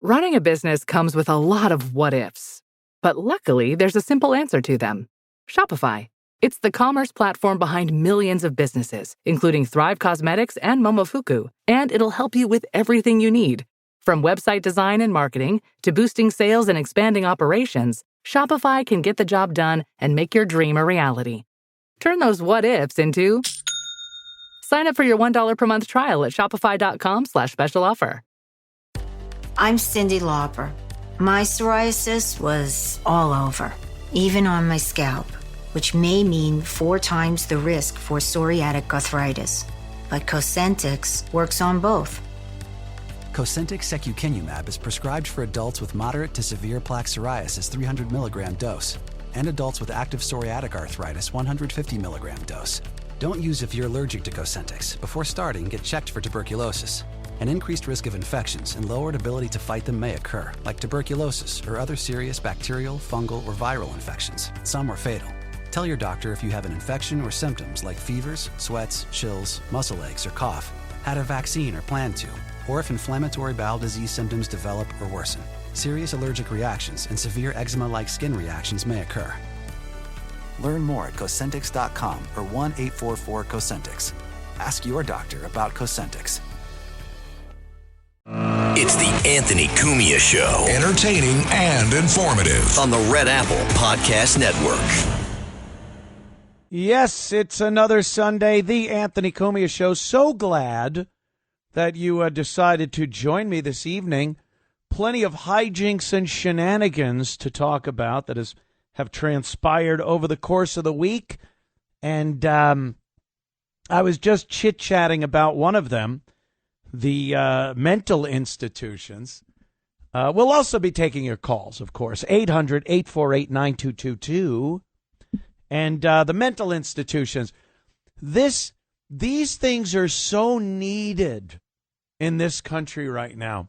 Running a business comes with a lot of what-ifs. But luckily, there's a simple answer to them. Shopify. It's the commerce platform behind millions of businesses, including Thrive Cosmetics and Momofuku, and it'll help you with everything you need. From website design and marketing to boosting sales and expanding operations, Shopify can get the job done and make your dream a reality. Turn those what-ifs into... Sign up for your $1 per month trial at shopify.com/special offer. I'm Cyndi Lauper. My psoriasis was all over, even on my scalp, which may mean 4 times the risk for psoriatic arthritis. But Cosentyx works on both. Cosentyx secukinumab is prescribed for adults with moderate to severe plaque psoriasis 300 milligram dose and adults with active psoriatic arthritis 150 milligram dose. Don't use if you're allergic to Cosentyx. Before starting, get checked for tuberculosis. An increased risk of infections and lowered ability to fight them may occur, like tuberculosis or other serious bacterial, fungal, or viral infections. Some are fatal. Tell your doctor if you have an infection or symptoms like fevers, sweats, chills, muscle aches, or cough, had a vaccine or plan to, or if inflammatory bowel disease symptoms develop or worsen. Serious allergic reactions and severe eczema-like skin reactions may occur. Learn more at Cosentyx.com or 1-844-COSENTYX. Ask your doctor about Cosentyx. It's the Anthony Cumia Show. Entertaining and informative. On the Red Apple Podcast Network. Yes, it's another Sunday, the Anthony Cumia Show. So glad that you decided to join me this evening. Plenty of hijinks and shenanigans to talk about that have transpired over the course of the week. And I was just chit-chatting about one of them. The mental institutions. We'll also be taking your calls, of course, 800-848-9222. And the mental institutions. These things are so needed in this country right now.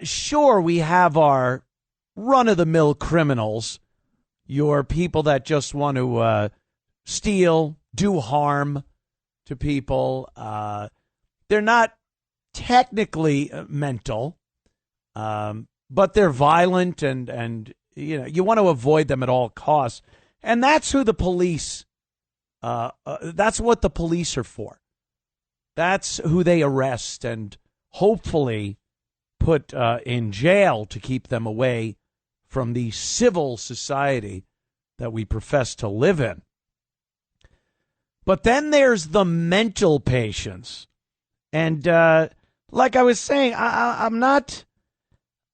Sure, we have our run-of-the-mill criminals, your people that just want to steal, do harm to people. They're not technically mental, but they're violent and you want to avoid them at all costs. And that's who the police, that's what the police are for. That's who they arrest and hopefully put in jail to keep them away from the civil society that we profess to live in. But then there's the mental patients. And like I was saying, I'm not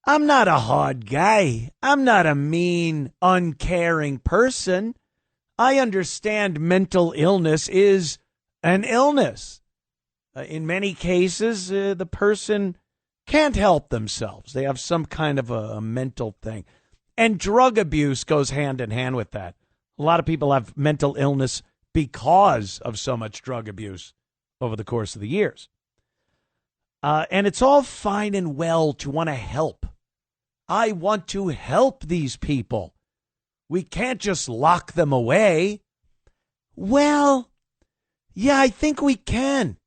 a hard guy. I'm not a mean, uncaring person. I understand mental illness is an illness. In many cases, the person can't help themselves. They have some kind of a mental thing. And drug abuse goes hand in hand with that. A lot of people have mental illness because of so much drug abuse over the course of the years. And it's all fine and well to want to help. I want to help these people. We can't just lock them away. Well, yeah, I think we can.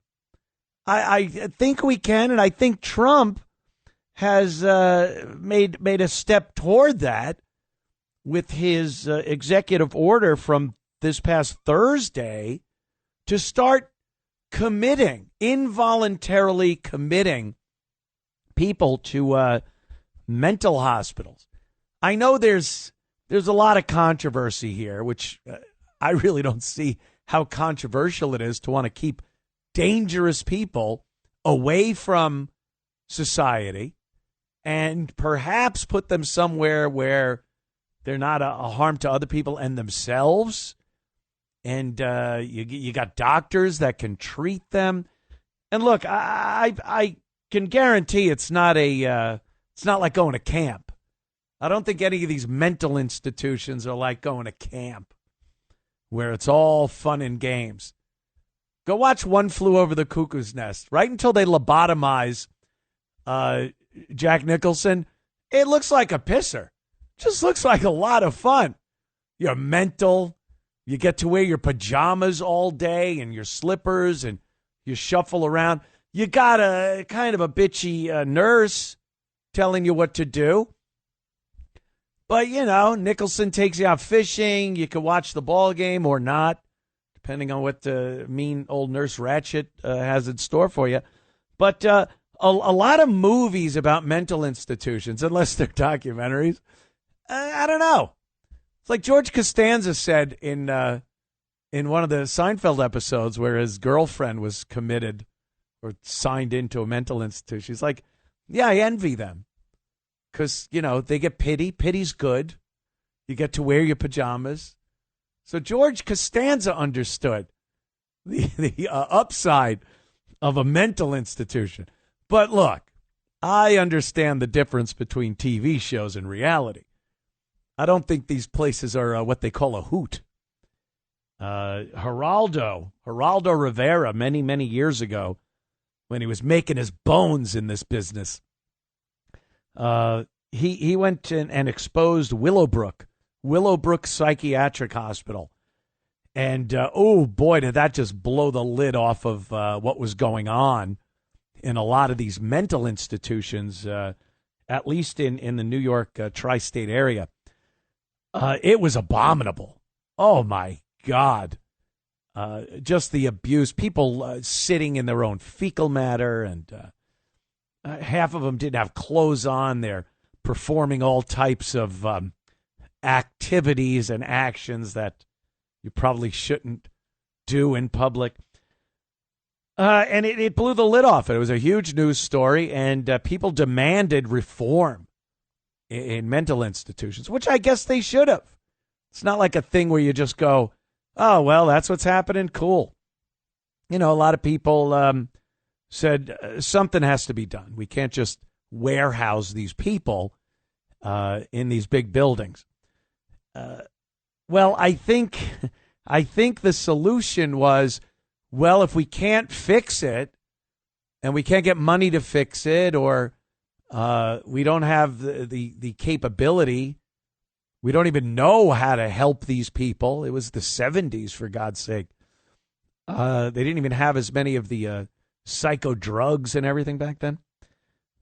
I think we can, and I think Trump has made a step toward that with his executive order from this past Thursday to start involuntarily committing people to mental hospitals. I know there's a lot of controversy here, which I really don't see how controversial it is to want to keep dangerous people away from society and perhaps put them somewhere where they're not a harm to other people and themselves. And you got doctors that can treat them. And look, I can guarantee it's not like going to camp. I don't think any of these mental institutions are like going to camp where it's all fun and games. Go watch One Flew Over the Cuckoo's Nest. Right until they lobotomize Jack Nicholson, it looks like a pisser. Just looks like a lot of fun. You're mental. You get to wear your pajamas all day and your slippers and you shuffle around. You got a kind of a bitchy nurse telling you what to do. But, Nicholson takes you out fishing. You can watch the ball game or not, depending on what the mean old Nurse Ratched has in store for you. But a lot of movies about mental institutions, unless they're documentaries, I don't know. It's like George Costanza said in one of the Seinfeld episodes where his girlfriend was committed or signed into a mental institution. He's like, yeah, I envy them. Because, they get pity. Pity's good. You get to wear your pajamas. So George Costanza understood the upside of a mental institution. But look, I understand the difference between TV shows and reality. I don't think these places are what they call a hoot. Geraldo Rivera, many, many years ago, when he was making his bones in this business, he went and exposed Willowbrook Psychiatric Hospital. And, oh, boy, did that just blow the lid off of what was going on in a lot of these mental institutions, at least in the New York tri-state area. It was abominable. Oh, my God. Just the abuse. People sitting in their own fecal matter, and half of them didn't have clothes on. They're performing all types of activities and actions that you probably shouldn't do in public. And it blew the lid off it. It was a huge news story, and people demanded reform in mental institutions, which I guess they should have. It's not like a thing where you just go, oh, well, that's what's happening. Cool. A lot of people said something has to be done. We can't just warehouse these people in these big buildings. Well, I think the solution was, well, if we can't fix it and we can't get money to fix it, or we don't have the capability, we don't even know how to help these people. It was the 70s, for God's sake. They didn't even have as many of the psycho drugs and everything back then.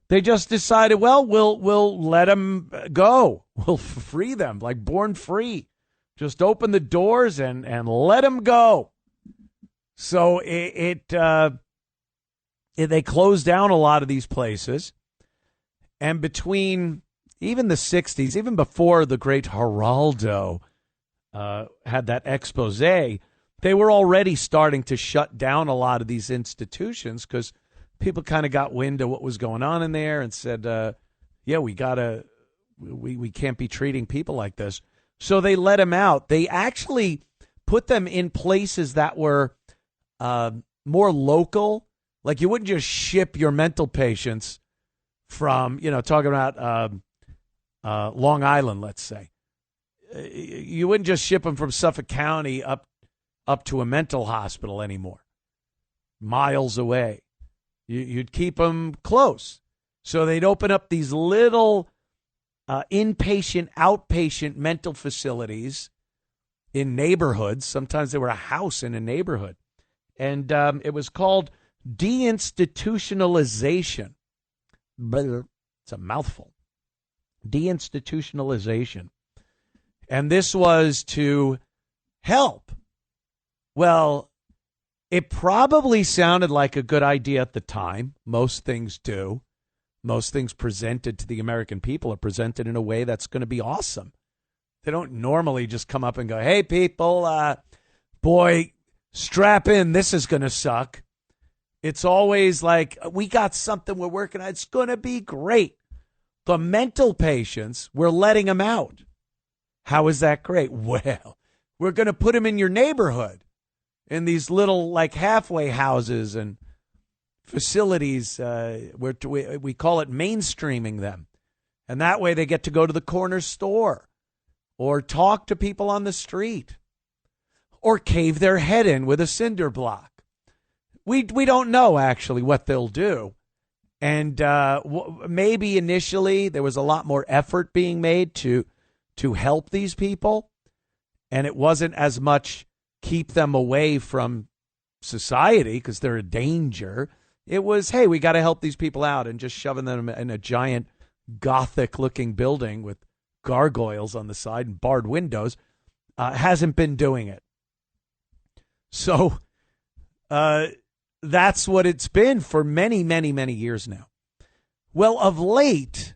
They just decided, well, we'll let them go. We'll free them, like Born Free. Just open the doors and let them go. So they closed down a lot of these places. And between even the 60s, even before the great Geraldo had that expose, they were already starting to shut down a lot of these institutions because people kind of got wind of what was going on in there and said, yeah, we can't be treating people like this. So they let them out. They actually put them in places that were more local. Like you wouldn't just ship your mental patients from, talking about Long Island, let's say. You wouldn't just ship them from Suffolk County up to a mental hospital anymore, miles away. You'd keep them close. So they'd open up these little inpatient, outpatient mental facilities in neighborhoods. Sometimes they were a house in a neighborhood. And it was called deinstitutionalization. It's a mouthful. Deinstitutionalization. And this was to help. Well, it probably sounded like a good idea at the time. Most things do. Most things presented to the American people are presented in a way that's going to be awesome. They don't normally just come up and go, hey, people, boy, strap in. This is going to suck. It's always like, we got something we're working on. It's going to be great. The mental patients, we're letting them out. How is that great? Well, we're going to put them in your neighborhood in these little like halfway houses and facilities where we call it mainstreaming them. And that way they get to go to the corner store or talk to people on the street or cave their head in with a cinder block. We don't know actually what they'll do. And maybe initially there was a lot more effort being made to help these people. And it wasn't as much keep them away from society because they're a danger. It was, hey, we got to help these people out, and just shoving them in a giant Gothic-looking building with gargoyles on the side and barred windows, hasn't been doing it. So that's what it's been for many, many, many years now. Well, of late,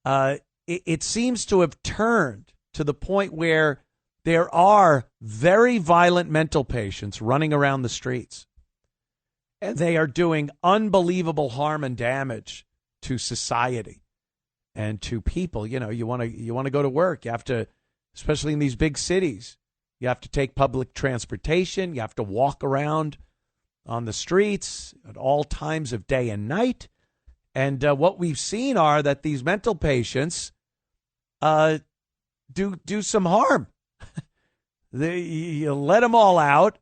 it seems to have turned to the point where there are very violent mental patients running around the streets. And they are doing unbelievable harm and damage to society and to people. You know, you want to go to work. You have to, especially in these big cities, you have to take public transportation. You have to walk around on the streets at all times of day and night. And what we've seen are that these mental patients do some harm. You let them all out.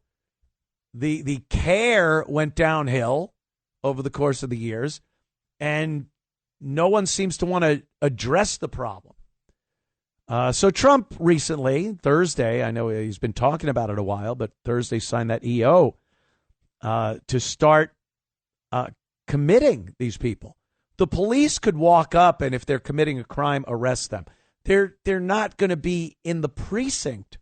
The care went downhill over the course of the years, and no one seems to want to address the problem. So Trump recently, Thursday, I know he's been talking about it a while, but Thursday signed that EO to start committing these people. The police could walk up and if they're committing a crime, arrest them. They're not going to be in the precinct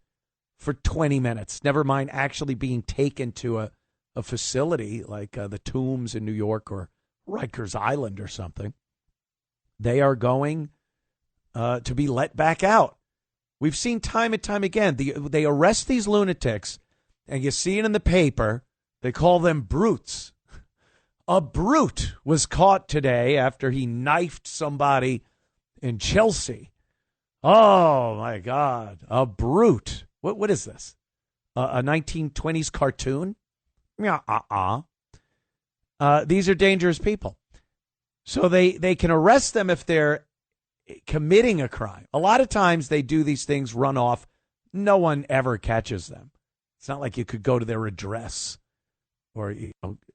for 20 minutes, never mind actually being taken to a facility like the Tombs in New York or Rikers Island or something. They are going to be let back out. We've seen time and time again, they arrest these lunatics, and you see it in the paper. They call them brutes. A brute was caught today after he knifed somebody in Chelsea. Oh, my God. A brute. What is this? A 1920s cartoon? Yeah, these are dangerous people. So they can arrest them if they're committing a crime. A lot of times they do these things, run off. No one ever catches them. It's not like you could go to their address or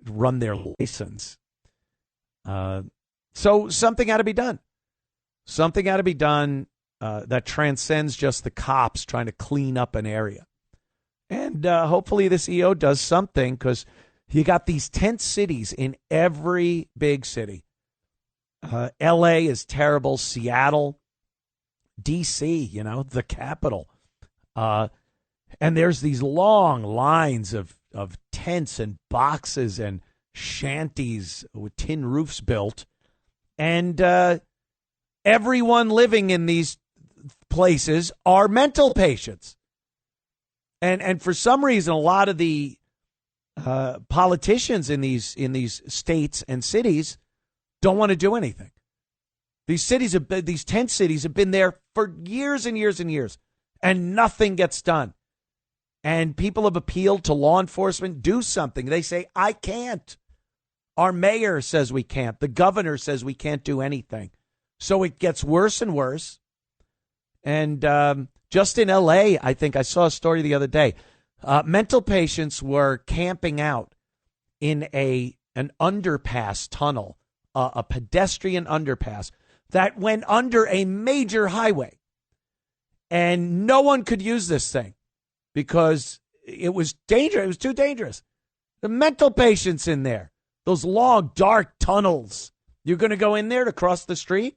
run their license. So something got to be done. Something got to be done that transcends just the cops trying to clean up an area. And hopefully this EO does something, because you got these tent cities in every big city. L.A. is terrible. Seattle, D.C., the capital. And there's these long lines of tents and boxes and shanties with tin roofs built. And everyone living in these places are mental patients. And for some reason, a lot of the politicians in these states and cities don't want to do anything. These tent cities have been there for years and years and years, and nothing gets done. And people have appealed to law enforcement, do something. They say, I can't. Our mayor says we can't. The governor says we can't do anything. So it gets worse and worse. And just in L.A., I think I saw a story the other day. Mental patients were camping out in an underpass tunnel, a pedestrian underpass that went under a major highway. And no one could use this thing because it was dangerous. It was too dangerous. The mental patients in there, those long, dark tunnels. You're going to go in there to cross the street?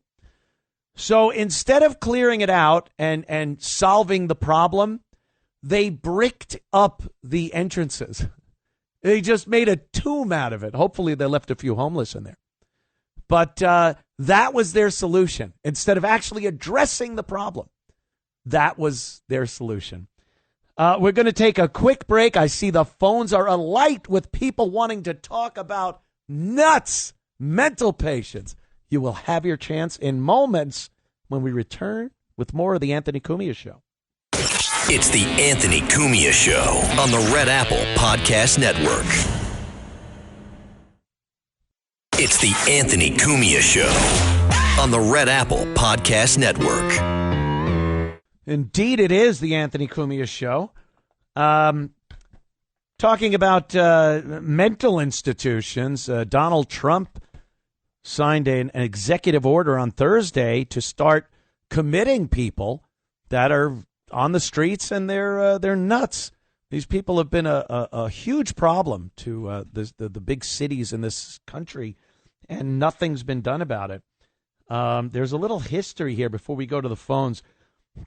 So instead of clearing it out and solving the problem, they bricked up the entrances. They just made a tomb out of it. Hopefully they left a few homeless in there. But that was their solution. Instead of actually addressing the problem, that was their solution. We're going to take a quick break. I see the phones are alight with people wanting to talk about nuts, mental patients. You will have your chance in moments when we return with more of the Anthony Cumia Show. It's the Anthony Cumia Show on the Red Apple Podcast Network. It's the Anthony Cumia Show on the Red Apple Podcast Network. Indeed, it is the Anthony Cumia Show. Talking about mental institutions, Donald Trump signed an executive order on Thursday to start committing people that are on the streets and they're nuts. These people have been a huge problem to the big cities in this country, and nothing's been done about it. There's a little history here before we go to the phones.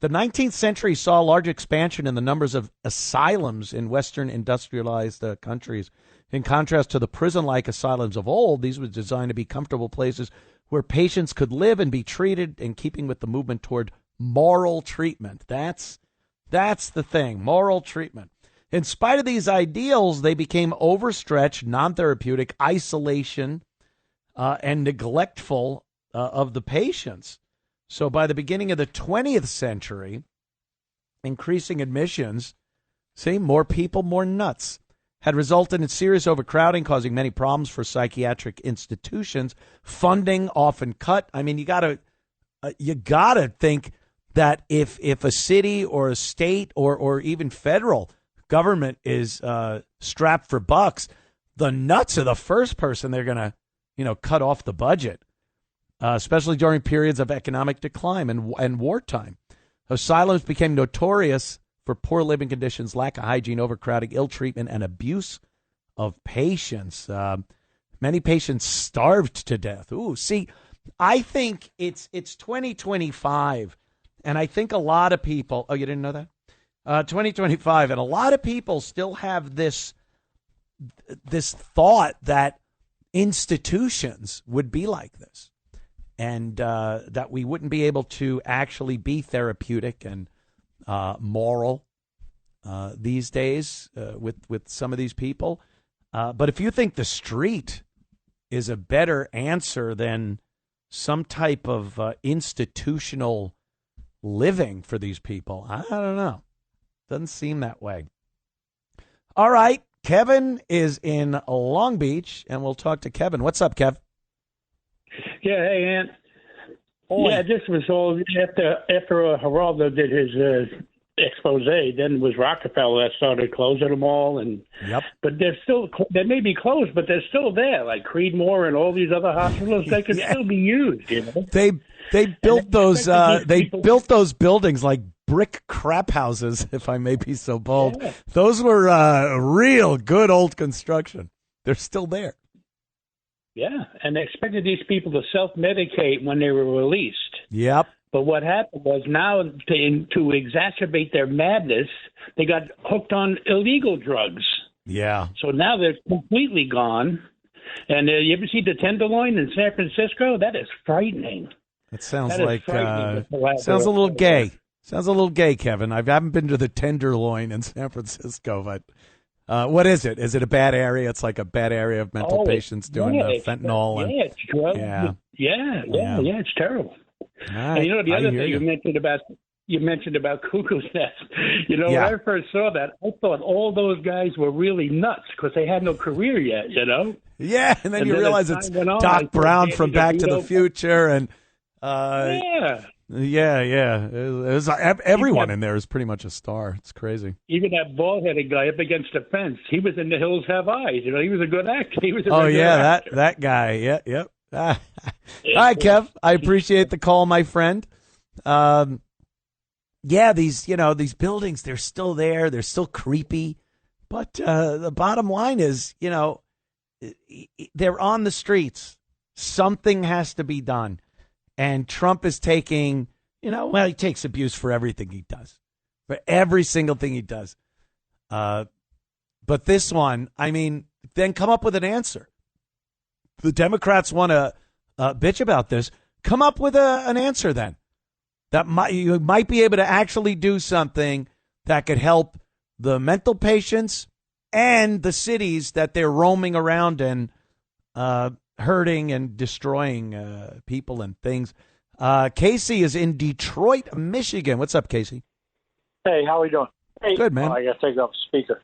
The 19th century saw a large expansion in the numbers of asylums in Western industrialized countries. In contrast to the prison-like asylums of old, these were designed to be comfortable places where patients could live and be treated in keeping with the movement toward moral treatment. That's the thing, moral treatment. In spite of these ideals, they became overstretched, non-therapeutic, isolation, and neglectful of the patients. So by the beginning of the 20th century, increasing admissions, more people, more nuts, had resulted in serious overcrowding, causing many problems for psychiatric institutions. Funding often cut. I mean, you gotta think that if a city or a state or even federal government is strapped for bucks, the nuts are the first person they're gonna cut off the budget, especially during periods of economic decline and wartime. Asylums became notorious for poor living conditions, lack of hygiene, overcrowding, ill treatment, and abuse of patients. Many patients starved to death. I think it's 2025, and I think a lot of people. Oh, you didn't know that? 2025, and a lot of people still have this thought that institutions would be like this, and that we wouldn't be able to actually be therapeutic and moral these days with some of these people. But if you think the street is a better answer than some type of institutional living for these people, I don't know. Doesn't seem that way. All right. Kevin is in Long Beach, and we'll talk to Kevin. What's up, Kev? Yeah, hey, Ant. Yeah, this was all after Geraldo did his expose. Then it was Rockefeller that started closing them all, but they may be closed, but they're still there, like Creedmoor and all these other hospitals. They could still be used. They built those built those buildings like brick crap houses, if I may be so bold. Yeah. Those were real good old construction. They're still there. Yeah, and they expected these people to self-medicate when they were released. Yep. But what happened was now, to exacerbate their madness, they got hooked on illegal drugs. Yeah. So now they're completely gone. And you ever see the Tenderloin in San Francisco? That is frightening. That sounds sounds a little gay. Sounds a little gay, Kevin. I haven't been to the Tenderloin in San Francisco, but what is it? Is it a bad area? It's like a bad area of mental patients doing fentanyl. It's drugs. Yeah, it's terrible. Right, and the other thing you mentioned about Cuckoo's Nest. When I first saw that, I thought all those guys were really nuts because they had no career yet. Yeah, and then you realize it's Doc Brown from Back to the Future, and everyone in there is pretty much a star. It's crazy. Even that bald-headed guy up against the fence, he was in The Hills Have Eyes. He was a good actor. He was that guy. Yep. All right, Kev. I appreciate the call, my friend. These buildings, they're still there. They're still creepy. But the bottom line is, they're on the streets. Something has to be done. And Trump is taking, he takes abuse for everything he does, for every single thing he does. But this one, then come up with an answer. The Democrats want to bitch about this. Come up with an answer then. You might be able to actually do something that could help the mental patients and the cities that they're roaming around in, hurting and destroying people and things. Casey is in Detroit, Michigan. What's up, Casey? Hey, how are we doing? Hey, good, man. I got to take off the speaker.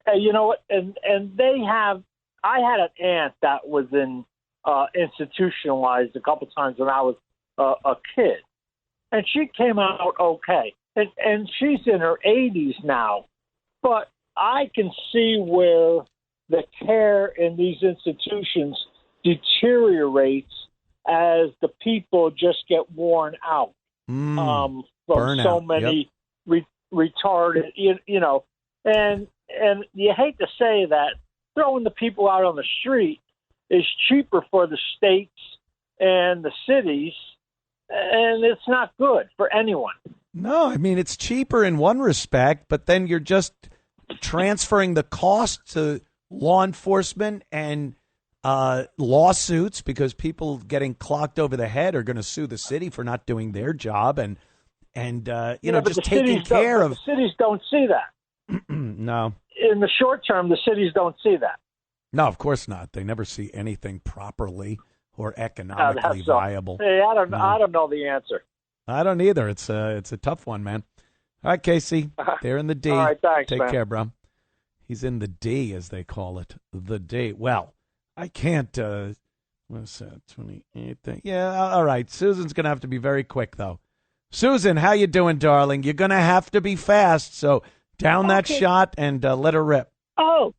Hey, you know what? And they have. I had an aunt that was institutionalized a couple times when I was a kid, and she came out okay. And she's in her 80s now, but I can see where the care in these institutions deteriorates as the people just get worn out from burnout. So many retarded, and you hate to say that throwing the people out on the street is cheaper for the states and the cities, and it's not good for anyone. No, I mean, it's cheaper in one respect, but then you're just transferring the cost to law enforcement and lawsuits, because people getting clocked over the head are going to sue the city for not doing their job, and just taking care of. The cities don't see that. No. In the short term, the cities don't see that. No, of course not. They never see anything properly or economically viable. Hey, I don't know the answer. I don't either. It's a tough one, man. All right, Casey, they're in the D. All right, thanks, Take man. care, bro. He's in the D, as they call it, the D. Well, I can't. What's that? 28. Yeah, all right. Susan's gonna have to be very quick, though. Susan, how you doing, darling? You're gonna have to be fast. So down that shot and let her rip. Oh,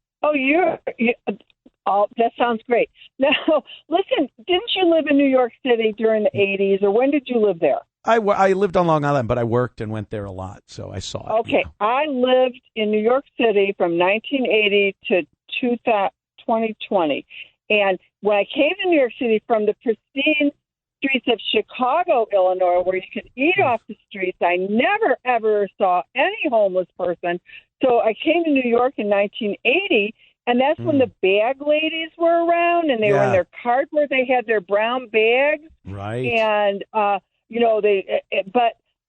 that sounds great. Now, listen, didn't you live in New York City during the 80s, or when did you live there? I lived on Long Island, but I worked and went there a lot, so I saw it. Okay, I lived in New York City from 1980 to 2020. And when I came to New York City from the pristine streets of Chicago, Illinois, where you could eat off the streets, I never, ever saw any homeless person. So I came to New York in 1980, and that's when the bag ladies were around, and they were in their cardboard. They had their brown bags. Right. And,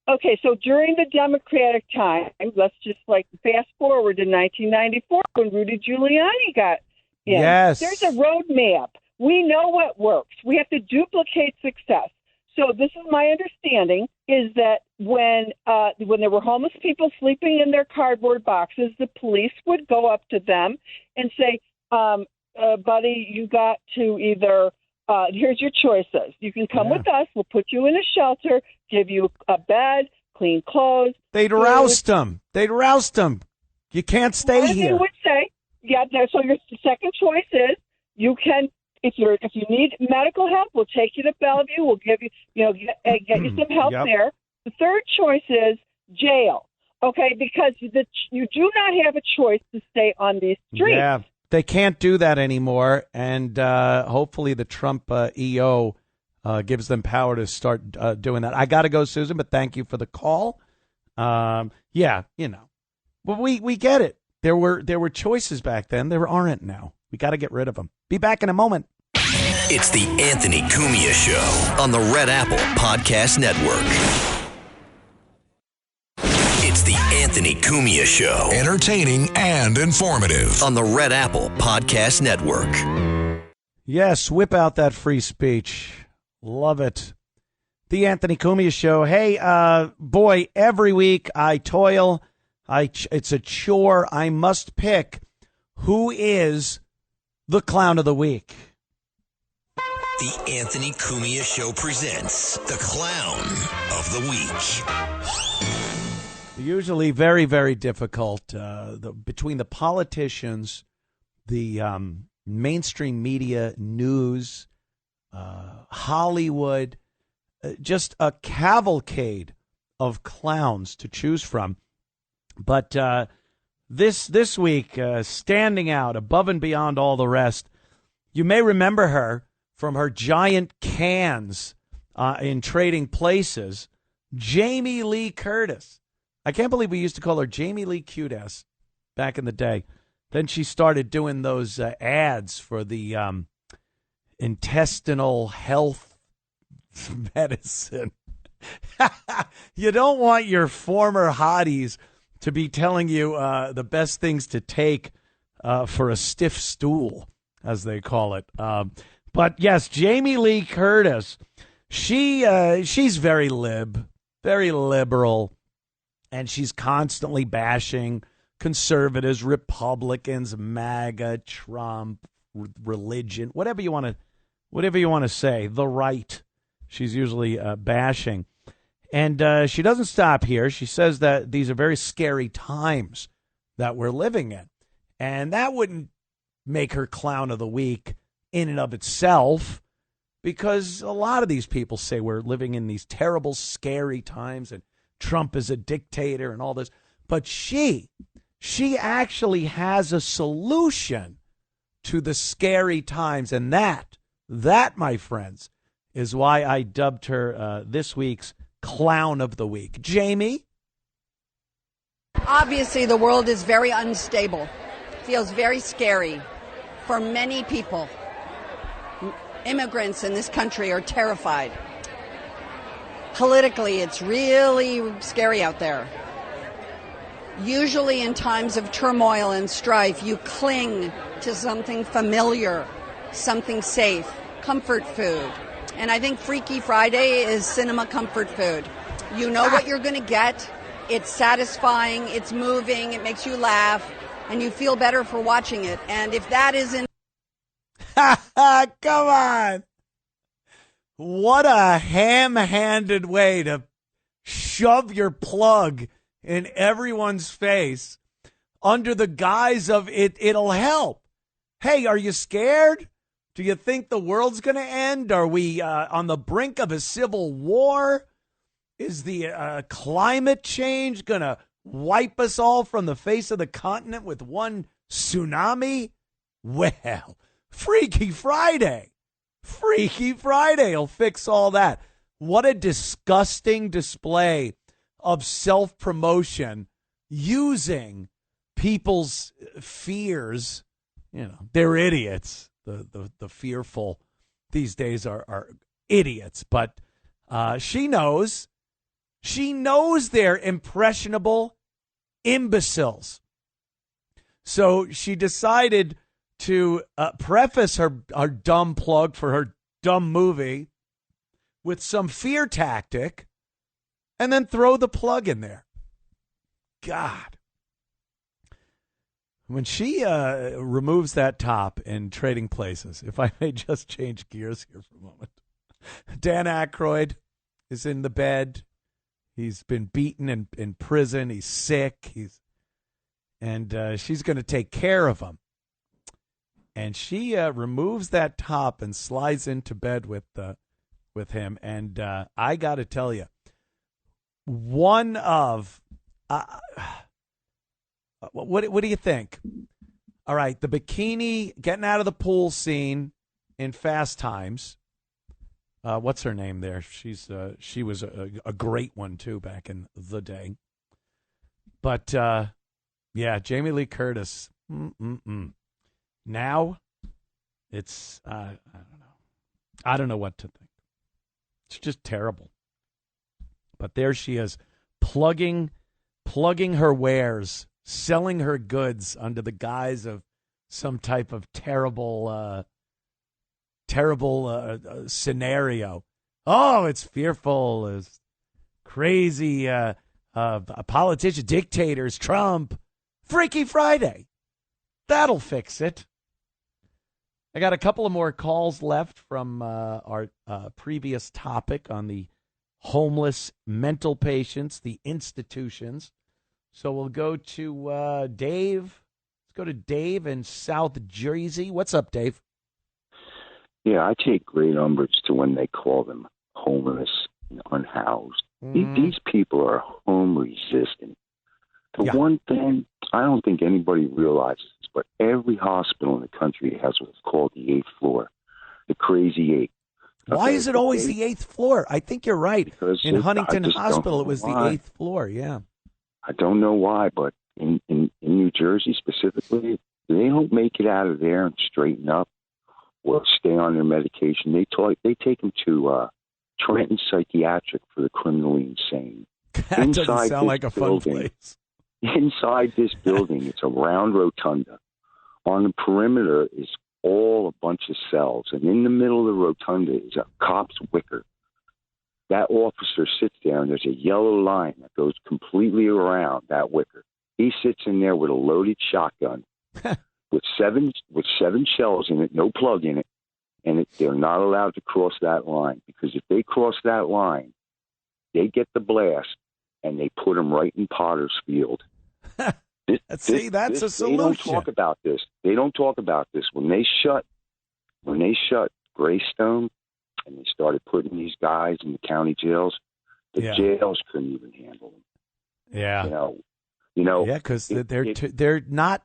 okay, so during the Democratic time, let's just fast forward to 1994 when Rudy Giuliani got in. Yes. There's a roadmap. We know what works. We have to duplicate success. So this is my understanding, is that when there were homeless people sleeping in their cardboard boxes, the police would go up to them and say, buddy, you got to either here's your choices. You can come with us. We'll put you in a shelter, give you a bed, clean clothes. They'd roust them. You can't stay here. They would say, so your second choice is you can, if you need medical help, we'll take you to Bellevue. We'll give you, get you some help there. The third choice is jail. Okay, because you do not have a choice to stay on these streets. Yeah. They can't do that anymore, and hopefully the Trump EO gives them power to start doing that. I got to go, Susan, but thank you for the call. But we get it. There were choices back then. There aren't now. We got to get rid of them. Be back in a moment. It's the Anthony Cumia Show on the Red Apple Podcast Network. It's the Anthony Cumia Show. Entertaining and informative. On the Red Apple Podcast Network. Yes, whip out that free speech. Love it. The Anthony Cumia Show. Hey, boy, every week I toil. It's a chore. I must pick who is the clown of the week. The Anthony Cumia Show presents the Clown of the Week. Usually very, very difficult between the politicians, the mainstream media, news, Hollywood, just a cavalcade of clowns to choose from. But this week, standing out above and beyond all the rest, you may remember her from her giant cans in Trading Places, Jamie Lee Curtis. I can't believe we used to call her Jamie Lee Cute-ass back in the day. Then she started doing those ads for the intestinal health medicine. You don't want your former hotties to be telling you the best things to take for a stiff stool, as they call it. But yes, Jamie Lee Curtis, she's very liberal, and she's constantly bashing conservatives, Republicans, MAGA, Trump, religion, whatever you want to say, the right. She's usually bashing. And she doesn't stop here. She says that these are very scary times that we're living in. And that wouldn't make her clown of the week in and of itself, because a lot of these people say we're living in these terrible, scary times and Trump is a dictator and all this. But she actually has a solution to the scary times. And that, my friends, is why I dubbed her this week's Clown of the Week. Jamie? Obviously, the world is very unstable. Feels very scary for many people. Immigrants in this country are terrified. Politically, it's really scary out there. Usually in times of turmoil and strife, you cling to something familiar, something safe, comfort food. And I think Freaky Friday is cinema comfort food. You know what you're going to get. It's satisfying, it's moving, it makes you laugh, and you feel better for watching it. And if that isn't... Come on! What a ham-handed way to shove your plug in everyone's face under the guise of it'll help. Hey, are you scared? Do you think the world's going to end? Are we on the brink of a civil war? Is the climate change going to wipe us all from the face of the continent with one tsunami? Well, Freaky Friday. Freaky Friday will fix all that. What a disgusting display of self-promotion using people's fears. You know, they're idiots. The fearful these days are idiots. But she knows they're impressionable imbeciles. So she decided to preface her dumb plug for her dumb movie with some fear tactic and then throw the plug in there. God. When she removes that top in Trading Places, if I may just change gears here for a moment, Dan Aykroyd is in the bed. He's been beaten in prison. He's sick. And she's going to take care of him. And she removes that top and slides into bed with him. And I got to tell you, one of what do you think? All right, the bikini getting out of the pool scene in Fast Times. What's her name there? She was a great one too back in the day. But yeah, Jamie Lee Curtis. Now, it's I don't know. I don't know what to think. It's just terrible. But there she is, plugging her wares, selling her goods under the guise of some type of terrible scenario. Oh, it's fearful. It's crazy. Politicians, dictators, Trump. Freaky Friday. That'll fix it. I got a couple of more calls left from our previous topic on the homeless mental patients, the institutions. So we'll go to Dave. Let's go to Dave in South Jersey. What's up, Dave? Yeah, I take great umbrage to when they call them homeless and unhoused. These people are home resistant. The one thing I don't think anybody realizes, but every hospital in the country has what's called the 8th floor, the crazy 8. Why is it always the 8th floor? I think you're right. Because in Huntington Hospital, it was the 8th floor, yeah. I don't know why, but in New Jersey specifically, they don't make it out of there and straighten up or stay on their medication. They take them to Trenton Psychiatric for the criminally insane. That doesn't sound like a fun place. Inside this building, it's a round rotunda. On the perimeter is all a bunch of cells, and in the middle of the rotunda is a cop's wicker. That officer sits there, and there's a yellow line that goes completely around that wicker. He sits in there with a loaded shotgun with seven shells in it, no plug in it, and they're not allowed to cross that line, because if they cross that line, they get the blast, and they put them right in Potter's Field. That's a solution. They don't talk about this. When they shut Greystone and they started putting these guys in the county jails, the jails couldn't even handle them. Yeah. You know. Yeah, because they're not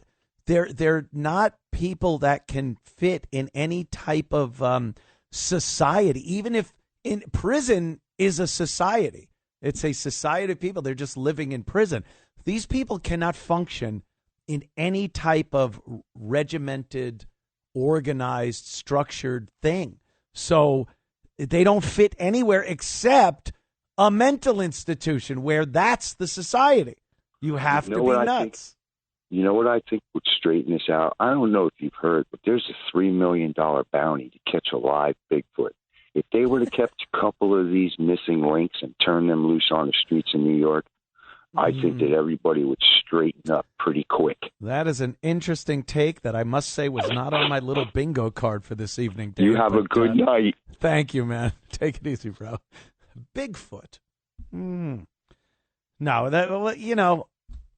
people that can fit in any type of society. Even if in prison is a society. It's a society of people. They're just living in prison. These people cannot function in any type of regimented, organized, structured thing. So they don't fit anywhere except a mental institution where that's the society. You have to be nuts. You know what I think would straighten this out? I don't know if you've heard, but there's a $3 million bounty to catch a live Bigfoot. If they would have kept a couple of these missing links and turned them loose on the streets of New York, I think that everybody would straighten up pretty quick. That is an interesting take that I must say was not on my little bingo card for this evening, Dave. You have a good night. Thank you, man. Take it easy, bro. Bigfoot. No, that, you know,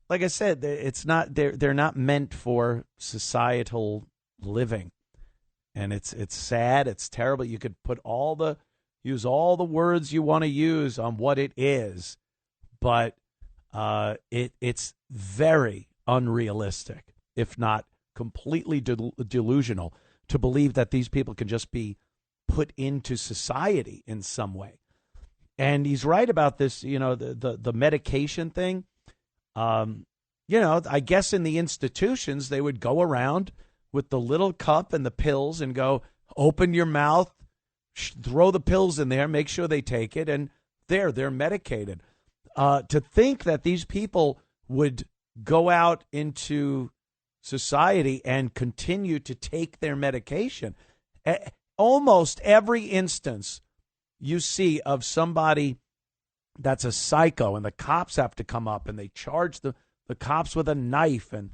like I said, it's not. They're not meant for societal living, and it's sad. It's terrible. You could use all the words you want to use on what it is, but it's very unrealistic, if not completely delusional, to believe that these people can just be put into society in some way. And he's right about this, you know, the medication thing. You know, I guess in the institutions, they would go around with the little cup and the pills and go, open your mouth, throw the pills in there, make sure they take it, and they're medicated. To think that these people would go out into society and continue to take their medication. Almost every instance you see of somebody that's a psycho, and the cops have to come up and they charge the cops with a knife, and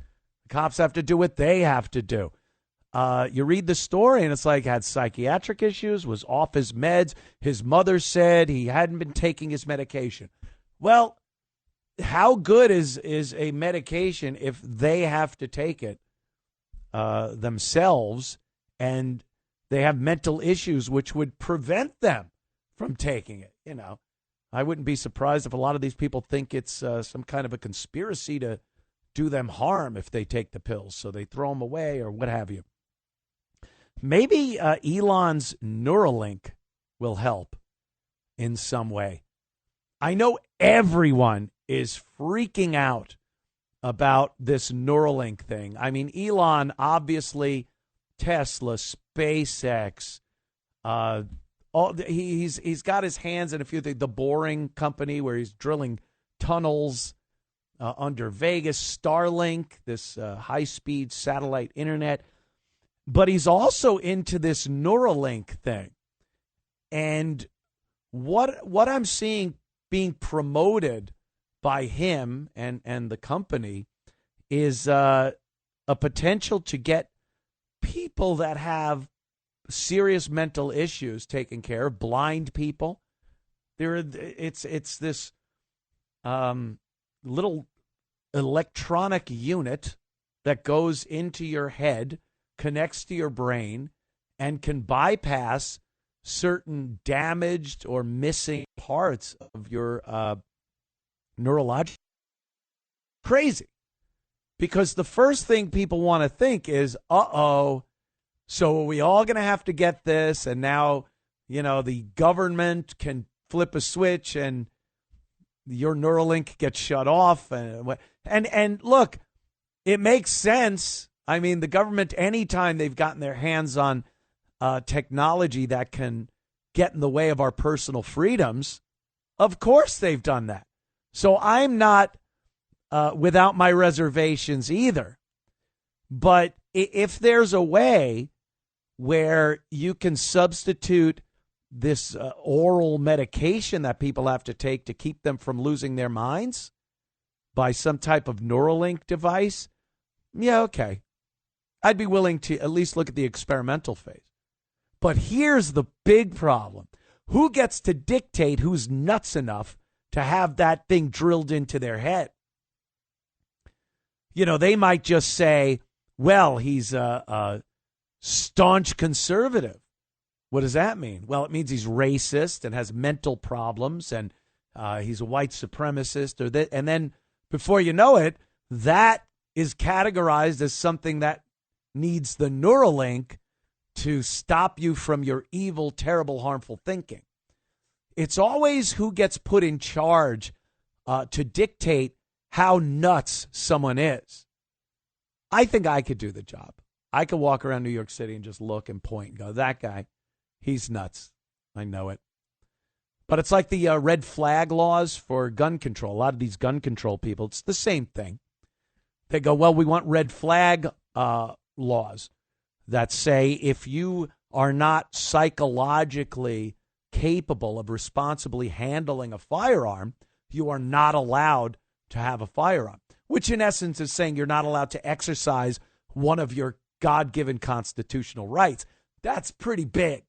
the cops have to do what they have to do. You read the story and it's like, had psychiatric issues, was off his meds. His mother said he hadn't been taking his medication. Well, how good is a medication if they have to take it themselves, and they have mental issues which would prevent them from taking it? You know, I wouldn't be surprised if a lot of these people think it's some kind of a conspiracy to do them harm if they take the pills, so they throw them away or what have you. Maybe Elon's Neuralink will help in some way. I know everyone is freaking out about this Neuralink thing. I mean, Elon, obviously, Tesla, SpaceX, he's got his hands in a few things. The Boring Company, where he's drilling tunnels under Vegas, Starlink, this high-speed satellite internet. But he's also into this Neuralink thing. And what I'm seeing being promoted by him and the company is a potential to get people that have serious mental issues taken care of, blind people. It's this little electronic unit that goes into your head, connects to your brain, and can bypass certain damaged or missing parts of your neurological. Crazy. Because the first thing people want to think is, so are we all going to have to get this? And now, you know, the government can flip a switch and your Neuralink gets shut off. And look, it makes sense. I mean, the government, anytime they've gotten their hands on technology that can get in the way of our personal freedoms, of course they've done that. So I'm not without my reservations either. But if there's a way where you can substitute this oral medication that people have to take to keep them from losing their minds by some type of Neuralink device, yeah, okay. I'd be willing to at least look at the experimental phase. But here's the big problem. Who gets to dictate who's nuts enough to have that thing drilled into their head? You know, they might just say, well, he's a staunch conservative. What does that mean? Well, it means he's racist and has mental problems, and he's a white supremacist. And then before you know it, that is categorized as something that needs the Neuralink to stop you from your evil, terrible, harmful thinking. It's always who gets put in charge to dictate how nuts someone is. I think I could do the job. I could walk around New York City and just look and point and go, that guy, he's nuts. I know it. But it's like the red flag laws for gun control. A lot of these gun control people, it's the same thing. They go, well, we want red flag laws that say if you are not psychologically capable of responsibly handling a firearm, you are not allowed to have a firearm, which in essence is saying you're not allowed to exercise one of your God-given constitutional rights. That's pretty big.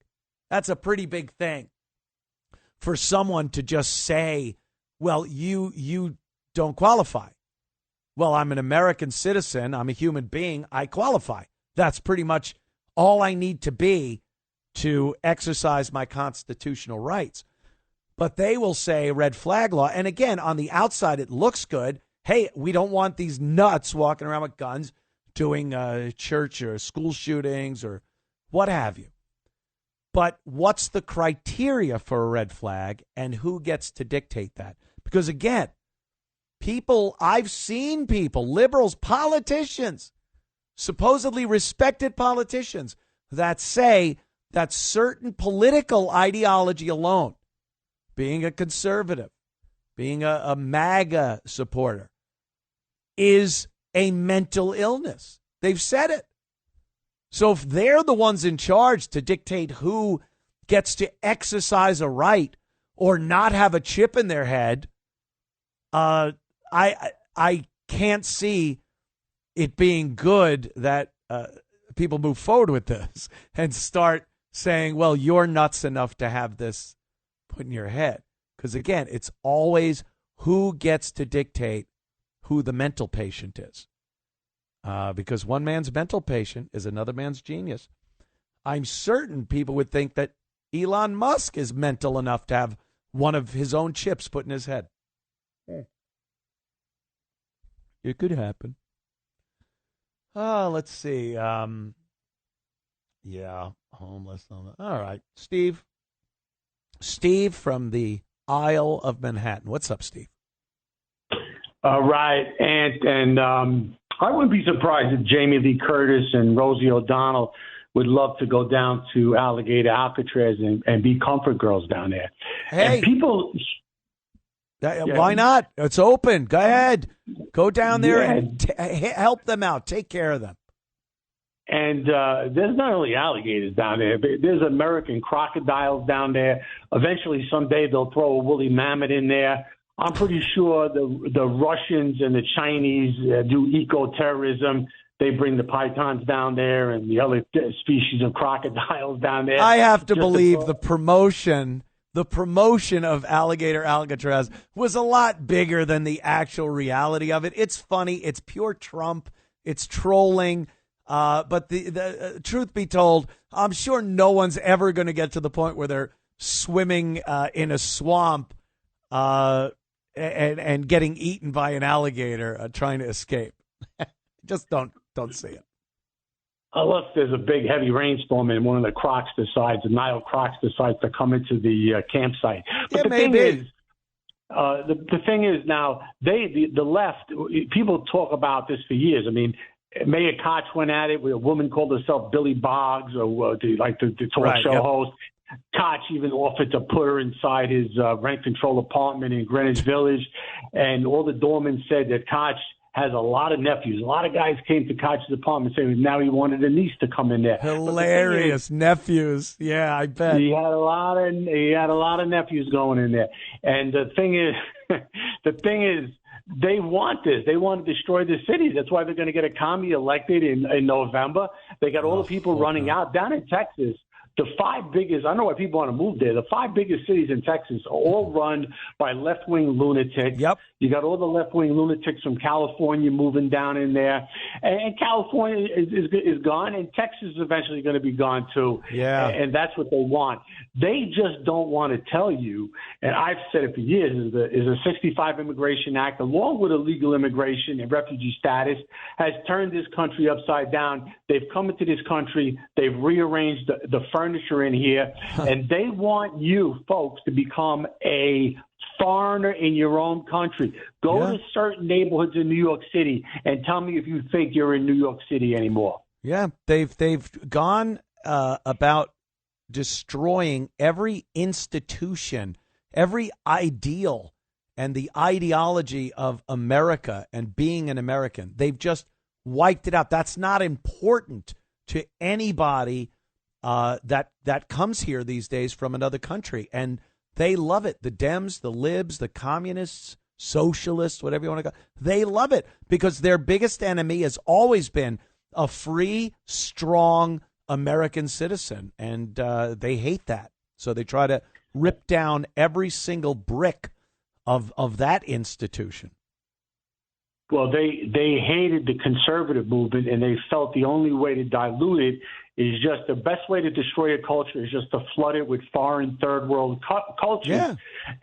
That's a pretty big thing for someone to just say, well, you don't qualify. Well, I'm an American citizen. I'm a human being. I qualify. That's pretty much all I need to be to exercise my constitutional rights. But they will say red flag law. And again, on the outside, it looks good. Hey, we don't want these nuts walking around with guns doing church or school shootings or what have you. But what's the criteria for a red flag and who gets to dictate that? Because again, I've seen people, liberals, politicians, supposedly respected politicians that say that certain political ideology alone, being a conservative, being a MAGA supporter, is a mental illness. They've said it. So if they're the ones in charge to dictate who gets to exercise a right or not have a chip in their head, I can't see it being good that people move forward with this and start saying, well, you're nuts enough to have this put in your head. Because, again, it's always who gets to dictate who the mental patient is. Because one man's mental patient is another man's genius. I'm certain people would think that Elon Musk is mental enough to have one of his own chips put in his head. It could happen. Let's see. Yeah, homeless. All right. Steve from the Isle of Manhattan. What's up, Steve? Right. And I wouldn't be surprised if Jamie Lee Curtis and Rosie O'Donnell would love to go down to Alligator Alcatraz and be comfort girls down there. Hey. And people... Why not? It's open. Go ahead. Go down there and help them out. Take care of them. And there's not only alligators down there, but there's American crocodiles down there. Eventually, someday, they'll throw a woolly mammoth in there. I'm pretty sure the Russians and the Chinese do eco-terrorism. They bring the pythons down there and the other species of crocodiles down there. I have to believe the promotion of Alligator Alcatraz was a lot bigger than the actual reality of it. It's funny. It's pure Trump. It's trolling. But the truth be told, I'm sure no one's ever going to get to the point where they're swimming in a swamp and getting eaten by an alligator trying to escape. Just don't see it. Unless there's a big heavy rainstorm and one of the crocs decides, the Nile crocs decides to come into the campsite. But the thing is now, the left, people talk about this for years. I mean, Mayor Koch went at it with a woman called herself Billy Boggs, or the talk show host. Koch even offered to put her inside his rent control apartment in Greenwich Village. And all the doormen said that Koch has a lot of nephews. A lot of guys came to Koch's apartment saying now he wanted a niece to come in there. Hilarious nephews. Yeah, I bet. He had a lot of nephews going in there. And the thing is, they want this. They want to destroy the cities. That's why they're going to get a commie elected in November. They got all the people running out. Down in Texas, the five biggest, I don't know why people want to move there. The five biggest cities in Texas are all run by left-wing lunatics. Yep. You got all the left-wing lunatics from California moving down in there. And California is gone, and Texas is eventually going to be gone too. Yeah. And that's what they want. They just don't want to tell you, and I've said it for years, is a 65 Immigration Act, along with illegal immigration and refugee status, has turned this country upside down. They've come into this country. They've rearranged the furniture furniture in here, and they want you folks to become a foreigner in your own country. Go to certain neighborhoods in New York City and tell me if you think you're in New York City anymore. Yeah, they've gone about destroying every institution, every ideal, and the ideology of America and being an American. They've just wiped it out. That's not important to anybody that comes here these days from another country, and they love it. The Dems, the libs, the communists, socialists, whatever you want to call it, they love it because their biggest enemy has always been a free, strong American citizen, and they hate that. So they try to rip down every single brick of that institution. Well, they hated the conservative movement, and they felt the only way to dilute it is just the best way to destroy a culture is just to flood it with foreign third world culture. Yeah.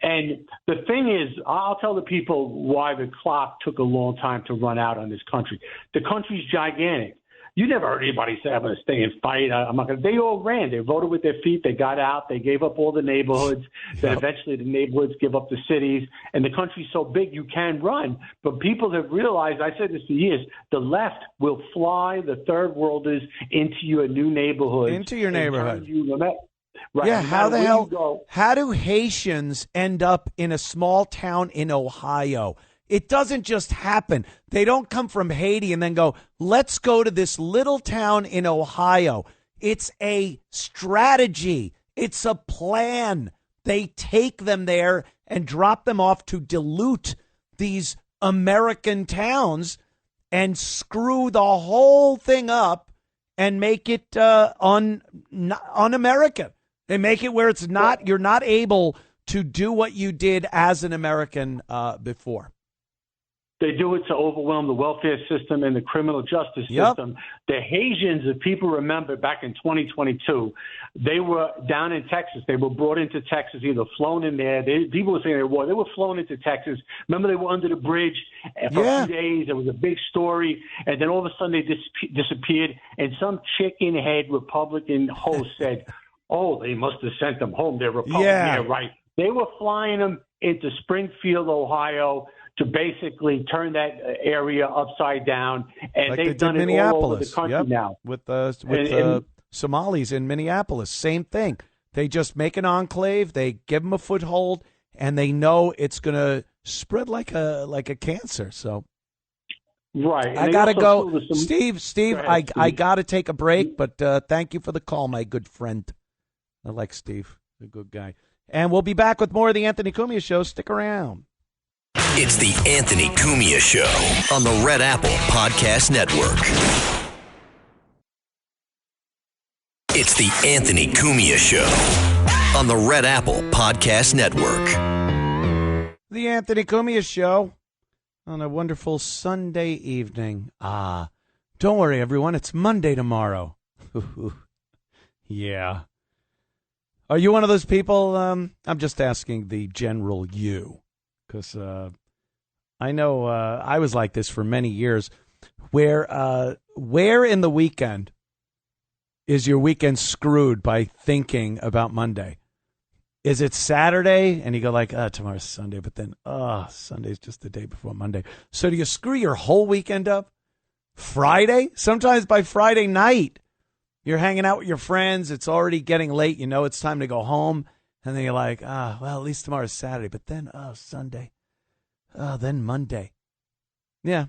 And the thing is, I'll tell the people why the clock took a long time to run out on this country. The country's gigantic. You never heard anybody say, I'm going to stay and fight. I'm not going to. They all ran. They voted with their feet. They got out. They gave up all the neighborhoods. Then eventually the neighborhoods give up the cities. And the country's so big you can run. But people have realized, I said this for years, the left will fly the third worlders into your new neighborhood. Into your neighborhood. Right. Yeah, No how the matter where hell? you go. How do Haitians end up in a small town in Ohio? It doesn't just happen. They don't come from Haiti and then go, let's go to this little town in Ohio. It's a strategy. It's a plan. They take them there and drop them off to dilute these American towns and screw the whole thing up and make it un-American. They make it where it's not, you're not able to do what you did as an American before. They do it to overwhelm the welfare system and the criminal justice system. The Haitians, if people remember back in 2022, they were down in Texas. They were brought into Texas, either flown in there. People were saying they were flown into Texas. Remember, they were under the bridge for a few days. There was a big story. And then all of a sudden they disappeared. And some chicken-head Republican host said, oh, they must have sent them home. They're Republican. Yeah, right. They were flying them into Springfield, Ohio, to basically turn that area upside down, and like they've done it all over the country now. With Somalis in Minneapolis, same thing. They just make an enclave, they give them a foothold, and they know it's going to spread like a cancer. So, right, I gotta go, Steve. Ahead, I gotta take a break, but thank you for the call, my good friend. I like Steve, a good guy, and we'll be back with more of the Anthony Cumia Show. Stick around. It's the Anthony Cumia Show on the Red Apple Podcast Network. It's the Anthony Cumia Show on the Red Apple Podcast Network. The Anthony Cumia Show on a wonderful Sunday evening. Don't worry, everyone. It's Monday tomorrow. Yeah. Are you one of those people? I'm just asking the general you. Because I know I was like this for many years. Where in the weekend is your weekend screwed by thinking about Monday? Is it Saturday? And you go like, tomorrow's Sunday, but then, Sunday's just the day before Monday. So do you screw your whole weekend up? Friday? Sometimes by Friday night, you're hanging out with your friends. It's already getting late. You know it's time to go home. And then you're like, well, at least tomorrow's Saturday. But then, Sunday. Then Monday. Yeah.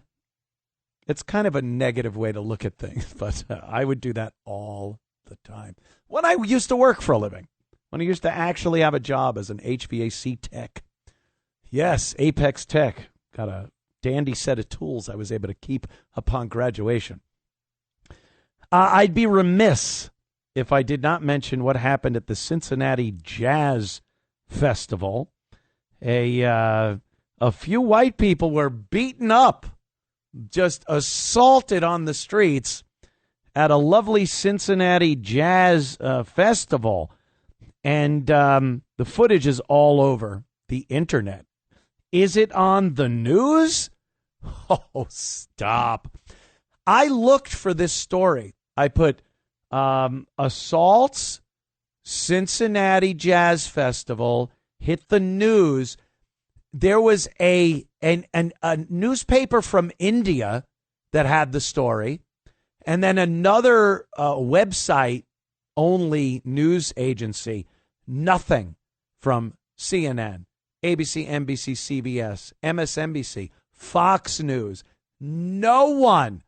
It's kind of a negative way to look at things. But I would do that all the time. When I used to work for a living. When I used to actually have a job as an HVAC tech. Yes, Apex Tech. Got a dandy set of tools I was able to keep upon graduation. I'd be remiss if I did not mention what happened at the Cincinnati Jazz Festival. A few white people were beaten up, just assaulted on the streets at a lovely Cincinnati Jazz Festival. And the footage is all over the internet. Is it on the news? Oh, stop. I looked for this story. I put assaults Cincinnati Jazz Festival hit the news, there was a newspaper from India that had the story, and then another website-only news agency. Nothing from CNN, ABC, NBC, CBS, MSNBC, Fox News. No one,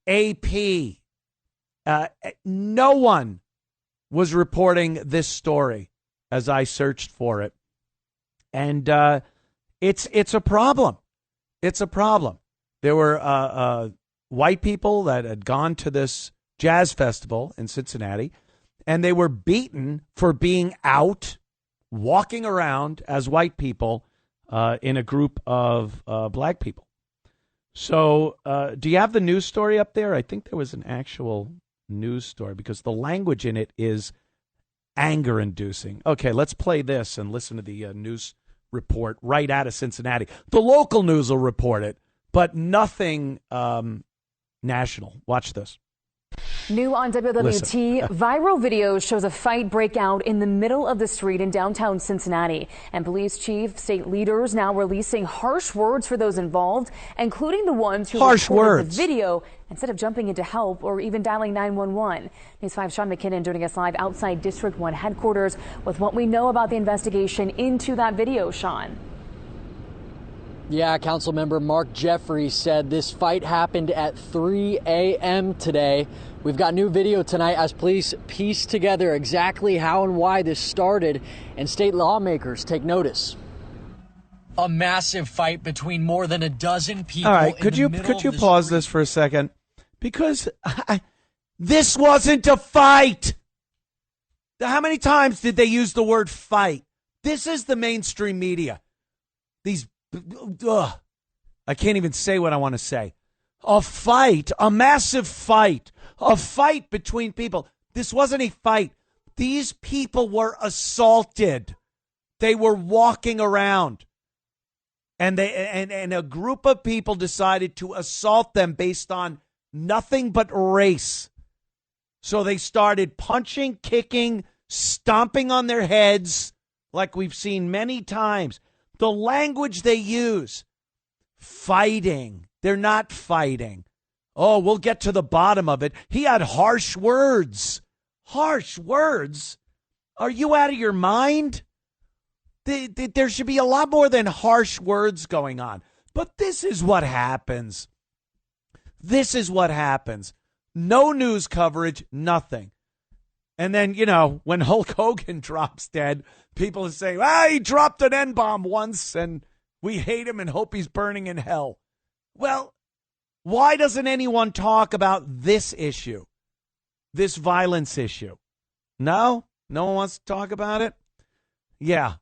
AP, no one was reporting this story as I searched for it. And it's a problem. It's a problem. There were white people that had gone to this jazz festival in Cincinnati, and they were beaten for being out, walking around as white people in a group of black people. So do you have the news story up there? I think there was an actual news story because the language in it is anger-inducing. Okay, let's play this and listen to the news report right out of Cincinnati. The local news will report it, but nothing national. Watch this. New on WWT, viral video shows a fight break out in the middle of the street in downtown Cincinnati. And police chief, state leaders now releasing harsh words for those involved, including the ones who recorded the video instead of jumping in to help or even dialing 911. News 5's Sean McKinnon joining us live outside District 1 headquarters with what we know about the investigation into that video, Sean. Yeah, council member Mark Jeffrey said this fight happened at 3 a.m. today. We've got new video tonight as police piece together exactly how and why this started, and state lawmakers take notice. A massive fight between more than a dozen people. All right, could you pause this for a second? Because this wasn't a fight. How many times did they use the word fight? This is the mainstream media. These I can't even say what I want to say. A fight, a massive fight, a fight between people. This wasn't a fight. These people were assaulted. They were walking around. And a group of people decided to assault them based on nothing but race. So they started punching, kicking, stomping on their heads like we've seen many times. The language they use, fighting. They're not fighting. Oh, we'll get to the bottom of it. He had harsh words. Harsh words? Are you out of your mind? There should be a lot more than harsh words going on. But this is what happens. This is what happens. No news coverage, nothing. And then, when Hulk Hogan drops dead, people say, he dropped an N-bomb once and we hate him and hope he's burning in hell. Well, why doesn't anyone talk about this issue, this violence issue? No? No one wants to talk about it? Yeah.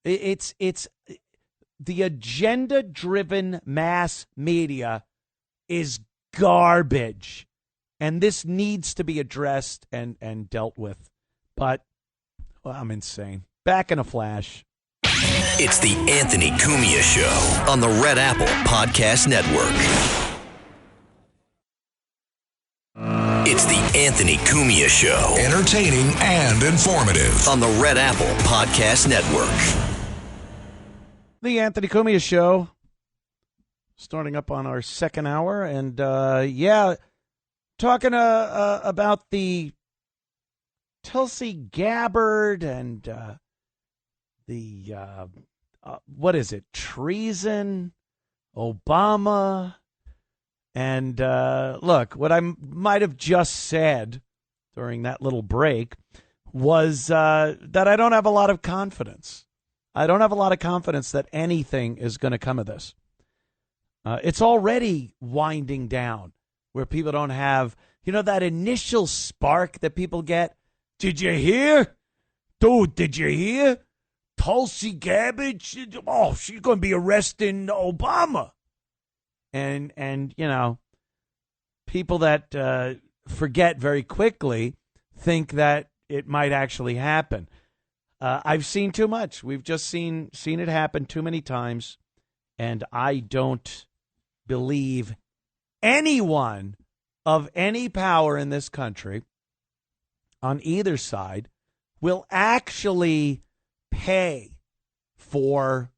It's the agenda-driven mass media is garbage. And this needs to be addressed and dealt with. But I'm insane. Back in a flash. It's the Anthony Cumia Show on the Red Apple Podcast Network. It's the Anthony Cumia Show. Entertaining and informative. On the Red Apple Podcast Network. The Anthony Cumia Show. Starting up on our second hour. And, talking about the Tulsi Gabbard and what is it? Treason, Obama. And look, what I might have just said during that little break was that I don't have a lot of confidence. I don't have a lot of confidence that anything is going to come of this. It's already winding down where people don't have, that initial spark that people get. Did you hear? Dude, did you hear? Tulsi Gabbard, she's going to be arresting Obama. And people that forget very quickly think that it might actually happen. I've seen too much. We've just seen it happen too many times, and I don't believe anyone of any power in this country on either side will actually pay for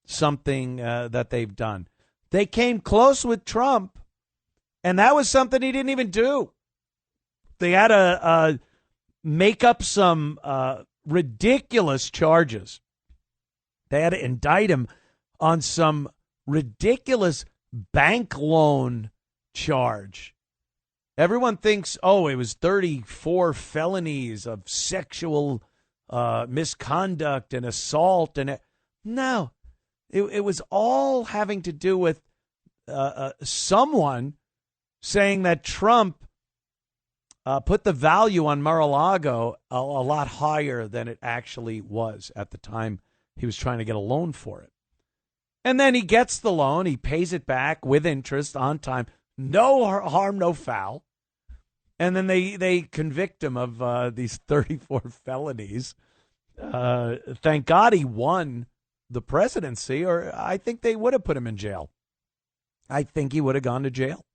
something that they've done. They came close with Trump, and that was something he didn't even do. They had to make up some ridiculous charges. They had to indict him on some ridiculous bank loan charge. Everyone thinks, oh, it was 34 felonies of sexual misconduct and assault. No, it was all having to do with someone saying that Trump put the value on Mar-a-Lago a lot higher than it actually was at the time he was trying to get a loan for it. And then he gets the loan. He pays it back with interest on time. No harm, no foul. And then they convict him of these 34 felonies. Thank God he won the presidency, or I think they would have put him in jail. I think he would have gone to jail.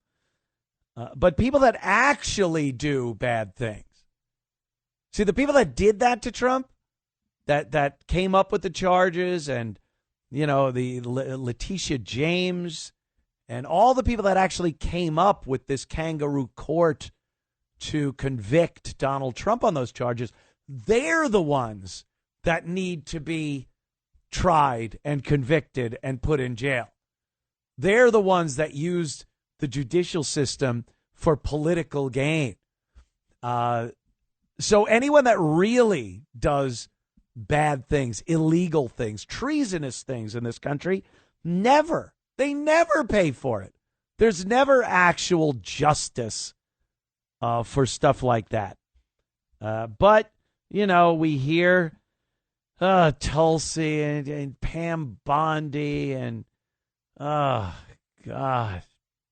But people that actually do bad things. See, the people that did that to Trump, that came up with the charges, and, you know, the Letitia James and all the people that actually came up with this kangaroo court to convict Donald Trump on those charges, they're the ones that need to be tried and convicted and put in jail. They're the ones that used the judicial system for political gain. So anyone that really does bad things, illegal things, treasonous things in this country, they never pay for it. There's never actual justice for stuff like that. But, you know, we hear Tulsi and Pam Bondi and, oh, God,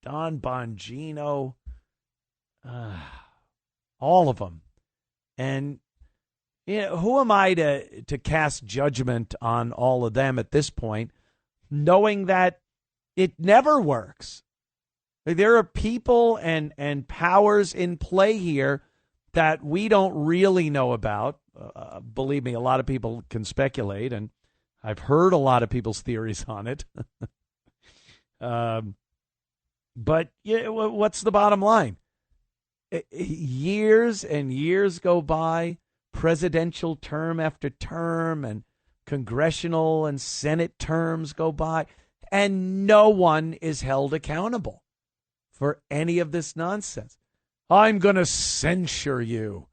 Don Bongino, all of them. And, you know, who am I to cast judgment on all of them at this point, knowing that it never works? There are people and powers in play here that we don't really know about. Believe me, a lot of people can speculate, and I've heard a lot of people's theories on it. But yeah, what's the bottom line? Years and years go by, presidential term after term, and congressional and Senate terms go by, and no one is held accountable for any of this nonsense. I'm going to censure you.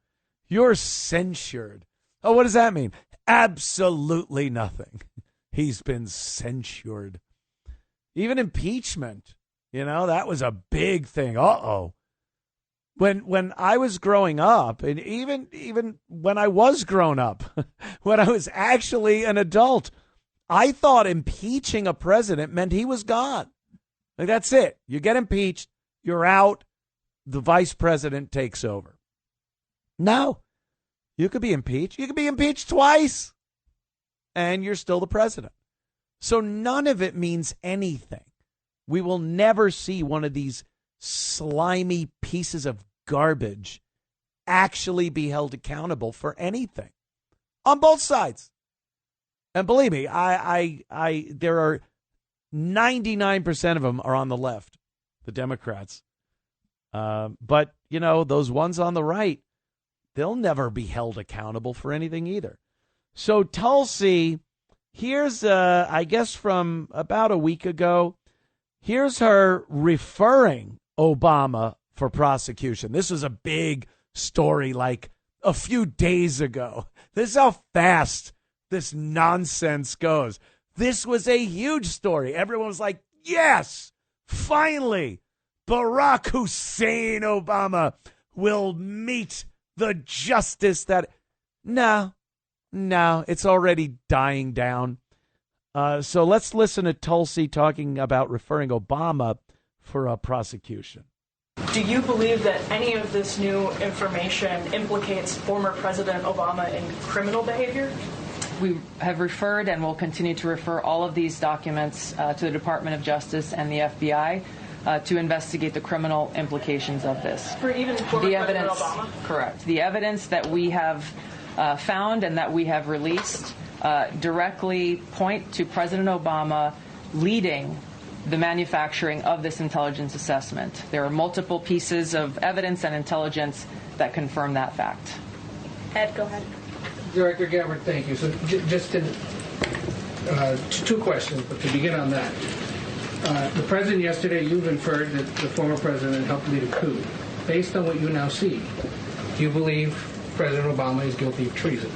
You're censured. Oh, what does that mean? Absolutely nothing. He's been censured. Even impeachment, you know, that was a big thing. Uh-oh. When I was growing up, and even when I was grown up, when I was actually an adult, I thought impeaching a president meant he was gone. Like, that's it. You get impeached, you're out, the vice president takes over. No, you could be impeached. You could be impeached twice, and you're still the president. So none of it means anything. We will never see one of these slimy pieces of garbage actually be held accountable for anything on both sides. And believe me, there are 99% of them are on the left, the Democrats. But, you know, those ones on the right, they'll never be held accountable for anything either. So Tulsi, here's, I guess from about a week ago, here's her referring Obama for prosecution. This was a big story like a few days ago. This is how fast this nonsense goes. This was a huge story. Everyone was like, yes, finally, Barack Hussein Obama will meet the justice that... No, it's already dying down. So let's listen to Tulsi talking about referring Obama for a prosecution. Do you believe that any of this new information implicates former President Obama in criminal behavior? We have referred and will continue to refer all of these documents to the Department of Justice and the FBI to investigate the criminal implications of this. For even former President Obama? Correct. The evidence that we have found and that we have released directly point to President Obama leading the manufacturing of this intelligence assessment. There are multiple pieces of evidence and intelligence that confirm that fact. Ed, go ahead. Director Gabbard, thank you. So just two questions, but to begin on that. The president yesterday, you've inferred that the former president helped lead a coup. Based on what you now see, do you believe President Obama is guilty of treason?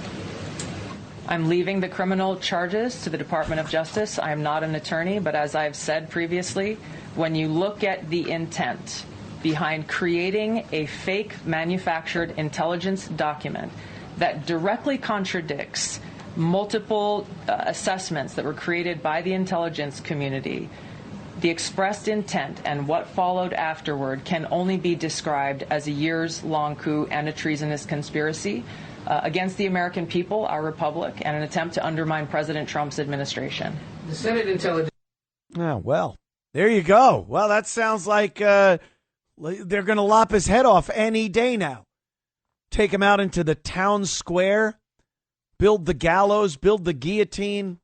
I'm leaving the criminal charges to the Department of Justice. I am not an attorney, but as I've said previously, when you look at the intent behind creating a fake manufactured intelligence document that directly contradicts multiple assessments that were created by the intelligence community, the expressed intent and what followed afterward can only be described as a years-long coup and a treasonous conspiracy against the American people, our republic, and an attempt to undermine President Trump's administration. The Senate Intelligence... Oh, well, there you go. Well, that sounds like they're going to lop his head off any day now. Take him out into the town square, build the gallows, build the guillotine,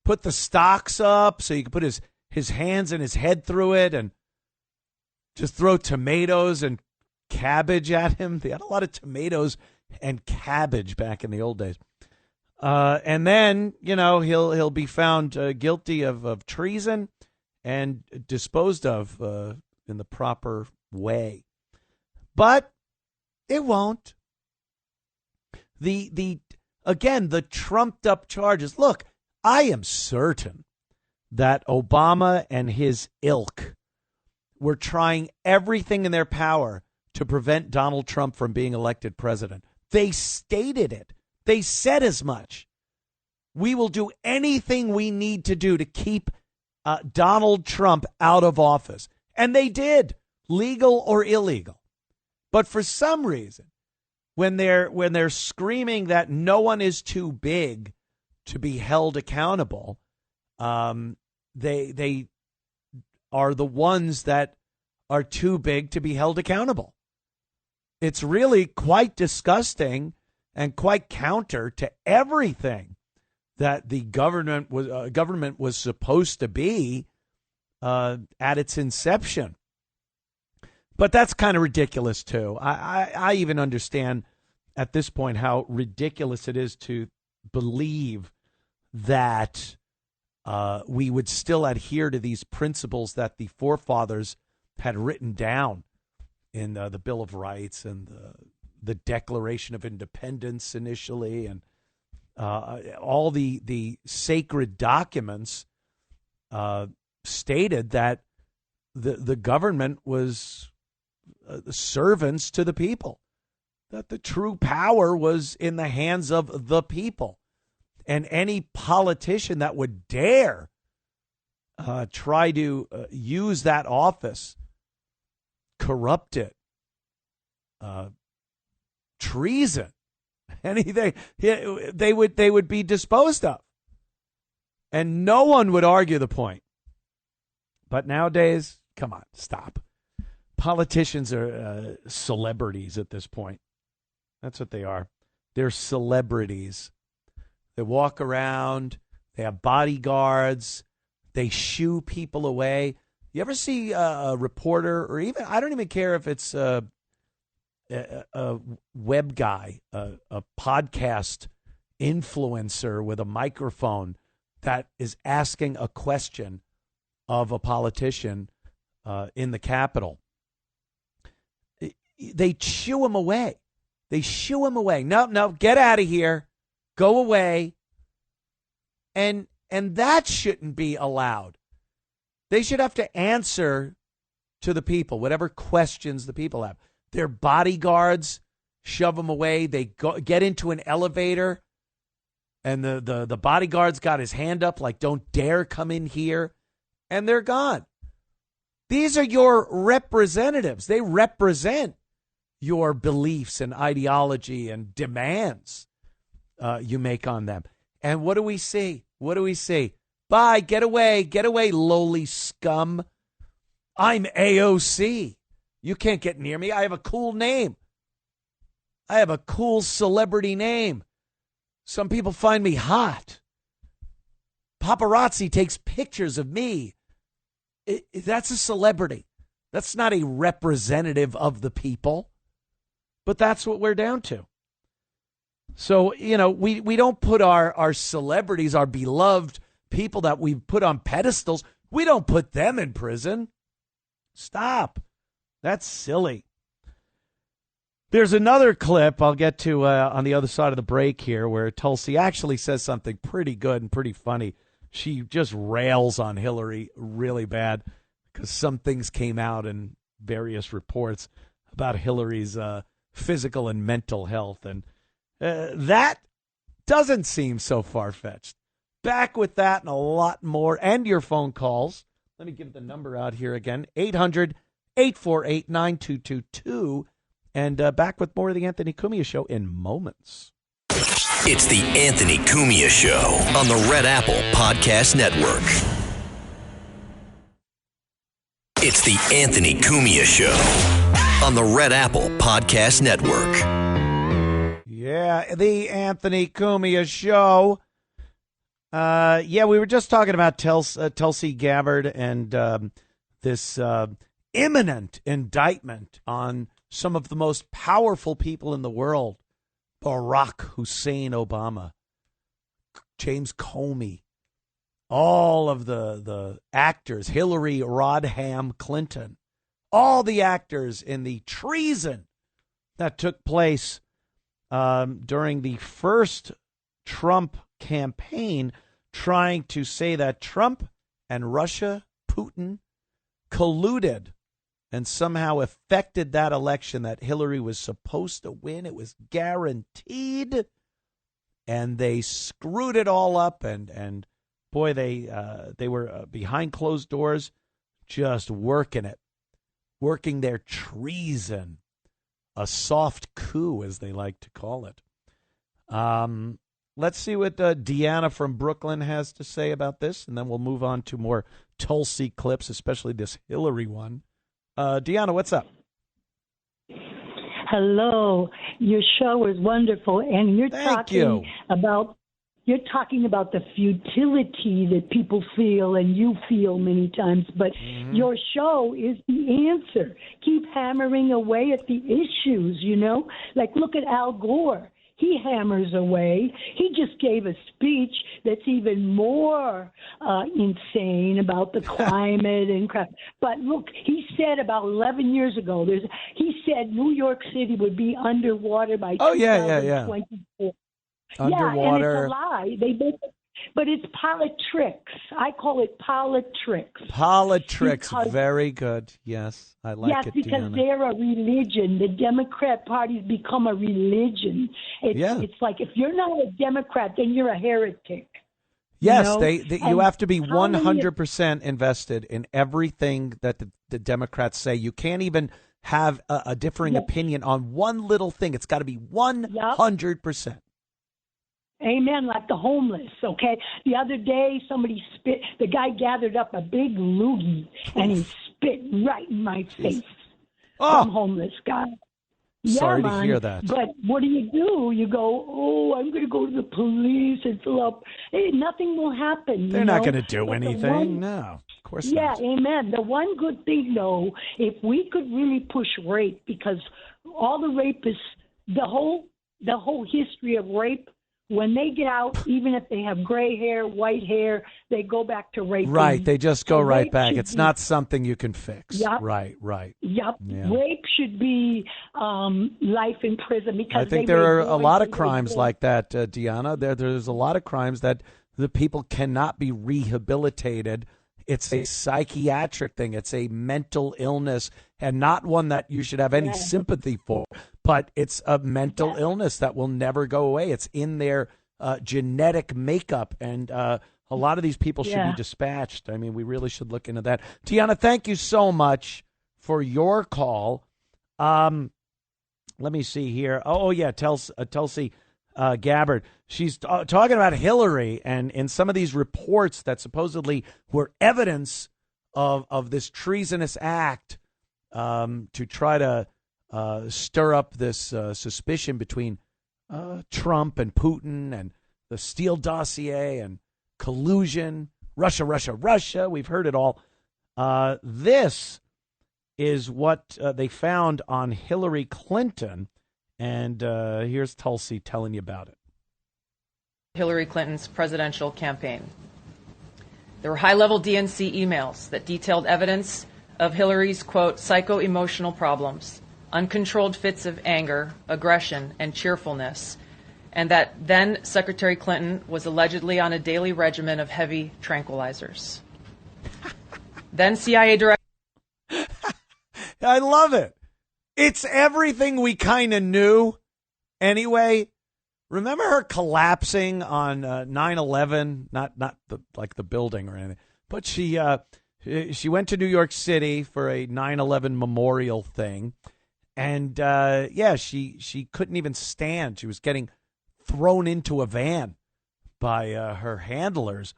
put the stocks up so you can put his hands and his head through it and just throw tomatoes and cabbage at him. They had a lot of tomatoes and cabbage back in the old days. And then, he'll be found guilty of treason and disposed of in the proper way. But it won't. Again, the trumped up charges. Look, I am certain that Obama and his ilk were trying everything in their power to prevent Donald Trump from being elected president. They stated it. They said as much. We will do anything we need to do to keep Donald Trump out of office. And they did, legal or illegal. But for some reason, when they're screaming that no one is too big to be held accountable, they are the ones that are too big to be held accountable. It's really quite disgusting and quite counter to everything that the government was supposed to be at its inception. But that's kind of ridiculous, too. I even understand at this point how ridiculous it is to believe that we would still adhere to these principles that the forefathers had written down in the Bill of Rights and the Declaration of Independence initially, and all the sacred documents stated that the government was servants to the people, that the true power was in the hands of the people. And any politician that would dare try to use that office, corrupt it, treason, anything, they would be disposed of. And no one would argue the point. But nowadays, come on, stop. Politicians are celebrities at this point. That's what they are. They're celebrities. They walk around. They have bodyguards. They shoo people away. You ever see a reporter, or even, I don't even care if it's a web guy, a podcast influencer with a microphone that is asking a question of a politician in the Capitol. They shoo him away. They shoo him away. No, get out of here. Go away. And that shouldn't be allowed. They should have to answer to the people, whatever questions the people have. Their bodyguards shove them away. They get into an elevator, and the bodyguard's got his hand up like, don't dare come in here, and they're gone. These are your representatives. They represent your beliefs and ideology and demands you make on them. And what do we see? What do we see? Bye, get away, lowly scum. I'm AOC. You can't get near me. I have a cool name. I have a cool celebrity name. Some people find me hot. Paparazzi takes pictures of me. That's a celebrity. That's not a representative of the people. But that's what we're down to. So, we don't put our celebrities, our beloved people that we've put on pedestals, we don't put them in prison. Stop. That's silly. There's another clip I'll get to on the other side of the break here where Tulsi actually says something pretty good and pretty funny. She just rails on Hillary really bad because some things came out in various reports about Hillary's physical and mental health. And that doesn't seem so far-fetched. Back with that and a lot more and your phone calls. Let me give the number out here again, 800-848-9222. And back with more of the Anthony Cumia Show in moments. It's the Anthony Cumia Show on the Red Apple Podcast Network. It's the Anthony Cumia Show on the Red Apple Podcast Network. Yeah, the Anthony Cumia Show. We were just talking about Tulsi Gabbard and this imminent indictment on some of the most powerful people in the world. Barack Hussein Obama, James Comey, all of the actors, Hillary Rodham Clinton, all the actors in the treason that took place during the first Trump campaign, trying to say that Trump and Russia, Putin, colluded and somehow affected that election that Hillary was supposed to win. It was guaranteed. And they screwed it all up. And boy, they were behind closed doors, just working it, working their treason, a soft coup, as they like to call it. Let's see what Deanna from Brooklyn has to say about this, and then we'll move on to more Tulsi clips, especially this Hillary one. Deanna, what's up? Hello. Your show is wonderful, and you're talking about the futility that people feel and you feel many times, but your show is the answer. Keep hammering away at the issues, Like, look at Al Gore. He hammers away. He just gave a speech that's even more insane about the climate and crap. But look, he said about 11 years ago, he said New York City would be underwater by 2024. Underwater. And it's a lie. But it's politics. I call it politics. Politics. Very good. Yes, I like it, Yes, because Deanna. they're a religion. The Democrat Party's become a religion. It's like if you're not a Democrat, then you're a heretic. Yes, you have to be 100% invested in everything that the Democrats say. You can't even have a differing opinion on one little thing. It's got to be 100%. Amen, like the homeless, okay? The other day, somebody the guy gathered up a big loogie, and he spit right in my face. Some homeless guy. Sorry to hear that. But what do? You go, I'm going to go to the police and fill up. Hey, nothing will happen. They're not going to do anything. No, of course not. Yeah, amen. The one good thing, though, if we could really push rape, because all the rapists, the whole history of rape, when they get out, even if they have gray hair, white hair, they go back to raping. Right, they just go right back. It's not something you can fix. Yep. Right. Yep. Yeah. Rape should be life in prison because I think there are a lot of crimes like that, Deanna. There's a lot of crimes that the people cannot be rehabilitated. It's a psychiatric thing. It's a mental illness, and not one that you should have any sympathy for. But it's a mental illness that will never go away. It's in their genetic makeup, and a lot of these people should be dispatched. I mean, we really should look into that. Deanna, thank you so much for your call. Let me see here. Tulsi Gabbard. She's talking about Hillary, and in some of these reports that supposedly were evidence of this treasonous act to try to stir up this suspicion between Trump and Putin and the Steele dossier and collusion, Russia, Russia, Russia. We've heard it all. This is what they found on Hillary Clinton. And here's Tulsi telling you about it. Hillary Clinton's presidential campaign. There were high-level DNC emails that detailed evidence of Hillary's, quote, psycho-emotional problems, uncontrolled fits of anger, aggression, and cheerfulness, and that then Secretary Clinton was allegedly on a daily regimen of heavy tranquilizers. Then CIA director... I love it. It's everything we kind of knew anyway. Remember her collapsing on 9/11? Not the building or anything, but she went to New York City for a 9/11 memorial thing, and she couldn't even stand. She was getting thrown into a van by her handlers,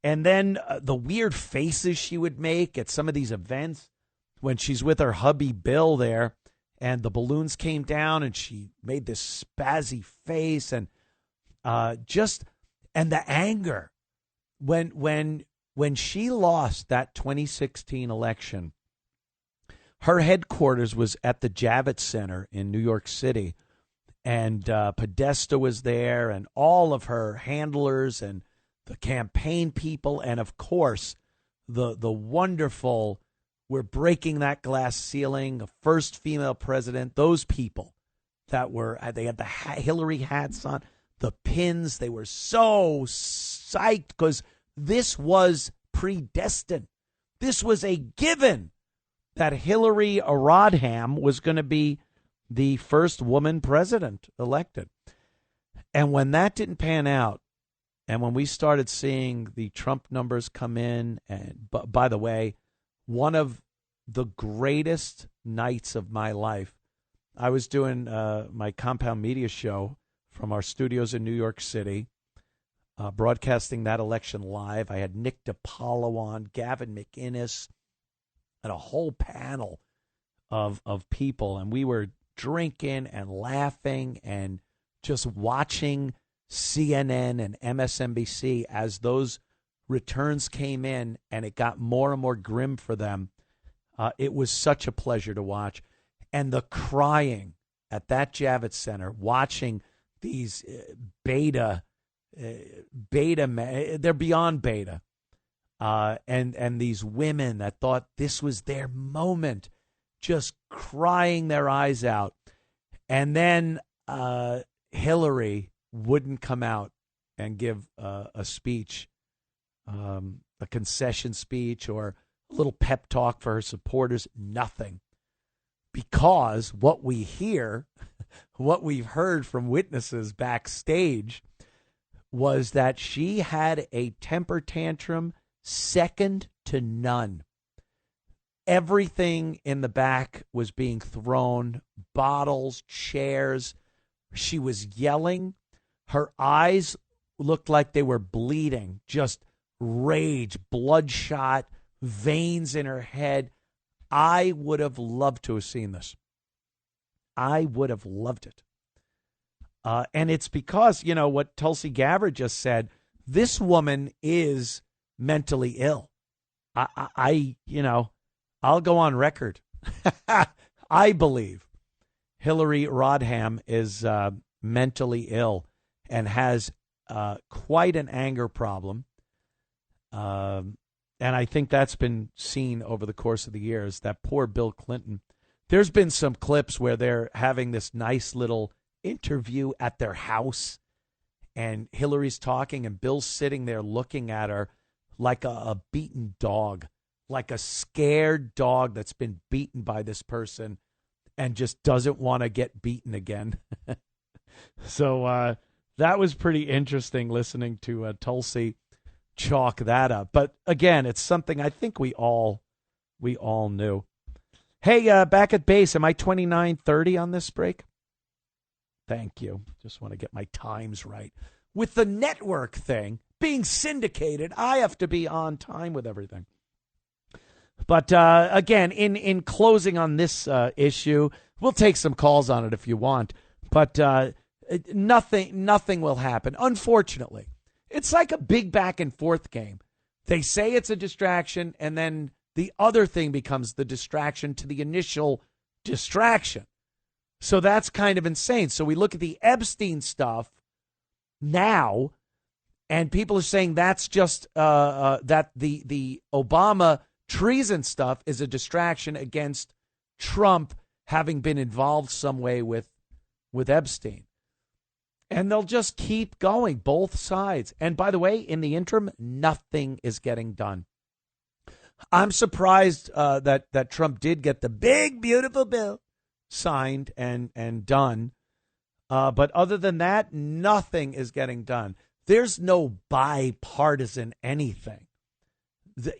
and then the weird faces she would make at some of these events when she's with her hubby Bill there. And the balloons came down, and she made this spazzy face, and and the anger when she lost that 2016 election. Her headquarters was at the Javits Center in New York City, and Podesta was there, and all of her handlers and the campaign people, and of course the wonderful. We're breaking that glass ceiling, a first female president, those people that they had the Hillary hats on, the pins. They were so psyched because this was predestined. This was a given that Hillary Rodham was going to be the first woman president elected. And when that didn't pan out, and when we started seeing the Trump numbers come in, and by the way, one of the greatest nights of my life. I was doing my Compound Media show from our studios in New York City, broadcasting that election live. I had Nick DiPaolo on, Gavin McInnes, and a whole panel of people. And we were drinking and laughing and just watching CNN and MSNBC as those returns came in, and it got more and more grim for them. It was such a pleasure to watch. And the crying at that Javits Center, watching these beta, they're beyond beta. And these women that thought this was their moment, just crying their eyes out. And then Hillary wouldn't come out and give a speech, a concession speech or a little pep talk for her supporters, nothing. Because what we hear, what we've heard from witnesses backstage, was that she had a temper tantrum second to none. Everything in the back was being thrown, bottles, chairs. She was yelling. Her eyes looked like they were bleeding, just rage, bloodshot, veins in her head. I would have loved to have seen this. I would have loved it. And it's because, what Tulsi Gabbard just said, this woman is mentally ill. I'll go on record. I believe Hillary Rodham is mentally ill and has quite an anger problem. And I think that's been seen over the course of the years. That poor Bill Clinton. There's been some clips where they're having this nice little interview at their house, and Hillary's talking, and Bill's sitting there looking at her like a beaten dog, like a scared dog that's been beaten by this person and just doesn't want to get beaten again. So that was pretty interesting listening to Tulsi chalk that up. But again, it's something I think we all knew. Hey, back at base, am I 29:30 on this break? Thank you. Just want to get my times right. With the network thing being syndicated, I have to be on time with everything. But again, in closing on this issue, we'll take some calls on it if you want. But Nothing will happen, unfortunately. It's like a big back and forth game. They say it's a distraction, and then the other thing becomes the distraction to the initial distraction. So that's kind of insane. So we look at the Epstein stuff now, and people are saying that's just that the Obama treason stuff is a distraction against Trump having been involved some way with Epstein. And they'll just keep going, both sides. And by the way, in the interim, nothing is getting done. I'm surprised that Trump did get the big, beautiful bill signed and done. But other than that, nothing is getting done. There's no bipartisan anything.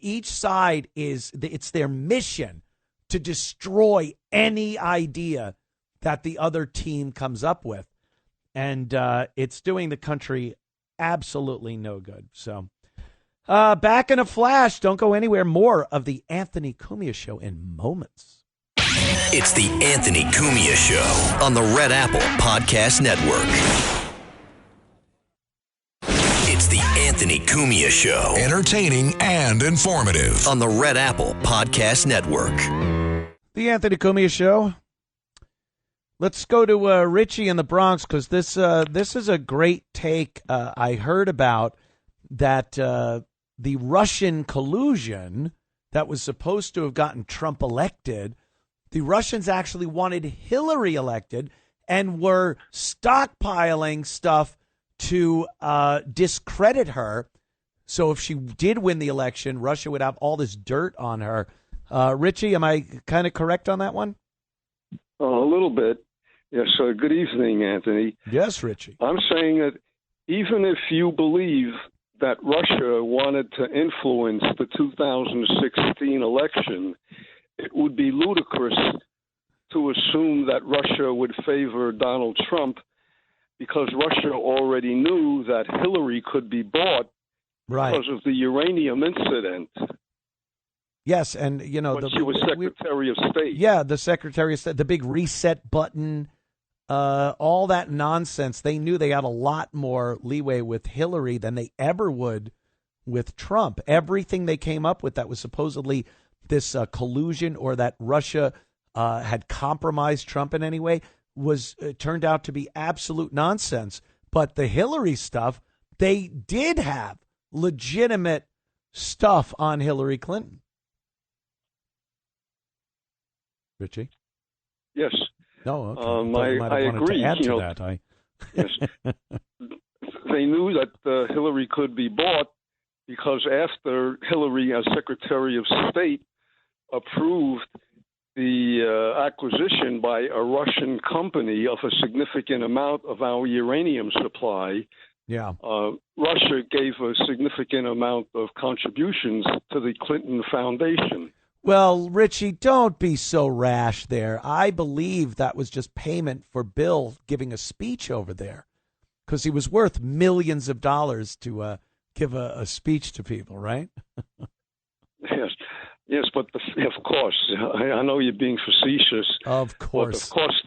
Each side it's their mission to destroy any idea that the other team comes up with. And it's doing the country absolutely no good. So back in a flash. Don't go anywhere. More of the Anthony Cumia Show in moments. It's the Anthony Cumia Show on the Red Apple Podcast Network. It's the Anthony Cumia Show. Entertaining and informative. On the Red Apple Podcast Network. The Anthony Cumia Show. Let's go to Richie in the Bronx, because this is a great take I heard about, that the Russian collusion that was supposed to have gotten Trump elected, the Russians actually wanted Hillary elected and were stockpiling stuff to discredit her. So if she did win the election, Russia would have all this dirt on her. Richie, am I kind of correct on that one? A little bit. Yes, good evening, Anthony. Yes, Richie. I'm saying that even if you believe that Russia wanted to influence the 2016 election, it would be ludicrous to assume that Russia would favor Donald Trump, because Russia already knew that Hillary could be bought because of the uranium incident. Yes, and you know, she was Secretary of State. Yeah, the Secretary of State, the big reset button, all that nonsense. They knew they had a lot more leeway with Hillary than they ever would with Trump. Everything they came up with that was supposedly this collusion, or that Russia had compromised Trump in any way, was turned out to be absolute nonsense. But the Hillary stuff, they did have legitimate stuff on Hillary Clinton. Richie? Yes. No, okay. I agree. To add to that. Yes. They knew that Hillary could be bought because after Hillary, as Secretary of State, approved the acquisition by a Russian company of a significant amount of our uranium supply, Russia gave a significant amount of contributions to the Clinton Foundation. Well, Richie, don't be so rash there. I believe that was just payment for Bill giving a speech over there, because he was worth millions of dollars to give a speech to people, right? Yes, but of course, I know you're being facetious. Of course. But of course,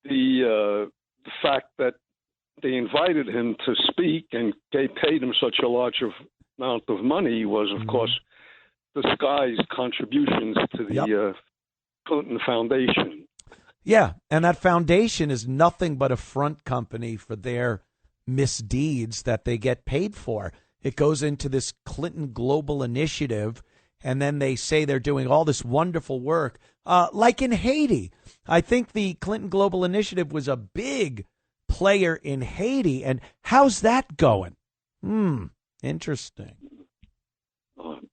the fact that they invited him to speak and they paid him such a large amount of money was, of course, disguised contributions to the Clinton Foundation. Yeah, and that foundation is nothing but a front company for their misdeeds that they get paid for. It goes into this Clinton Global Initiative, and then they say they're doing all this wonderful work, like in Haiti. I think the Clinton Global Initiative was a big player in Haiti, and how's that going? Interesting.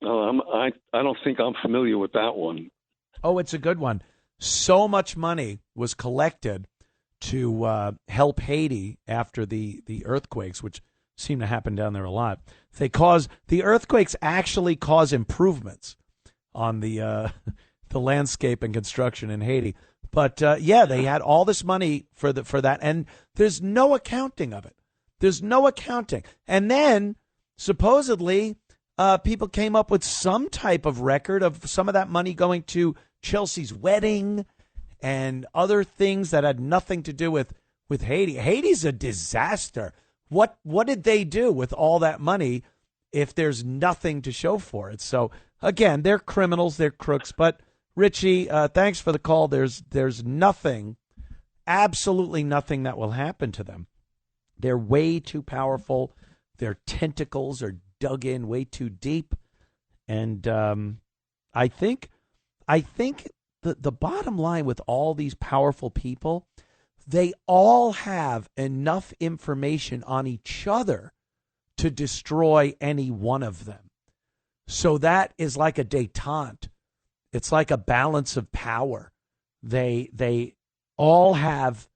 I don't think I'm familiar with that one. Oh, it's a good one. So much money was collected to help Haiti after the earthquakes, which seem to happen down there a lot. The earthquakes actually cause improvements on the landscape and construction in Haiti. But they had all this money for that, and there's no accounting of it. There's no accounting. And then supposedly people came up with some type of record of some of that money going to Chelsea's wedding and other things that had nothing to do with with Haiti. Haiti's a disaster. What did they do with all that money if there's nothing to show for it? So, again, they're criminals, they're crooks. But, Richie, thanks for the call. There's nothing, absolutely nothing that will happen to them. They're way too powerful. Their tentacles are dug in way too deep. And I think the bottom line with all these powerful people, they all have enough information on each other to destroy any one of them. So that is like a détente. It's like a balance of power. They all have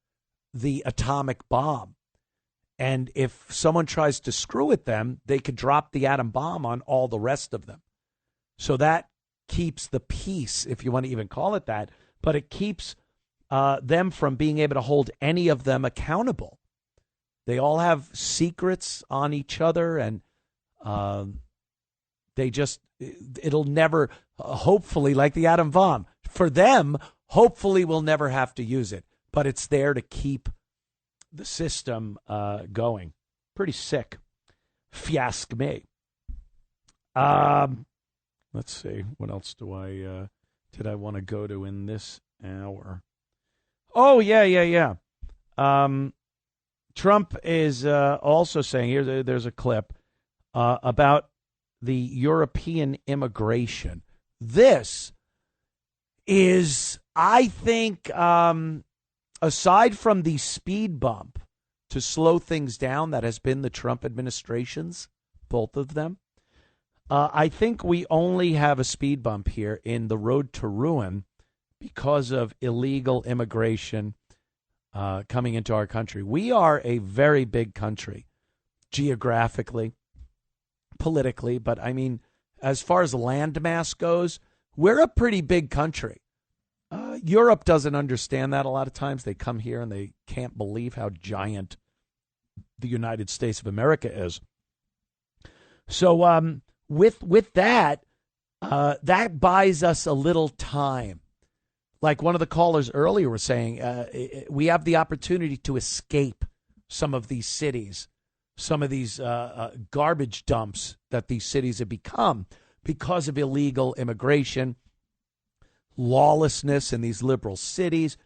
the atomic bomb. And if someone tries to screw with them, they could drop the atom bomb on all the rest of them. So that keeps the peace, if you want to even call it that, but it keeps them from being able to hold any of them accountable. They all have secrets on each other, and it'll never, hopefully, like the atom bomb, for them, hopefully we'll never have to use it, but it's there to keep the system going. Pretty sick. Fiasco me. Let's see. What else did I want to go to in this hour? Oh, yeah. Trump is also saying, there's a clip about the European immigration. This is, I think, aside from the speed bump to slow things down that has been the Trump administration's, both of them, I think we only have a speed bump here in the road to ruin because of illegal immigration coming into our country. We are a very big country geographically, politically, but I mean, as far as landmass goes, we're a pretty big country. Europe doesn't understand that a lot of times. They come here and they can't believe how giant the United States of America is. So with that, that buys us a little time. Like one of the callers earlier was saying, we have the opportunity to escape some of these cities, some of these garbage dumps that these cities have become because of illegal immigration, lawlessness in these liberal cities.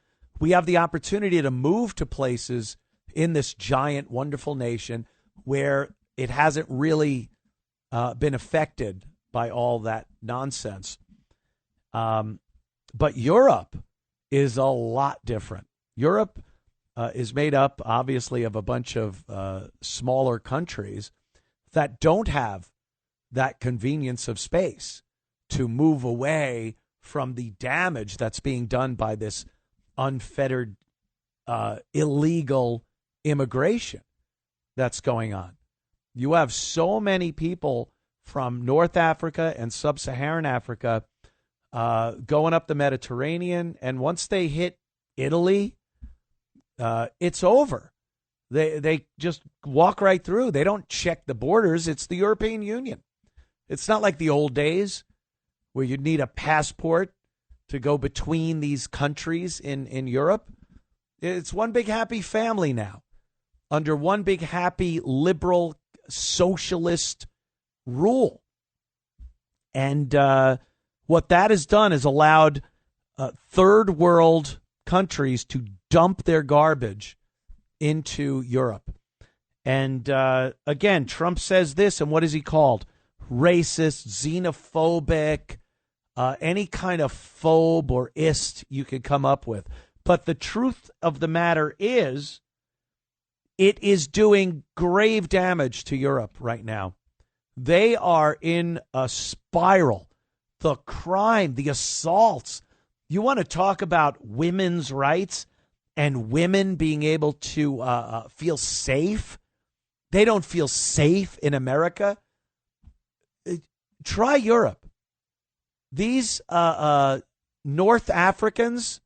We have the opportunity to move to places in this giant, wonderful nation where it hasn't really been affected by all that nonsense. But Europe is a lot different. Europe is made up, obviously, of a bunch of smaller countries that don't have that convenience of space to move away from the damage that's being done by this unfettered, illegal immigration that's going on. You have so many people from North Africa and sub-Saharan Africa going up the Mediterranean, and once they hit Italy, it's over. They just walk right through. They don't check the borders. It's the European Union. It's not like the old days where you'd need a passport to go between these countries in Europe. It's one big happy family now, under one big happy liberal socialist rule. And what that has done is allowed third world countries to dump their garbage into Europe. And again, Trump says this, and what is he called? Racist, xenophobic, any kind of phobe or ist you could come up with. But the truth of the matter is, it is doing grave damage to Europe right now. They are in a spiral. The crime, the assaults. You want to talk about women's rights and women being able to feel safe? They don't feel safe in America. Try Europe. These North Africans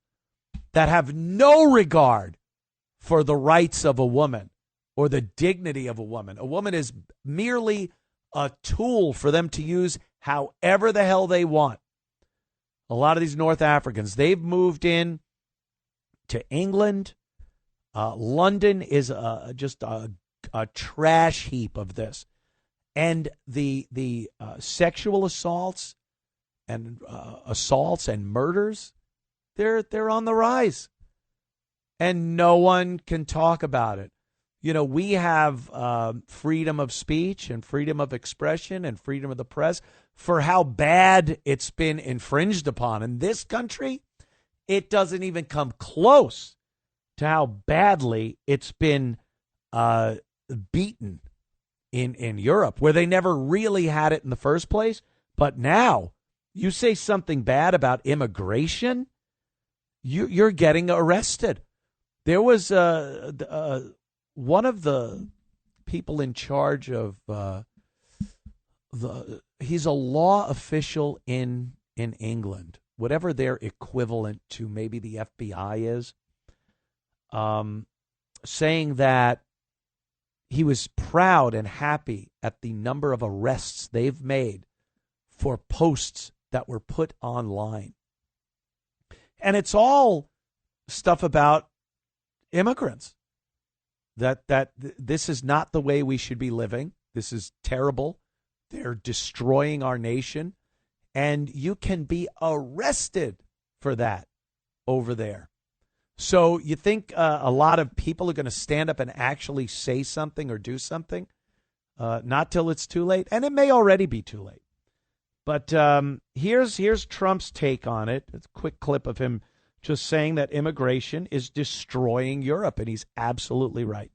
that have no regard for the rights of a woman or the dignity of a woman. A woman is merely a tool for them to use however the hell they want. A lot of these North Africans, they've moved in to England, London is just a trash heap of this. And the sexual assaults and murders, they're on the rise. And no one can talk about it. You know, we have freedom of speech and freedom of expression and freedom of the press for how bad it's been infringed upon. In this country, it doesn't even come close to how badly it's been beaten in Europe, where they never really had it in the first place. But now, you say something bad about immigration, you're getting arrested. There was one of the people in charge of he's a law official in England, whatever their equivalent to maybe the FBI is, saying that he was proud and happy at the number of arrests they've made for posts that were put online. And it's all stuff about immigrants. That this is not the way we should be living. This is terrible. They're destroying our nation. And you can be arrested for that over there. So you think a lot of people are going to stand up and actually say something or do something? Not till it's too late. And it may already be too late. But here's Trump's take on it. It's a quick clip of him just saying that immigration is destroying Europe. And he's absolutely right.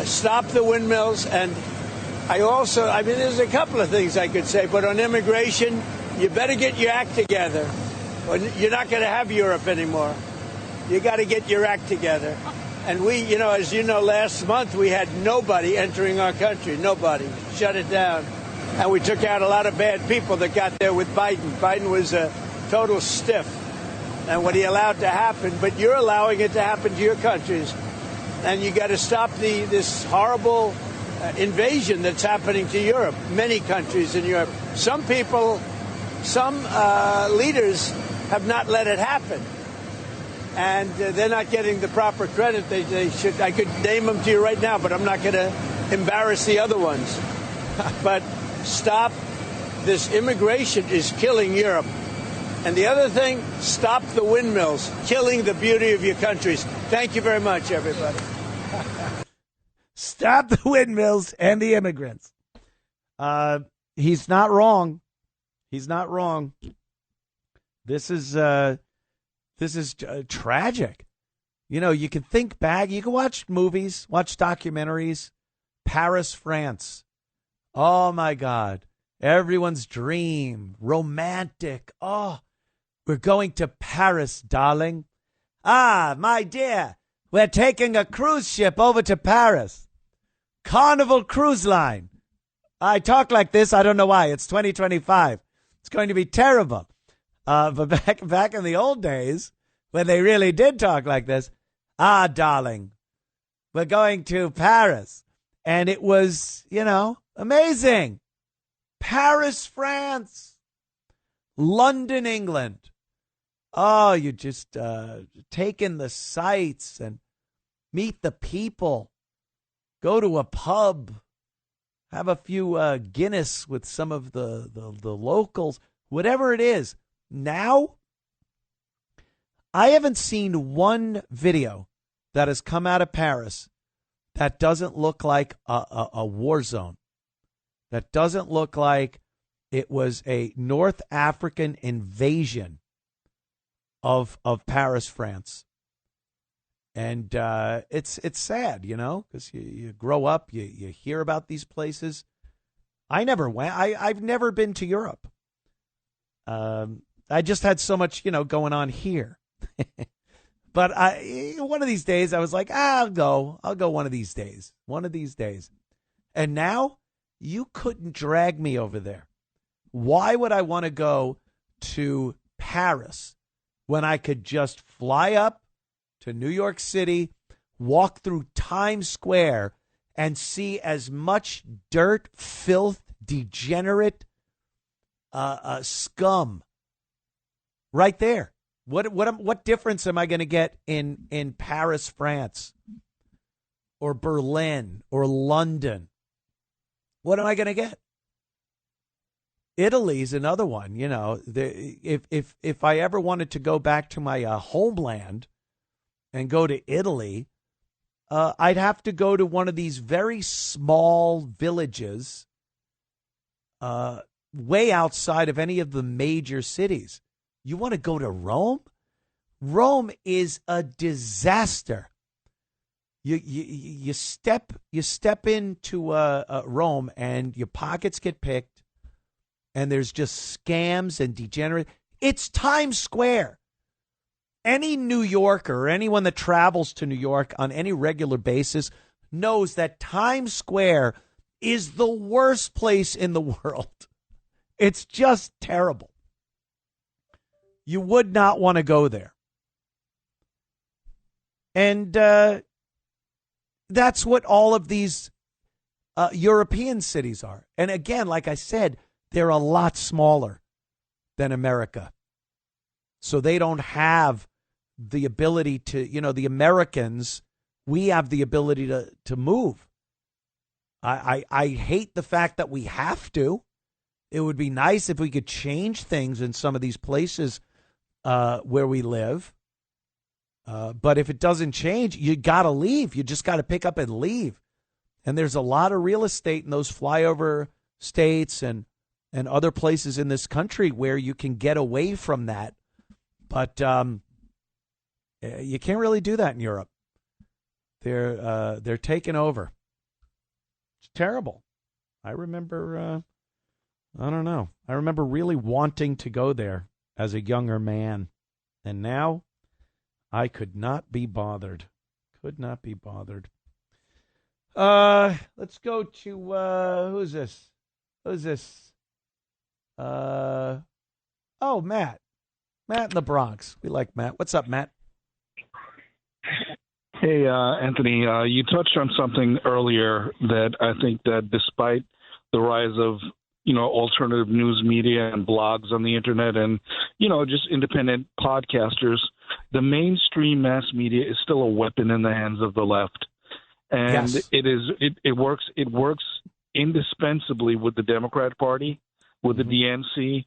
Stop the windmills. And there's a couple of things I could say. But on immigration, you better get your act together. Or you're not going to have Europe anymore. You got to get your act together. And we, as you know, last month we had nobody entering our country. Nobody. Shut it down. And we took out a lot of bad people that got there with Biden. Biden was a total stiff. And what he allowed to happen, but you're allowing it to happen to your countries. And you got to stop this horrible invasion that's happening to Europe, many countries in Europe. Some people, some leaders have not let it happen. And they're not getting the proper credit they should. I could name them to you right now, but I'm not going to embarrass the other ones. But stop. This immigration is killing Europe. And the other thing, stop the windmills, killing the beauty of your countries. Thank you very much, everybody. Stop the windmills and the immigrants. He's not wrong. He's not wrong. This is tragic. You can think back. You can watch movies, watch documentaries. Paris, France. Oh, my God. Everyone's dream. Romantic. Oh, we're going to Paris, darling. Ah, my dear, we're taking a cruise ship over to Paris. Carnival Cruise Line. I talk like this. I don't know why. It's 2025. It's going to be terrible. But back in the old days, when they really did talk like this, ah, darling, we're going to Paris. And it was, amazing. Paris, France. London, England. Oh, you just take in the sights and meet the people. Go to a pub. Have a few Guinness with some of the locals. Whatever it is. Now, I haven't seen one video that has come out of Paris that doesn't look like a war zone. That doesn't look like it was a North African invasion of Paris, France. And it's sad, because you grow up, you hear about these places. I never went. I've never been to Europe. I just had so much, going on here. But one of these days I was like, I'll go one of these days. One of these days. And now you couldn't drag me over there. Why would I want to go to Paris when I could just fly up to New York City, walk through Times Square, and see as much dirt, filth, degenerate scum right there What difference am I going to get in Paris, France, or Berlin, or London? What am I going to get? Italy's another one. You know, if I ever wanted to go back to my homeland and go to Italy, I'd have to go to one of these very small villages, way outside of any of the major cities. You want to go to Rome? Rome is a disaster. You step into Rome and your pockets get picked, and there's just scams and degenerate. It's Times Square. Any New Yorker or anyone that travels to New York on any regular basis knows that Times Square is the worst place in the world. It's just terrible. You would not want to go there. And that's what all of these European cities are. And again, like I said, they're a lot smaller than America. So they don't have the ability to, the Americans, we have the ability to move. I hate the fact that we have to. It would be nice if we could change things in some of these places where we live. But if it doesn't change, you got to leave. You just got to pick up and leave. And there's a lot of real estate in those flyover states and other places in this country where you can get away from that. But you can't really do that in Europe. They're taking over. It's terrible. I remember, I don't know. I remember really wanting to go there as a younger man. And now I could not be bothered. Could not be bothered. Let's go to, who's this? Oh, Matt. Matt in the Bronx. We like Matt. What's up, Matt? Hey, Anthony, you touched on something earlier that I think that despite the rise of, alternative news media and blogs on the internet and, just independent podcasters, the mainstream mass media is still a weapon in the hands of the left. And yes. It works indispensably with the Democrat Party, with the DNC.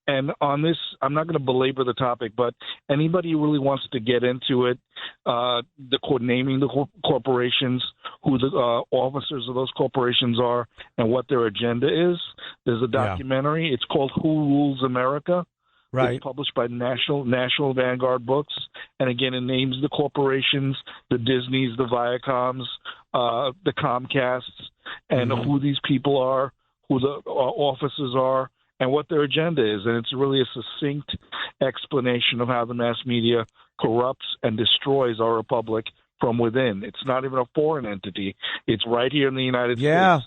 And on this, I'm not going to belabor the topic, but anybody who really wants to get into it, naming the corporations, who the officers of those corporations are, and what their agenda is, there's a documentary. Yeah. It's called Who Rules America? Right. It's published by National Vanguard Books. And again, it names the corporations, the Disneys, the Viacoms, the Comcasts, and who these people are, who the officers are, and what their agenda is. And it's really a succinct explanation of how the mass media corrupts and destroys our republic from within. It's not even a foreign entity. It's right here in the United States.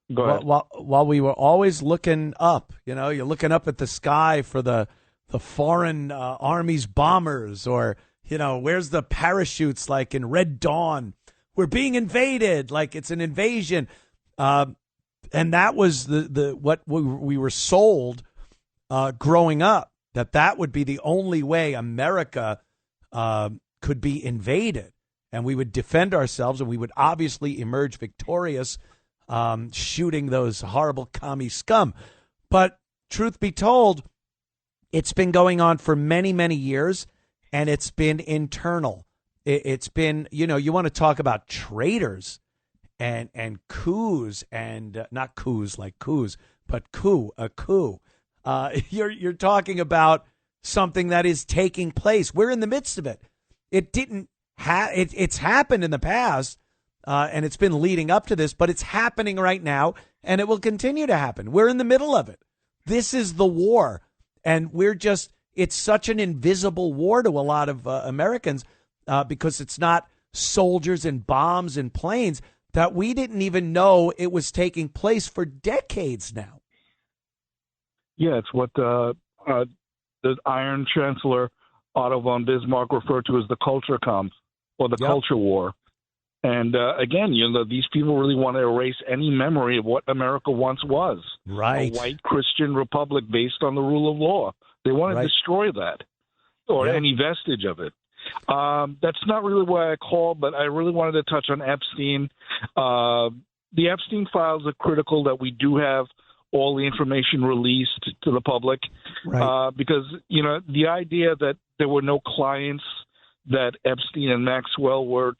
While we were always looking up, you're looking up at the sky for the foreign army's bombers, or, where's the parachutes like in Red Dawn? We're being invaded, like it's an invasion. And that was what we were sold growing up, that would be the only way America could be invaded. And we would defend ourselves, and we would obviously emerge victorious, shooting those horrible commie scum. But truth be told, it's been going on for many, many years, and it's been internal. It's been, you want to talk about traitors and coups, and not coups like coups, but a coup. You're talking about something that is taking place. We're in the midst of it. It's happened in the past, and it's been leading up to this, but it's happening right now, and it will continue to happen. We're in the middle of it. This is the war, and it's such an invisible war to a lot of Americans because it's not soldiers and bombs and planes, that we didn't even know it was taking place for decades now. Yeah, it's what the Iron Chancellor Otto von Bismarck referred to as the culture kampf, or the culture war. And again, these people really want to erase any memory of what America once was. Right. A white Christian republic based on the rule of law. They want Right. to destroy that or any vestige of it. That's not really why I called, but I really wanted to touch on Epstein. The Epstein files are critical that we do have all the information released to the public, because the idea that there were no clients that Epstein and Maxwell were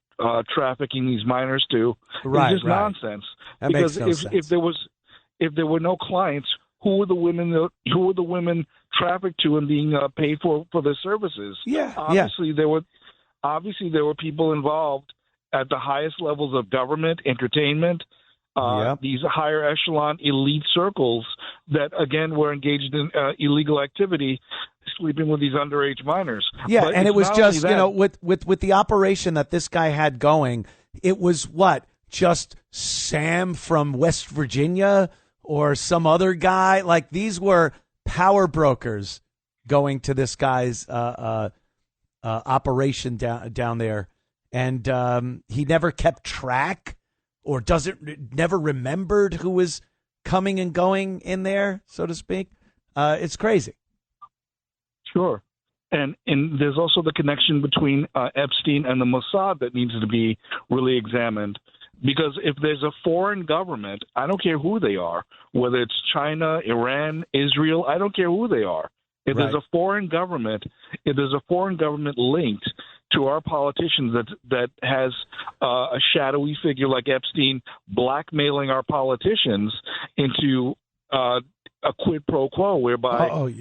trafficking these minors to is just nonsense. That because makes no sense. if there were no clients, who were the women trafficked to and being paid for their services? Obviously there were people involved at the highest levels of government, entertainment, these higher echelon elite circles that, again, were engaged in illegal activity, sleeping with these underage minors. Yeah, but and it was not just, only that, with the operation that this guy had going, it was what? Just Sam from West Virginia or some other guy? Like, these were power brokers going to this guy's operation down there. And he never kept track or never remembered who was coming and going in there, so to speak. It's crazy. Sure. And there's also the connection between Epstein and the Mossad that needs to be really examined. Because if there's a foreign government, I don't care who they are, whether it's China, Iran, Israel, I don't care who they are. If there's a foreign government, linked to our politicians that has a shadowy figure like Epstein blackmailing our politicians into a quid pro quo, whereby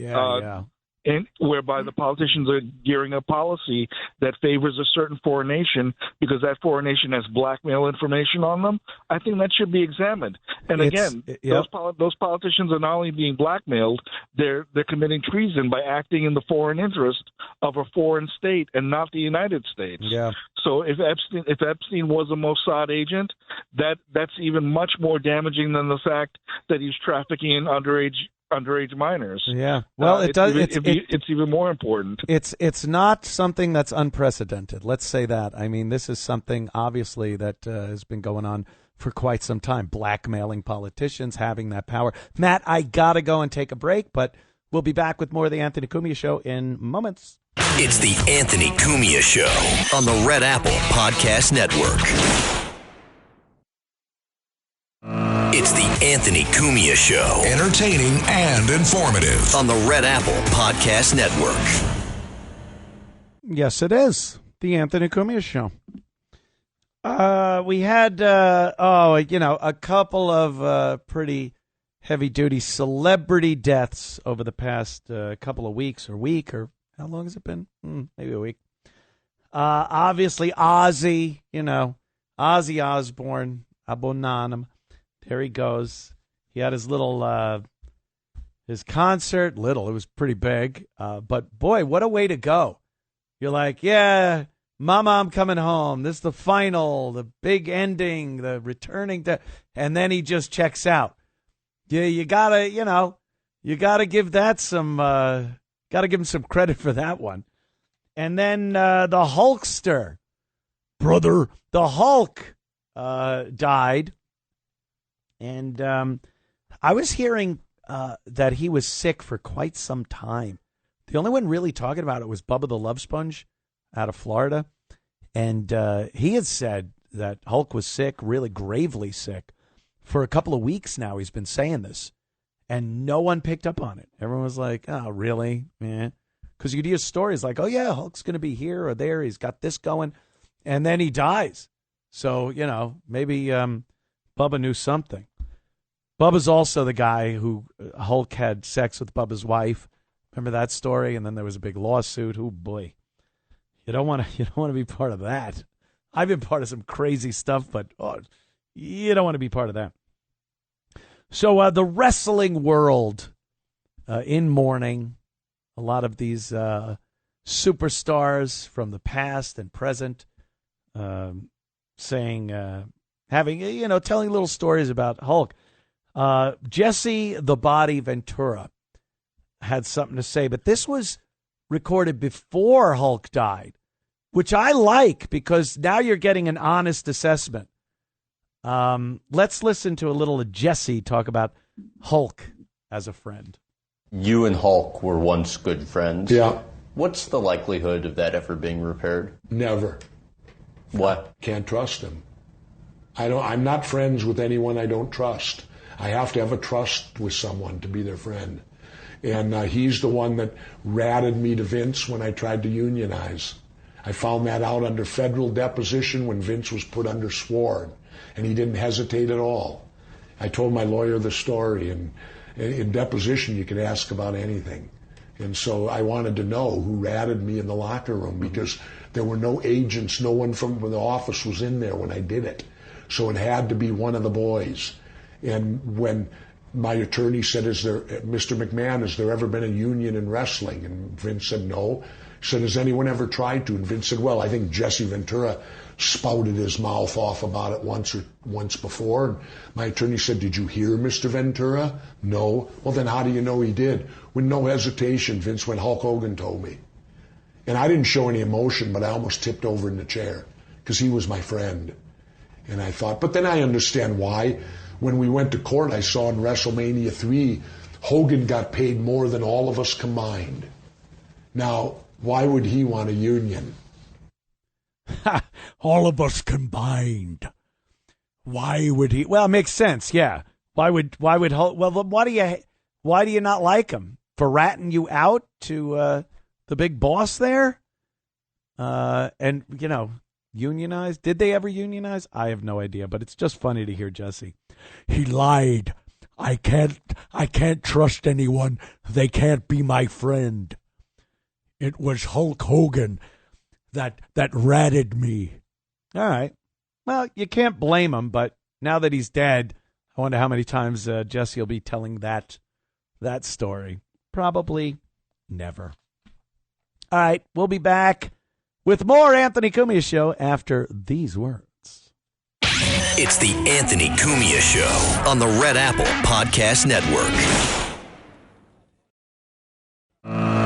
whereby the politicians are gearing a policy that favors a certain foreign nation because that foreign nation has blackmail information on them, I think that should be examined. And those politicians are not only being blackmailed, they're committing treason by acting in the foreign interest of a foreign state and not the United States. Yeah. So if Epstein was a Mossad agent, that's even much more damaging than the fact that he's trafficking in underage minors. Yeah. Well, it does. It's even more important. It's not something that's unprecedented. Let's say that. I mean, this is something obviously that has been going on for quite some time. Blackmailing politicians, having that power. Matt, I gotta go and take a break, but we'll be back with more of the Anthony Cumia Show in moments. It's the Anthony Cumia Show on the Red Apple Podcast Network. It's the Anthony Cumia Show. Entertaining and informative. On the Red Apple Podcast Network. Yes, it is. The Anthony Cumia Show. We had, a couple of pretty heavy-duty celebrity deaths over the past couple of weeks or how long has it been? Maybe a week. Obviously, Ozzy Osbourne, Abonanum. There he goes. He had his little, his concert. It was pretty big. But boy, what a way to go. You're like, yeah, Mama, I'm coming home. This is the final, the big ending, the returning to, and then he just checks out. Yeah, you gotta give that gotta give him some credit for that one. And then, the Hulkster, brother, the Hulk, died. And I was hearing that he was sick for quite some time. The only one really talking about it was Bubba the Love Sponge out of Florida. And he had said that Hulk was sick, really gravely sick, for a couple of weeks now. He's been saying this. And no one picked up on it. Everyone was like, oh, really? Yeah. Because you'd hear stories like, oh, yeah, Hulk's going to be here or there. He's got this going. And then he dies. So, maybe Bubba knew something. Bubba's also the guy who Hulk had sex with Bubba's wife. Remember that story? And then there was a big lawsuit. Oh boy, you don't want to be part of that. I've been part of some crazy stuff, but you don't want to be part of that. So the wrestling world in mourning. A lot of these superstars from the past and present saying, telling little stories about Hulk. Jesse the Body Ventura had something to say, but this was recorded before Hulk died, which I like because now you're getting an honest assessment. Let's listen to a little of Jesse talk about Hulk as a friend. You and Hulk were once good friends. Yeah. What's the likelihood of that ever being repaired? Never. What? Can't trust him. I'm not friends with anyone I don't trust. I have to have a trust with someone to be their friend. And he's the one that ratted me to Vince when I tried to unionize. I found that out under federal deposition when Vince was put under sworn, and he didn't hesitate at all. I told my lawyer the story, and in deposition you could ask about anything. And so I wanted to know who ratted me in the locker room, because there were no agents, no one from the office was in there when I did it. So it had to be one of the boys. And when my attorney said, Mr. McMahon, has there ever been a union in wrestling? And Vince said, no. He said, has anyone ever tried to? And Vince said, well, I think Jesse Ventura spouted his mouth off about it once before. And my attorney said, did you hear Mr. Ventura? No. Well, then how do you know he did? With no hesitation, Vince went, Hulk Hogan told me. And I didn't show any emotion, but I almost tipped over in the chair because he was my friend. And I thought, but then I understand why. When we went to court, I saw in WrestleMania 3, Hogan got paid more than all of us combined. Now, why would he want a union? All of us combined. Why would he? Well, it makes sense. Yeah. Why would Hulk? Well, why do you not like him? For ratting you out to the big boss there? And unionize? Did they ever unionize? I have no idea, but it's just funny to hear Jesse. He lied. I can't trust anyone. They can't be my friend. It was Hulk Hogan that ratted me. All right. Well, you can't blame him, but now that he's dead, I wonder how many times Jesse will be telling that story. Probably never. All right, we'll be back with more Anthony Cumia Show after these words. It's the Anthony Cumia Show on the Red Apple Podcast Network.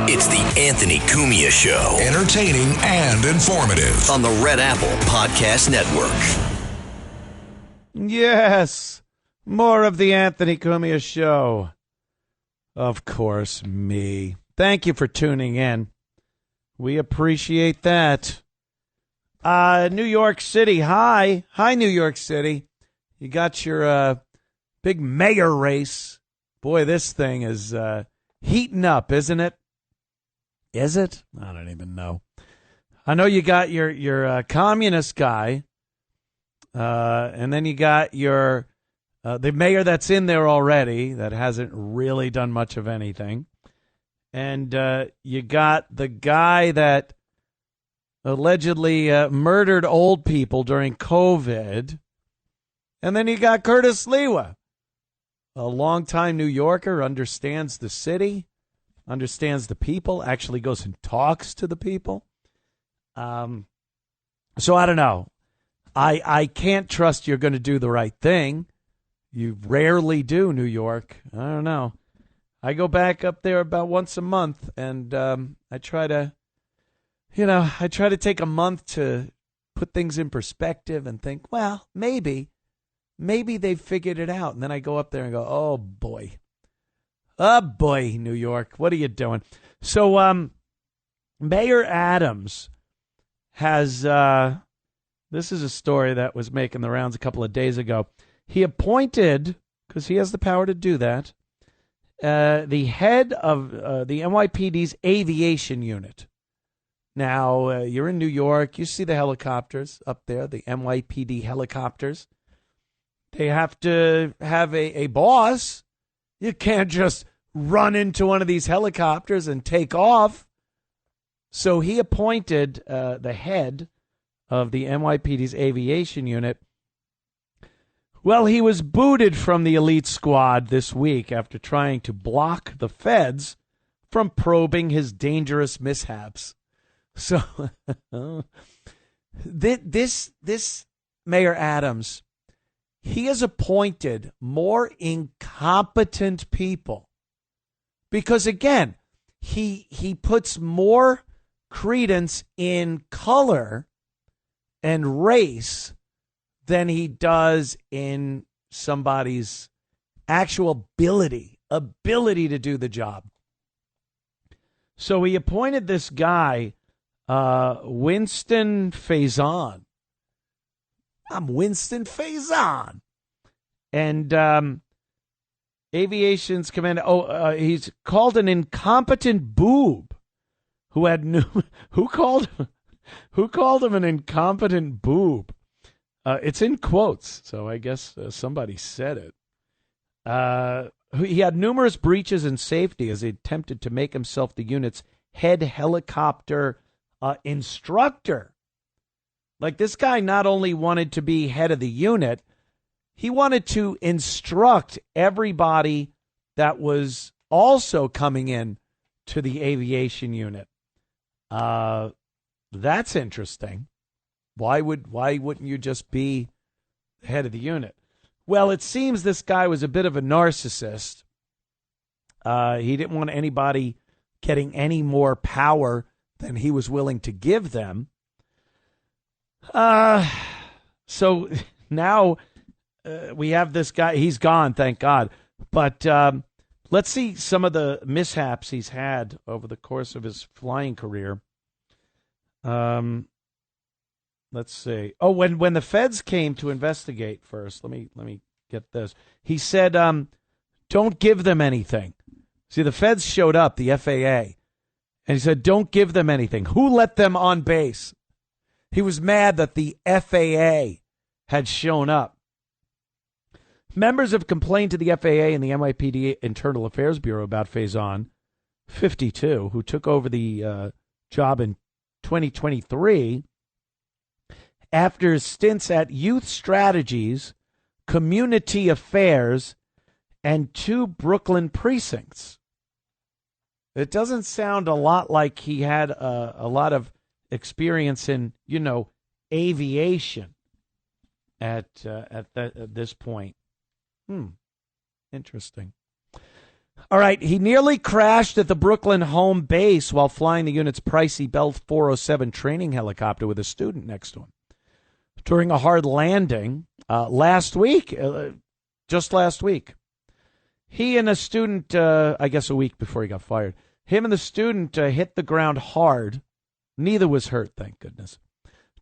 It's the Anthony Cumia Show. Entertaining and informative. On the Red Apple Podcast Network. Yes, more of the Anthony Cumia Show. Of course, me. Thank you for tuning in. We appreciate that. New York City, hi. Hi, New York City. You got your big mayor race. Boy, this thing is heating up, isn't it? Is it? I don't even know. I know you got your communist guy, and then you got your the mayor that's in there already that hasn't really done much of anything. And you got the guy that allegedly murdered old people during COVID. And then you got Curtis Lewa, a longtime New Yorker, understands the city, understands the people, actually goes and talks to the people. So I don't know. I can't trust you're going to do the right thing. You rarely do, New York. I don't know. I go back up there about once a month, and I try to take a month to put things in perspective and think, well, maybe they've figured it out. And then I go up there and go, oh, boy, New York, what are you doing? So Mayor Adams has this is a story that was making the rounds a couple of days ago. He appointed, because he has the power to do that, the head of the NYPD's aviation unit. Now, you're in New York. You see the helicopters up there, the NYPD helicopters. They have to have a boss. You can't just run into one of these helicopters and take off. So he appointed the head of the NYPD's aviation unit. Well, he was booted from the elite squad this week after trying to block the feds from probing his dangerous mishaps. So this Mayor Adams, he has appointed more incompetent people because, again, he puts more credence in color and race than he does in somebody's actual ability to do the job. So he appointed this guy, Winston Faison. I'm Winston Faison. And aviation's commander. He's called an incompetent boob who called him an incompetent boob. It's in quotes, so I guess somebody said it. He had numerous breaches in safety as he attempted to make himself the unit's head helicopter instructor. Like, this guy not only wanted to be head of the unit, he wanted to instruct everybody that was also coming in to the aviation unit. That's interesting. Why wouldn't you just be head of the unit? Well, it seems this guy was a bit of a narcissist. He didn't want anybody getting any more power than he was willing to give them. So now we have this guy. He's gone, thank God. But let's see some of the mishaps he's had over the course of his flying career. Let's see. Oh, when the feds came to investigate first, let me get this. He said, don't give them anything. See, the feds showed up, the FAA, and he said, don't give them anything. Who let them on base? He was mad that the FAA had shown up. Members have complained to the FAA and the NYPD Internal Affairs Bureau about Faison, 52, who took over the job in 2023 after stints at Youth Strategies, Community Affairs, and 2 Brooklyn precincts. It doesn't sound a lot like he had a lot of experience in, aviation at this point. Interesting. All right, he nearly crashed at the Brooklyn home base while flying the unit's pricey Bell 407 training helicopter with a student next to him. During a hard landing last week, he and a student, I guess a week before he got fired, him and the student hit the ground hard. Neither was hurt, thank goodness.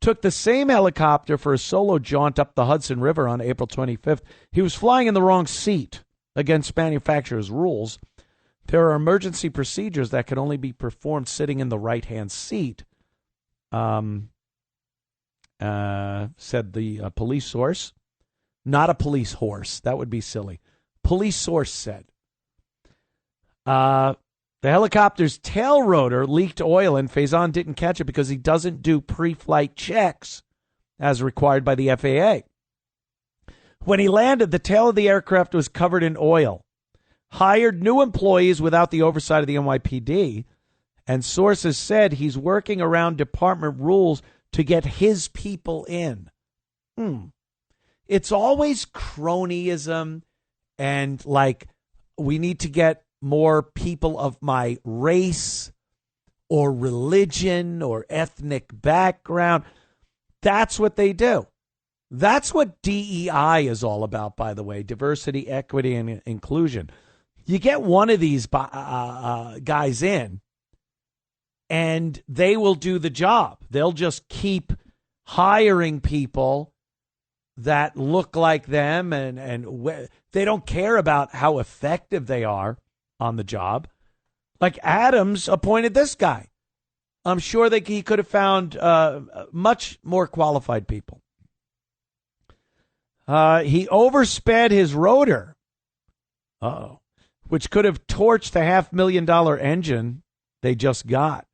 Took the same helicopter for a solo jaunt up the Hudson River on April 25th. He was flying in the wrong seat against manufacturer's rules. There are emergency procedures that can only be performed sitting in the right-hand seat, said the police source. Not a police horse. That would be silly. Police source said. The helicopter's tail rotor leaked oil, and Faison didn't catch it because he doesn't do pre-flight checks as required by the FAA. When he landed, the tail of the aircraft was covered in oil. Hired new employees without the oversight of the NYPD, and sources said he's working around department rules to get his people in. It's always cronyism and we need to get more people of my race or religion or ethnic background. That's what they do. That's what DEI is all about, by the way, diversity, equity, and inclusion. You get one of these guys in, and they will do the job. They'll just keep hiring people that look like them, and they don't care about how effective they are on the job. Like Adams appointed this guy. I'm sure that he could have found much more qualified people. He oversped his rotor, which could have torched the $500,000 engine they just got.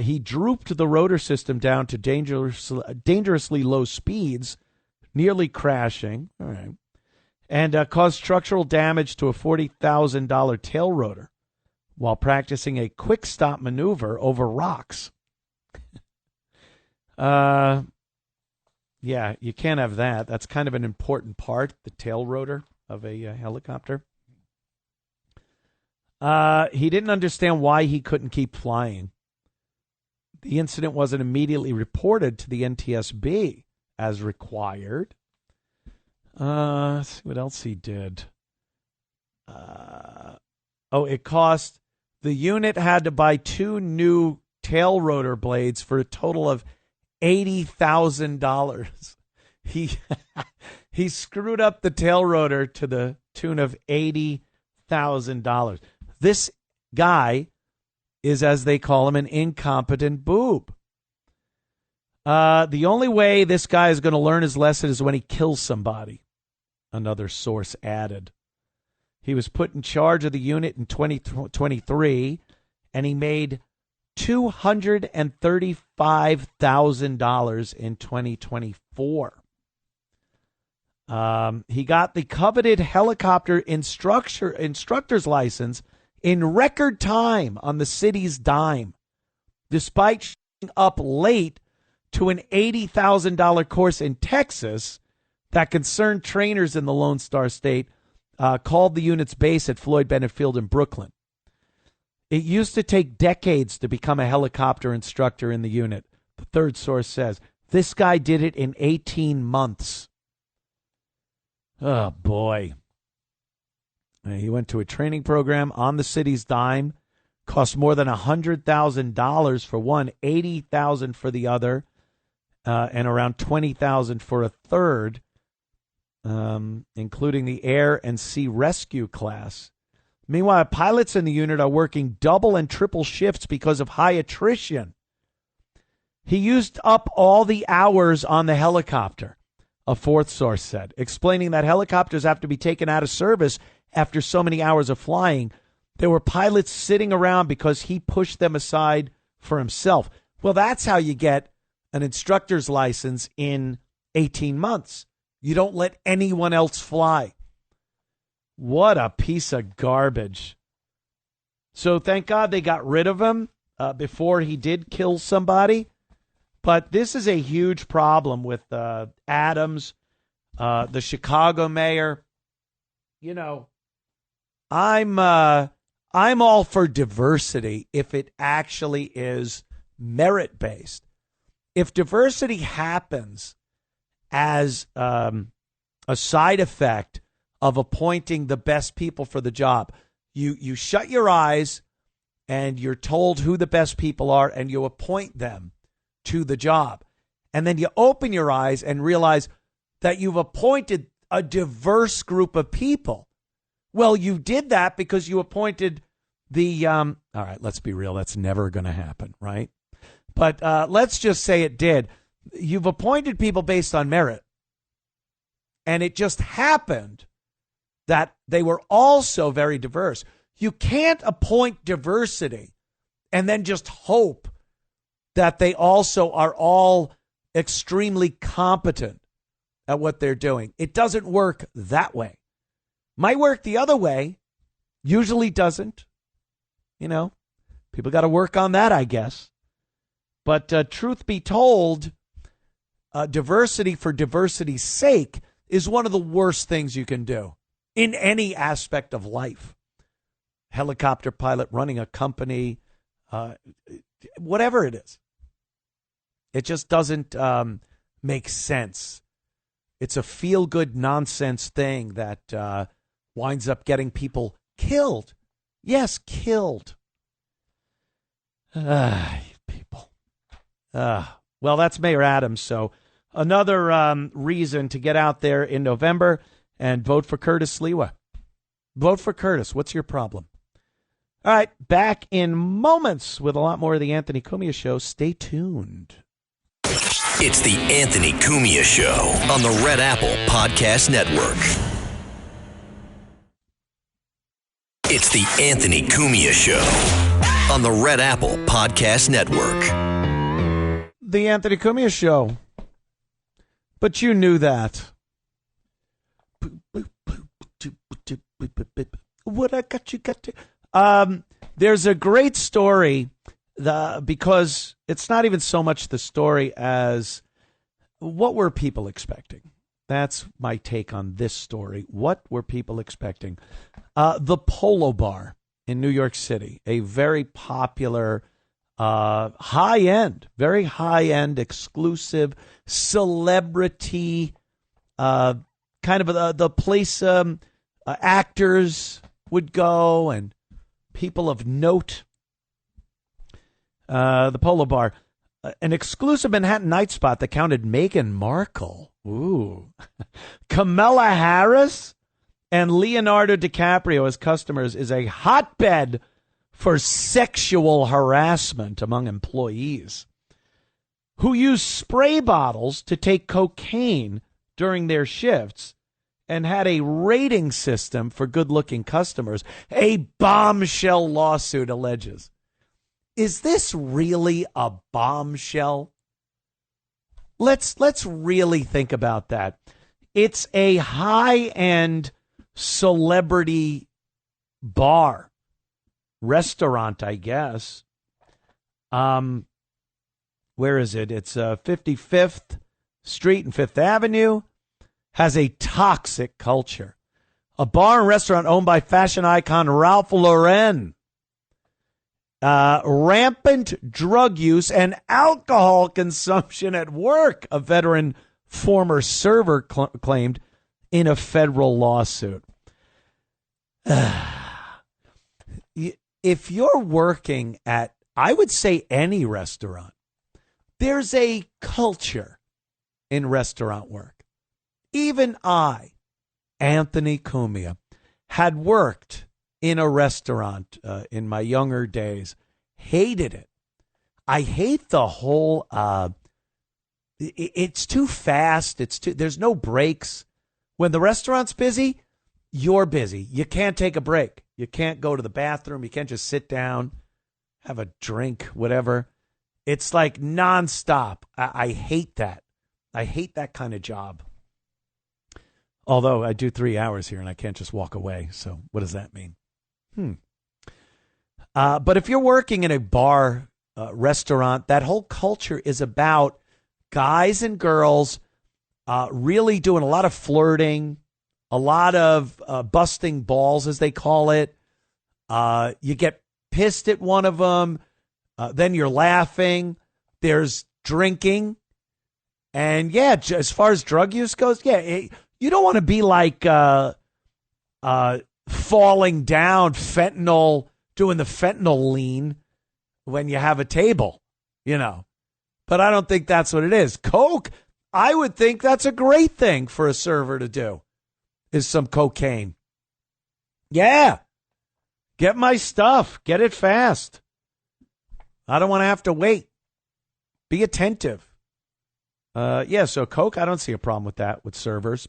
He drooped the rotor system down to dangerously low speeds, nearly crashing. All right. And caused structural damage to a $40,000 tail rotor while practicing a quick stop maneuver over rocks. Yeah, you can't have that. That's kind of an important part, the tail rotor of a helicopter. He didn't understand why he couldn't keep flying. The incident wasn't immediately reported to the NTSB as required. Let's see what else he did. It cost The unit had to buy 2 new tail rotor blades for a total of $80,000. He screwed up the tail rotor to the tune of $80,000. This guy is, as they call him, an incompetent boob. The only way this guy is going to learn his lesson is when he kills somebody, another source added. He was put in charge of the unit in 2023, and he made $235,000 in 2024. He got the coveted helicopter instructor's license in record time on the city's dime, despite showing up late to an $80,000 course in Texas that concerned trainers in the Lone Star State, called the unit's base at Floyd Bennett Field in Brooklyn. It used to take decades to become a helicopter instructor in the unit, the third source says. This guy did it in 18 months. Oh, boy. He went to a training program on the city's dime, cost more than $100,000 for one, $80,000 for the other, and around $20,000 for a third, including the air and sea rescue class. Meanwhile, pilots in the unit are working double and triple shifts because of high attrition. He used up all the hours on the helicopter, a fourth source said, explaining that helicopters have to be taken out of service after so many hours of flying. There were pilots sitting around because he pushed them aside for himself. Well, that's how you get an instructor's license in 18 months. You don't let anyone else fly. What a piece of garbage. So thank God they got rid of him before he did kill somebody. But this is a huge problem with Adams, the Chicago mayor. You know, I'm all for diversity if it actually is merit-based. If diversity happens as a side effect of appointing the best people for the job, you shut your eyes and you're told who the best people are and you appoint them to the job. And then you open your eyes and realize that you've appointed a diverse group of people. Well, you did that because you appointed the, all right, let's be real. That's never going to happen, right? But let's just say it did. You've appointed people based on merit. And it just happened that they were also very diverse. You can't appoint diversity and then just hope that they also are all extremely competent at what they're doing. It doesn't work that way. Might work the other way. Usually doesn't. You know, people got to work on that, I guess. But truth be told, diversity for diversity's sake is one of the worst things you can do in any aspect of life. Helicopter pilot, running a company, whatever it is. It just doesn't make sense. It's a feel-good nonsense thing that winds up getting people killed. Yes, killed. People. Well, that's Mayor Adams. So another reason to get out there in November and vote for Curtis Sliwa. Vote for Curtis. What's your problem? All right, back in moments with a lot more of the Anthony Cumia Show. Stay tuned. It's the Anthony Cumia Show on the Red Apple Podcast Network. It's the Anthony Cumia Show on the Red Apple Podcast Network. The Anthony Cumia Show. But you knew that. What I got you got to. There's a great story because it's not even so much the story as what were people expecting. That's my take on this story. What were people expecting? The Polo Bar in New York City, a very popular, high-end, very high-end, exclusive, celebrity, kind of the place actors would go and people of note. The Polo Bar. An exclusive Manhattan night spot that counted Meghan Markle. Ooh. Kamala Harris and Leonardo DiCaprio as customers is a hotbed for sexual harassment among employees who use spray bottles to take cocaine during their shifts and had a rating system for good-looking customers. A bombshell lawsuit alleges. Is this really a bombshell? Let's really think about that. It's a high-end celebrity bar, restaurant, I guess. Where is it? It's 55th Street and 5th Avenue. Has a toxic culture. A bar and restaurant owned by fashion icon Ralph Lauren. Rampant drug use and alcohol consumption at work, a veteran former server claimed in a federal lawsuit. If you're working at, I would say, any restaurant, there's a culture in restaurant work. Even I, Anthony Cumia, had worked in a restaurant in my younger days. Hated it. I hate the whole, it's too fast. There's no breaks. When the restaurant's busy, you're busy. You can't take a break. You can't go to the bathroom. You can't just sit down, have a drink, whatever. It's like nonstop. I hate that. I hate that kind of job. Although I do 3 hours here and I can't just walk away. So what does that mean? But if you're working in a bar, restaurant, that whole culture is about guys and girls really doing a lot of flirting, a lot of busting balls, as they call it. You get pissed at one of them. Then you're laughing. There's drinking. And, yeah, as far as drug use goes, yeah, you don't want to be like falling down fentanyl, doing the fentanyl lean when you have a table, you know. But I don't think that's what it is. Coke, I would think that's a great thing for a server to do, is some cocaine. Yeah. Get my stuff. Get it fast. I don't want to have to wait. Be attentive. Yeah, so Coke, I don't see a problem with that, with servers.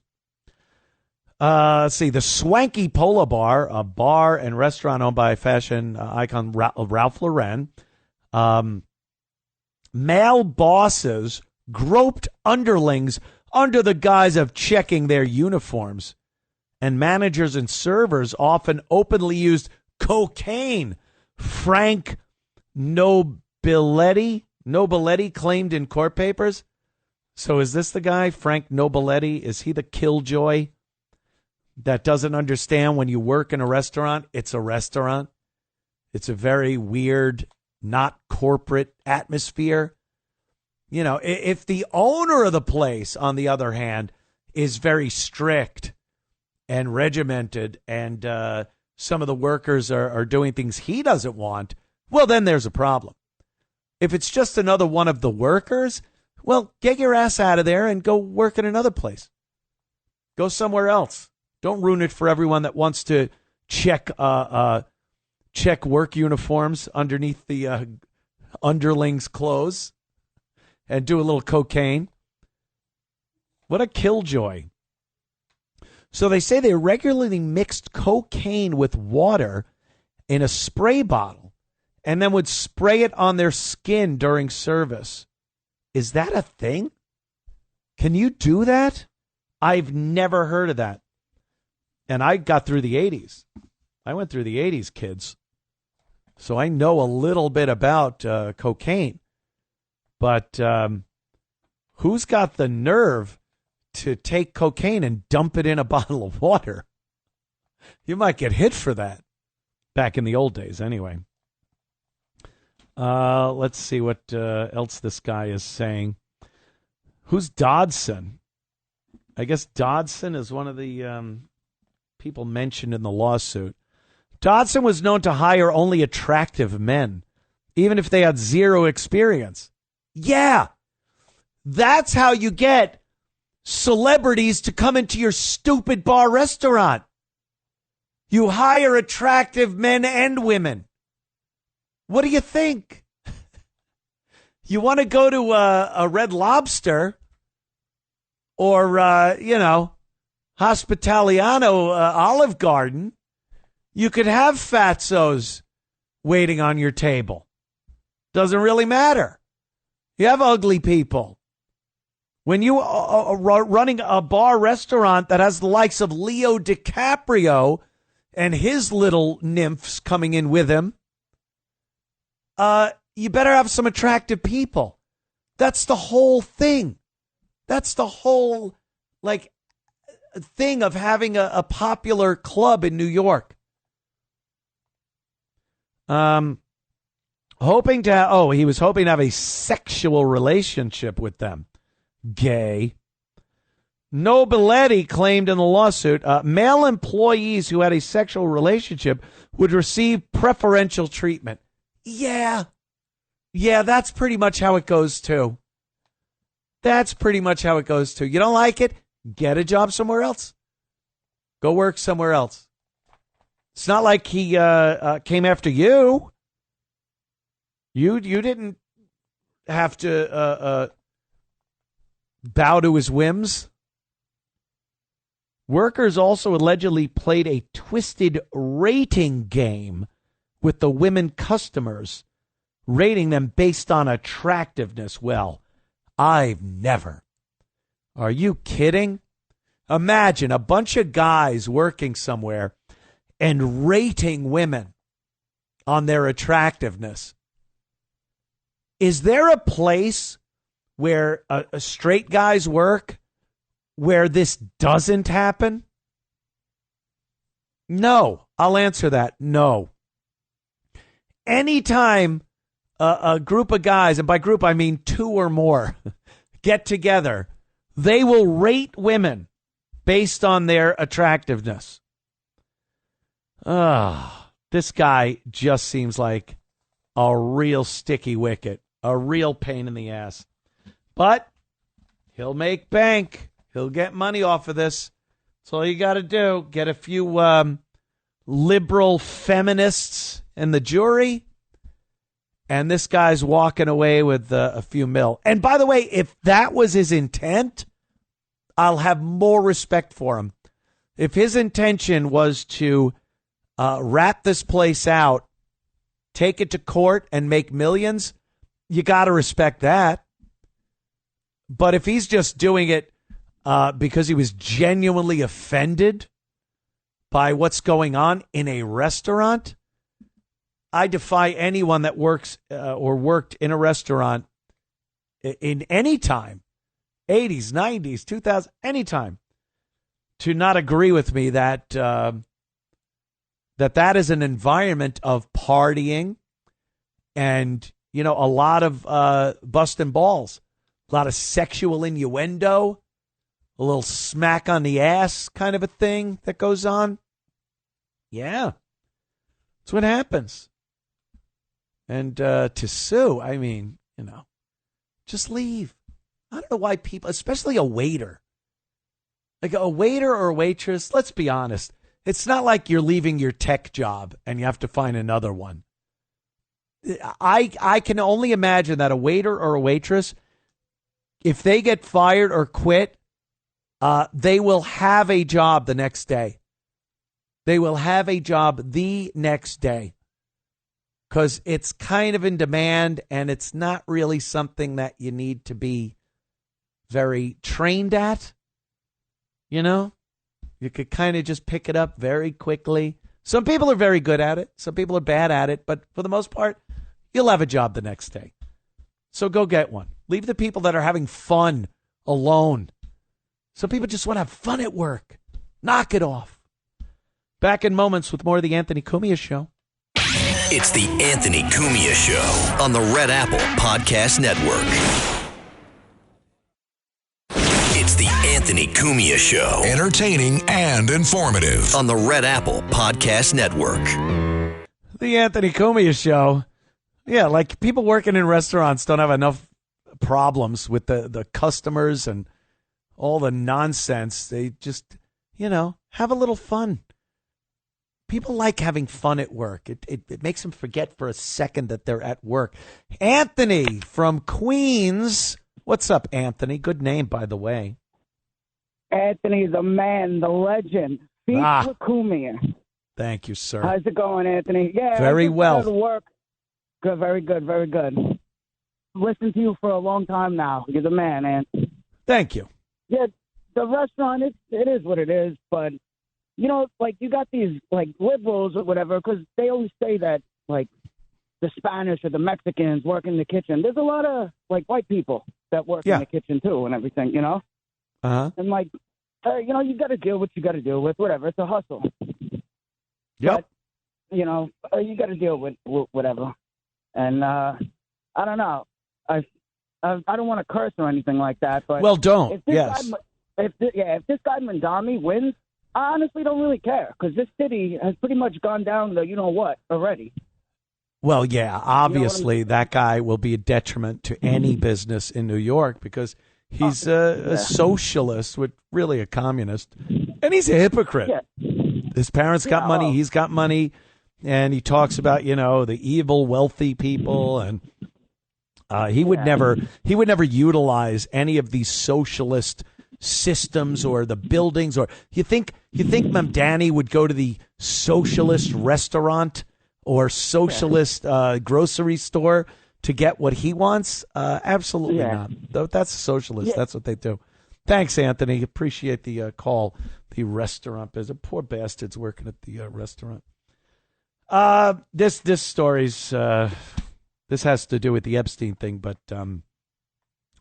Let's see, the Swanky Polo Bar, a bar and restaurant owned by fashion icon Ralph Lauren. Male bosses groped underlings under the guise of checking their uniforms. And managers and servers often openly used cocaine. Frank Nobiletti claimed in court papers. So is this the guy, Frank Nobiletti? Is he the killjoy that doesn't understand when you work in a restaurant, it's a restaurant? It's a very weird, not corporate atmosphere. You know, if the owner of the place, on the other hand, is very strict and regimented and some of the workers are doing things he doesn't want, well, then there's a problem. If it's just another one of the workers, well, get your ass out of there and go work in another place. Go somewhere else. Don't ruin it for everyone that wants to check work uniforms underneath the underlings' clothes and do a little cocaine. What a killjoy. So they say they regularly mixed cocaine with water in a spray bottle and then would spray it on their skin during service. Is that a thing? Can you do that? I've never heard of that. And I got through the 80s. I went through the 80s, kids. So I know a little bit about cocaine. But who's got the nerve to take cocaine and dump it in a bottle of water? You might get hit for that. Back in the old days, anyway. Let's see what else this guy is saying. Who's Dodson? I guess Dodson is one of the people mentioned in the lawsuit. Dodson was known to hire only attractive men, even if they had zero experience. Yeah, that's how you get celebrities to come into your stupid bar restaurant. You hire attractive men and women. What do you think? You want to go to a Red Lobster or, Hospitaliano Olive Garden, you could have fatzos waiting on your table. Doesn't really matter. You have ugly people. When you are running a bar restaurant that has the likes of Leo DiCaprio and his little nymphs coming in with him, you better have some attractive people. That's the whole thing. That's the whole, thing of having a popular club in New York. He was hoping to have a sexual relationship with them. Gay. Nobiletti claimed in the lawsuit, male employees who had a sexual relationship would receive preferential treatment. Yeah, that's pretty much how it goes, too. You don't like it? Get a job somewhere else. Go work somewhere else. It's not like he came after you. You didn't have to bow to his whims. Workers also allegedly played a twisted rating game with the women customers, rating them based on attractiveness. Well, I've never. Are you kidding? Imagine a bunch of guys working somewhere and rating women on their attractiveness. Is there a place where a straight guys work where this doesn't happen? No. I'll answer that. No. Anytime a group of guys, and by group I mean two or more, get together, they will rate women based on their attractiveness. This guy just seems like a real sticky wicket, a real pain in the ass. But he'll make bank. He'll get money off of this. That's all you got to do. Get a few liberal feminists in the jury, and this guy's walking away with a few mil. And by the way, if that was his intent, I'll have more respect for him. If his intention was to rat this place out, take it to court, and make millions, you got to respect that. But if he's just doing it because he was genuinely offended by what's going on in a restaurant, I defy anyone that works or worked in a restaurant in any time, 80s, 90s, 2000s, anytime, to not agree with me that that is an environment of partying and, a lot of busting balls, a lot of sexual innuendo, a little smack on the ass kind of a thing that goes on. Yeah, that's what happens. And to sue, I mean, just leave. I don't know why people, especially a waiter, like a waiter or a waitress, let's be honest. It's not like you're leaving your tech job and you have to find another one. I can only imagine that a waiter or a waitress, if they get fired or quit, they will have a job the next day. They will have a job the next day because it's kind of in demand and it's not really something that you need to be very trained at. You could kind of just pick it up very quickly. Some people are very good at it. Some people are bad at it. But for the most part, you'll have a job the next day. So go get one. Leave the people that are having fun alone. Some people just want to have fun at work. Knock it off. Back in moments with more of the Anthony Cumia Show. It's the Anthony Cumia Show on the Red Apple Podcast Network. It's the Anthony Anthony Cumia Show. Entertaining and informative. On the Red Apple Podcast Network. The Anthony Cumia Show. Yeah, like people working in restaurants don't have enough problems with the customers and all the nonsense. They just, have a little fun. People like having fun at work. It makes them forget for a second that they're at work. Anthony from Queens. What's up, Anthony? Good name, by the way. Anthony, the man, the legend. Beat Cumia. Thank you, sir. How's it going, Anthony? Yeah, very well. Good work. Good, very good, very good. Listened to you for a long time now. You're the man, Anthony. Thank you. Yeah, the restaurant, it is what it is, but you got these, liberals or whatever, because they always say that, the Spanish or the Mexicans work in the kitchen. There's a lot of, white people that work in the kitchen, too, and everything, Uh-huh. And, you got to deal with what you got to deal with, whatever. It's a hustle. Yep. But, you got to deal with whatever. And, I don't know. I don't want to curse or anything like that, but... Well, don't, if this yes. if this guy Mandami wins, I honestly don't really care, because this city has pretty much gone down the you-know-what already. Well, yeah, obviously that guy will be a detriment to any business in New York because he's a socialist, with really a communist, and he's a hypocrite. Yeah. His parents got money, he's got money, and he talks about, the evil, wealthy people, and he would never utilize any of these socialist systems or the buildings. Or you think Mamdani would go to the socialist restaurant or socialist grocery store to get what he wants? Absolutely not. That's a socialist. Yeah. That's what they do. Thanks, Anthony. Appreciate the call. The restaurant business. Poor bastards working at the restaurant. This story's this has to do with the Epstein thing, but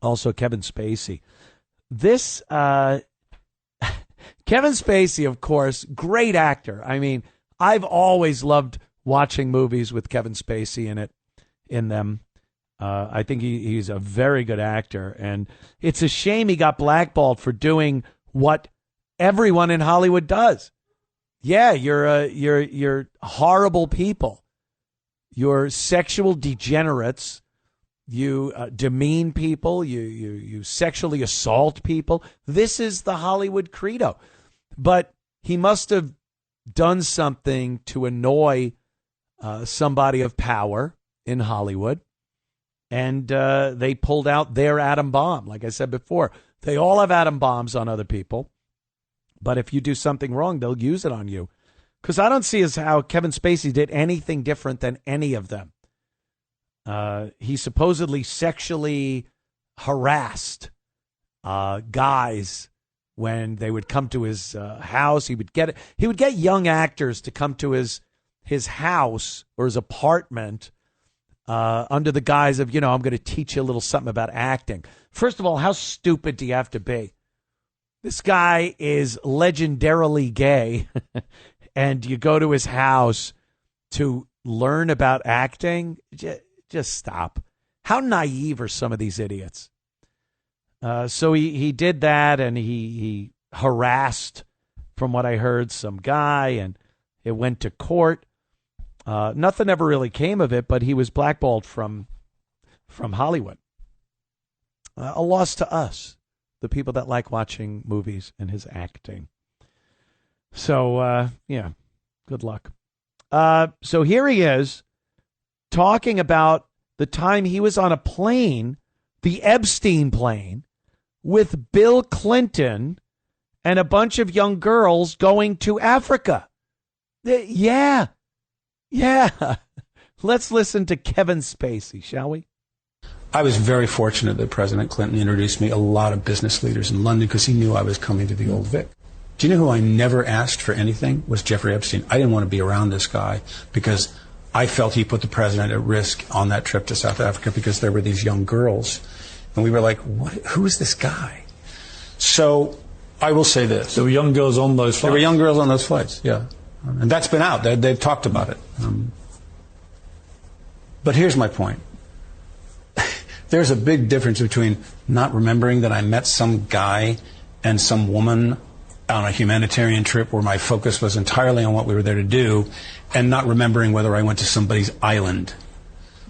also Kevin Spacey. This Kevin Spacey, of course, great actor. I mean, I've always loved watching movies with Kevin Spacey in them. I think he's a very good actor, and it's a shame he got blackballed for doing what everyone in Hollywood does. Yeah, you're horrible people. You're sexual degenerates. You demean people. You sexually assault people. This is the Hollywood credo. But he must have done something to annoy somebody of power in Hollywood, and they pulled out their atom bomb. Like I said before, they all have atom bombs on other people, but if you do something wrong, they'll use it on you. Because I don't see as how Kevin Spacey did anything different than any of them. He supposedly sexually harassed guys when they would come to his house. He would get young actors to come to his house or his apartment under the guise of, I'm going to teach you a little something about acting. First of all, how stupid do you have to be? This guy is legendarily gay, and you go to his house to learn about acting? Just stop. How naive are some of these idiots? So he did that, and he harassed, from what I heard, some guy, and it went to court. Nothing ever really came of it, but he was blackballed from Hollywood. A loss to us, the people that like watching movies and his acting. So, good luck. So here he is talking about the time he was on a plane, the Epstein plane, with Bill Clinton and a bunch of young girls going to Africa. Yeah. Let's listen to Kevin Spacey, shall we? I was very fortunate that President Clinton introduced me a lot of business leaders in London because he knew I was coming to the Old Vic. Do you know who I never asked for anything? Was Jeffrey Epstein. I didn't want to be around this guy because I felt he put the president at risk on that trip to South Africa because there were these young girls. And we were like, who is this guy? So I will say this. There were young girls on those flights? There were young girls on those flights, yeah. And that's been out. They've talked about it. But here's my point. There's a big difference between not remembering that I met some guy and some woman on a humanitarian trip where my focus was entirely on what we were there to do and not remembering whether I went to somebody's island.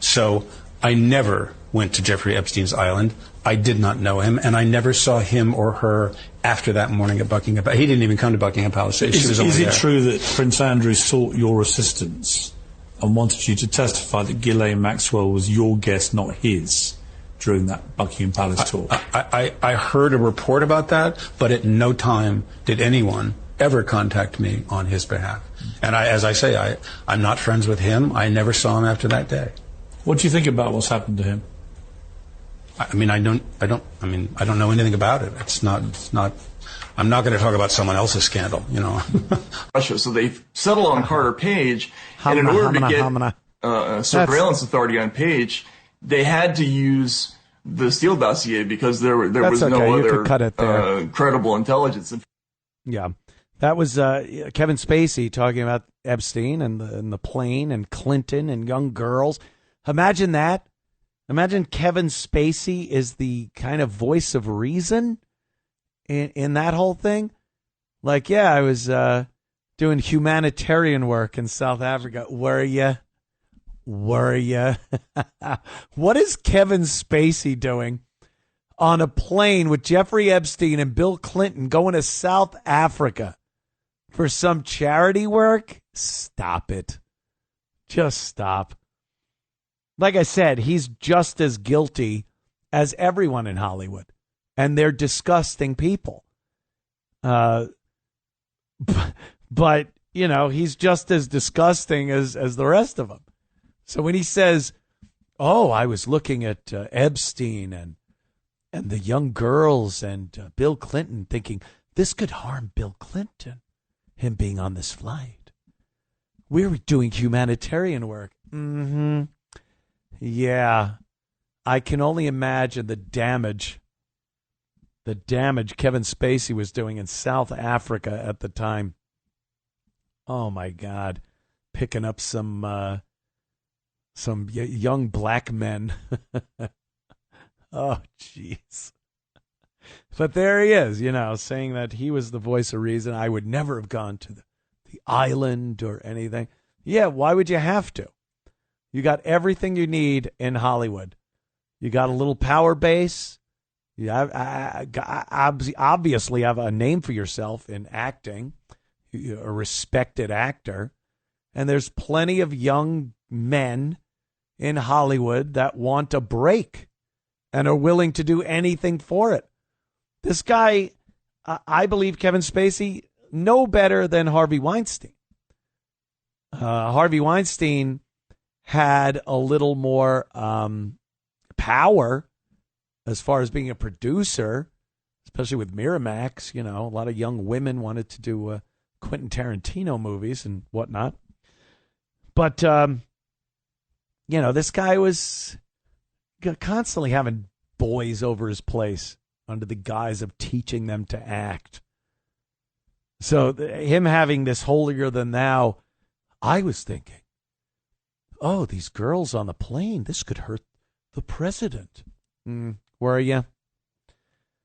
So I never went to Jeffrey Epstein's island. I did not know him, and I never saw him or her after that morning at Buckingham Palace. He didn't even come to Buckingham Palace. Is it true that Prince Andrew sought your assistance and wanted you to testify that Ghislaine Maxwell was your guest, not his, during that Buckingham Palace tour? I heard a report about that, but at no time did anyone ever contact me on his behalf. And as I say, I'm not friends with him. I never saw him after that day. What do you think about what's happened to him? I don't know anything about it. It's not, I'm not going to talk about someone else's scandal, you know. Russia, so they've settled on Carter Page, and in order to get a surveillance authority on Page, they had to use the Steele dossier because there was no other credible intelligence. Yeah. That was Kevin Spacey talking about Epstein and the plane and Clinton and young girls. Imagine that. Imagine Kevin Spacey is the kind of voice of reason in that whole thing. Like, yeah, I was doing humanitarian work in South Africa. Were you? What is Kevin Spacey doing on a plane with Jeffrey Epstein and Bill Clinton going to South Africa for some charity work? Stop it. Just stop. Like I said, he's just as guilty as everyone in Hollywood, and they're disgusting people. But you know, he's just as disgusting as the rest of them. So when he says, "Oh, I was looking at Epstein and the young girls and Bill Clinton, thinking this could harm Bill Clinton, him being on this flight. We're doing humanitarian work." Mm-hmm. Yeah, I can only imagine the damage Kevin Spacey was doing in South Africa at the time. Oh my God, picking up some young black men. Oh jeez. But there he is, you know, saying that he was the voice of reason. I would never have gone to the island or anything. Yeah, why would you have to? You got everything you need in Hollywood. You got a little power base. You obviously have a name for yourself in acting. You're a respected actor. And there's plenty of young men in Hollywood that want a break and are willing to do anything for it. This guy, I believe Kevin Spacey, no better than Harvey Weinstein. Harvey Weinstein had a little more power as far as being a producer, especially with Miramax. You know, a lot of young women wanted to do Quentin Tarantino movies and whatnot. But, you know, this guy was constantly having boys over his place under the guise of teaching them to act. So him having this holier than thou, I was thinking, oh, these girls on the plane, this could hurt the president. Were you?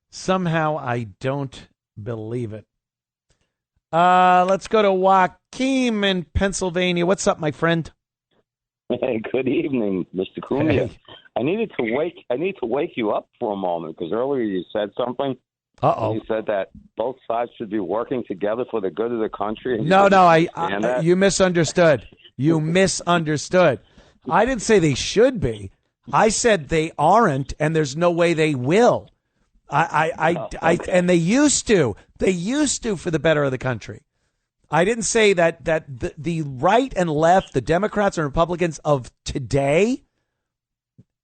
Somehow I don't believe it. Let's go to Joaquin in Pennsylvania. What's up, my friend? Hey, good evening, Mr. Cumia. Hey. I need to wake you up for a moment because earlier you said something. You said that both sides should be working together for the good of the country. No, you misunderstood. You misunderstood. I didn't say they should be. I said they aren't, and there's no way they will. And they used to. They used to for the better of the country. I didn't say that the right and left, the Democrats and Republicans of today,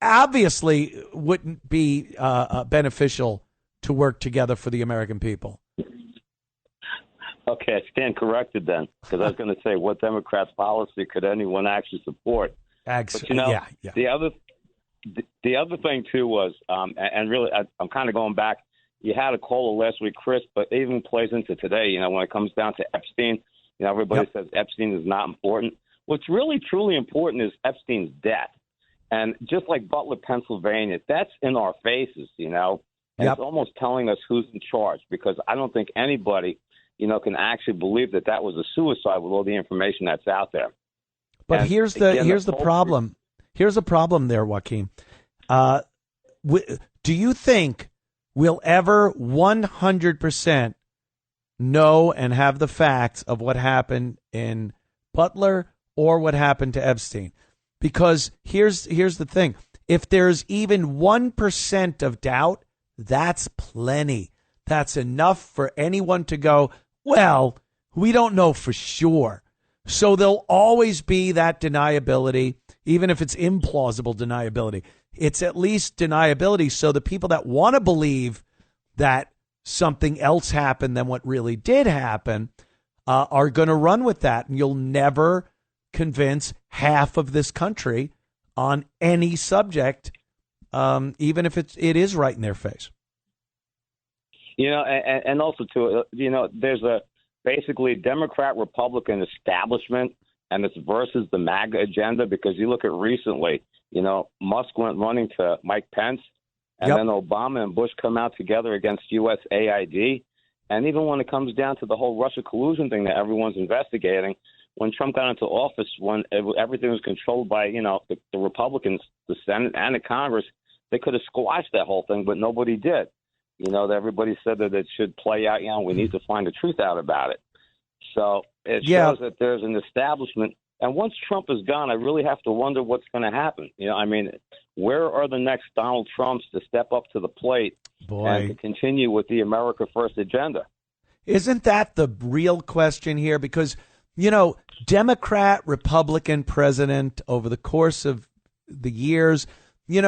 obviously wouldn't be beneficial to work together for the American people. Okay, I stand corrected then, because I was going to say, what Democrats' policy could anyone actually support? But you know, yeah. The other thing too was, and really, I'm kind of going back. You had a caller last week, Chris, but it even plays into today. You know, when it comes down to Epstein, you know, everybody says Epstein is not important. What's really truly important is Epstein's death, and just like Butler, Pennsylvania, that's in our faces. You know, And Yep. it's almost telling us who's in charge, because I don't think anybody, can actually believe that was a suicide with all the information that's out there. But And here's again, the problem. Here's the problem there, Joaquin. Do you think we'll ever 100% know and have the facts of what happened in Butler or what happened to Epstein? Because here's the thing. If there's even 1% of doubt, that's plenty. That's enough for anyone to go, well, we don't know for sure. So there'll always be that deniability, even if it's implausible deniability. It's at least deniability. So the people that want to believe that something else happened than what really did happen are going to run with that. And you'll never convince half of this country on any subject, even if it is right in their face. And also, too, there's basically Democrat-Republican establishment, and it's versus the MAGA agenda, because you look at recently, Musk went running to Mike Pence, and then Obama and Bush come out together against USAID. And even when it comes down to the whole Russia collusion thing that everyone's investigating, when Trump got into office, when everything was controlled by, the Republicans, the Senate and the Congress, they could have squashed that whole thing, but nobody did. Everybody said that it should play out. We need to find the truth out about it. So it shows that there's an establishment. And once Trump is gone, I really have to wonder what's going to happen. Where are the next Donald Trumps to step up to the plate and to continue with the America First agenda? Isn't that the real question here? Because, Democrat, Republican president over the course of the years, you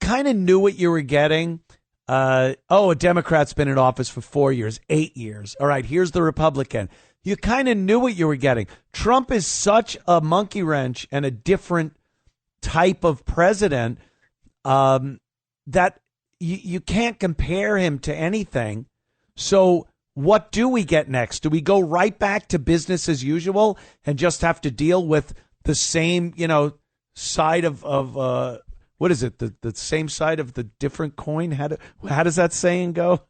kind of knew what you were getting. A Democrat's been in office for 4 years, 8 years. All right, here's the Republican. You kind of knew what you were getting. Trump is such a monkey wrench and a different type of president that you can't compare him to anything. So what do we get next? Do we go right back to business as usual and just have to deal with the same, side of what is it? The same side of the different coin? How does that saying go?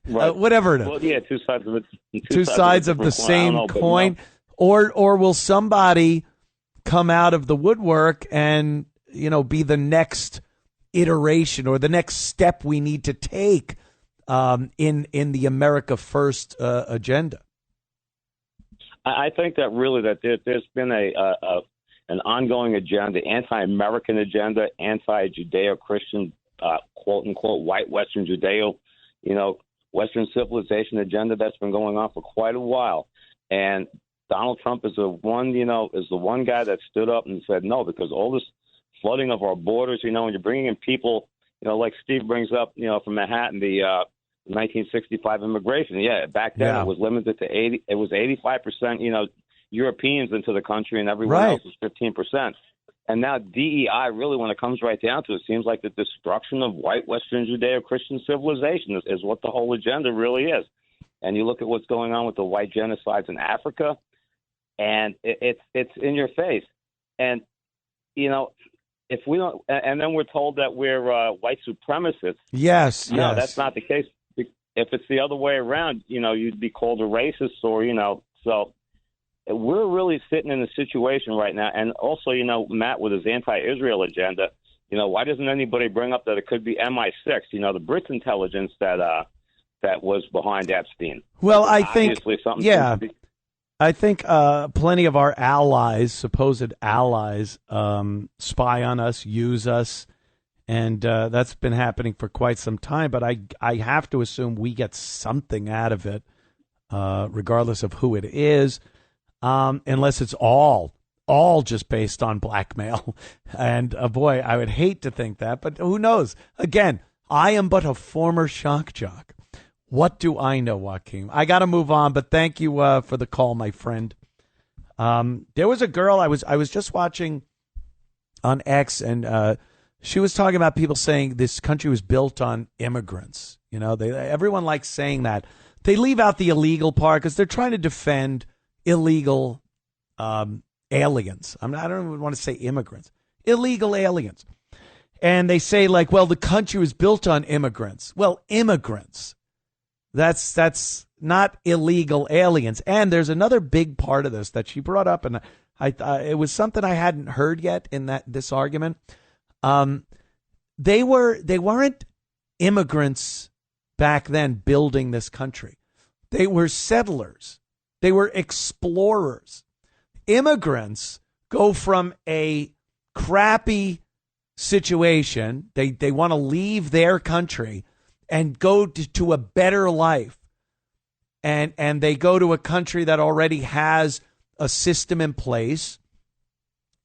Right. Whatever it is. Well, yeah, two sides of the same coin. Or will somebody come out of the woodwork and, be the next iteration or the next step we need to take in the America First agenda? I think that really that there's been an ongoing agenda, anti-American agenda, anti-Judeo-Christian, quote-unquote, white Western Judeo, Western civilization agenda that's been going on for quite a while. And Donald Trump is the one guy that stood up and said no, because all this flooding of our borders, when you're bringing in people, like Steve brings up, from Manhattan, the 1965 immigration. Yeah, back then it was limited to 80. It was 85%, Europeans into the country, and everyone else was 15%. And now DEI, really, when it comes right down to it, seems like the destruction of white Western Judeo-Christian civilization is what the whole agenda really is. And you look at what's going on with the white genocides in Africa, and it's in your face. And, if we don't, and then we're told that we're white supremacists. Yes. No, that's not the case. If it's the other way around, you'd be called a racist or, so we're really sitting in a situation right now. And also, Matt, with his anti-Israel agenda, why doesn't anybody bring up that it could be MI6, the Brits intelligence that was behind Epstein? Well, I think, I think plenty of our allies, supposed allies, spy on us, use us. And that's been happening for quite some time. But I have to assume we get something out of it, regardless of who it is. Unless it's all just based on blackmail. And boy, I would hate to think that, but who knows? Again, I am but a former shock jock. What do I know, Joaquin? I got to move on, but thank you for the call, my friend. There was a girl I was just watching on X, and she was talking about people saying this country was built on immigrants. Everyone likes saying that. They leave out the illegal part because they're trying to defend illegal aliens. I don't even want to say immigrants. Illegal aliens. And they say, like, well, the country was built on immigrants. Well, immigrants. That's not illegal aliens. And there's another big part of this that she brought up, and it was something I hadn't heard yet in this argument. They weren't immigrants back then building this country. They were settlers. They were explorers. Immigrants go from a crappy situation. They want to leave their country and go to a better life. And they go to a country that already has a system in place,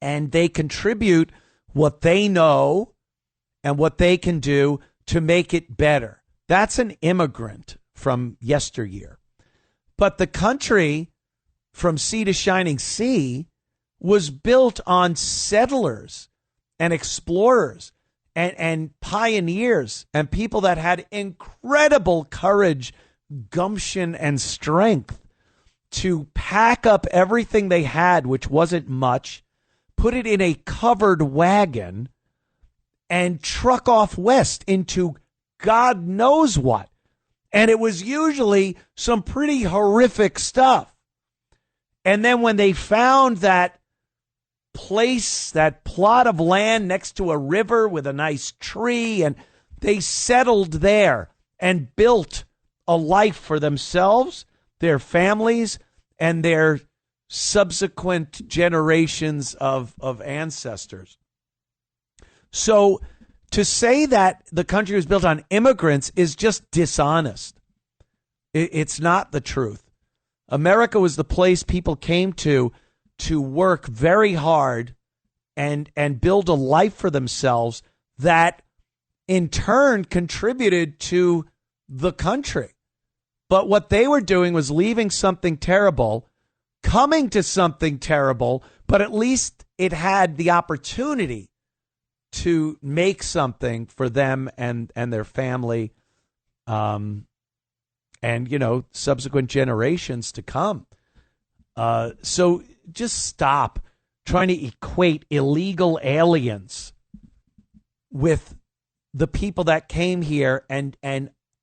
and they contribute what they know and what they can do to make it better. That's an immigrant from yesteryear. But the country from sea to shining sea was built on settlers and explorers and pioneers and people that had incredible courage, gumption, and strength to pack up everything they had, which wasn't much, put it in a covered wagon, and truck off west into God knows what. And it was usually some pretty horrific stuff. And then when they found that place, that plot of land next to a river with a nice tree, and they settled there and built a life for themselves, their families, and their subsequent generations of ancestors. So to say that the country was built on immigrants is just dishonest. It's not the truth. America was the place people came to work very hard and build a life for themselves that in turn contributed to the country. But what they were doing was leaving something terrible, coming to something terrible, but at least it had the opportunity to make something for them and their family, and, you know, subsequent generations to come. So just stop trying to equate illegal aliens with the people that came here and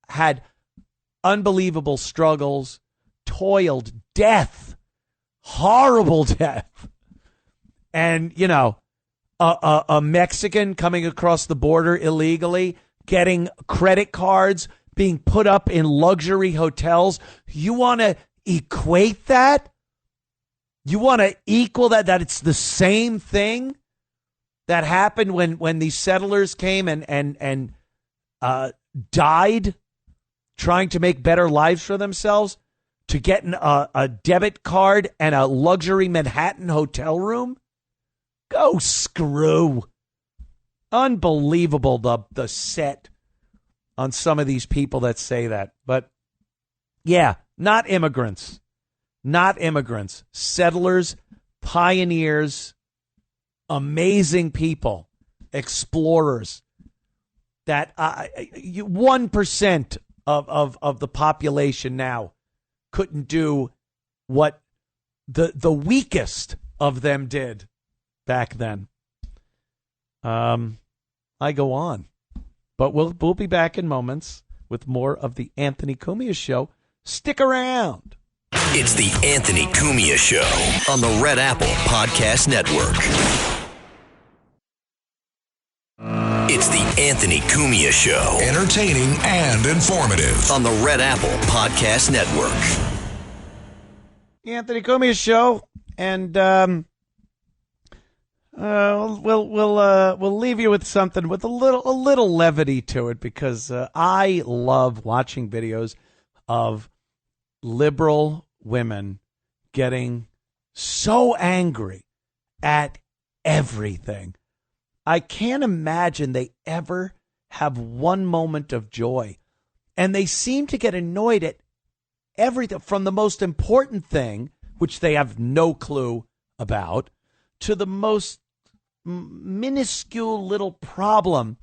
had unbelievable struggles, toiled, death, horrible death. And, you know, a Mexican coming across the border illegally, getting credit cards, being put up in luxury hotels. You want to equate that? You want to equal that it's the same thing that happened when these settlers came and died trying to make better lives for themselves, to getting a debit card and a luxury Manhattan hotel room? Go screw. Unbelievable, the set on some of these people that say that. But yeah, not immigrants. Not immigrants. Settlers, pioneers, amazing people, explorers. That 1% of the population now couldn't do what the weakest of them did back then. I go on, but we'll be back in moments with more of the Anthony Cumia Show. Stick around. It's the Anthony Cumia Show on the Red Apple Podcast Network. It's the Anthony Cumia Show. Entertaining and informative. On the Red Apple Podcast Network. The Anthony Cumia Show. And we'll leave you with something with a little levity to it, because I love watching videos of liberal women getting so angry at everything. I can't imagine they ever have one moment of joy. And they seem to get annoyed at everything, from the most important thing, which they have no clue about, to the most minuscule little problem,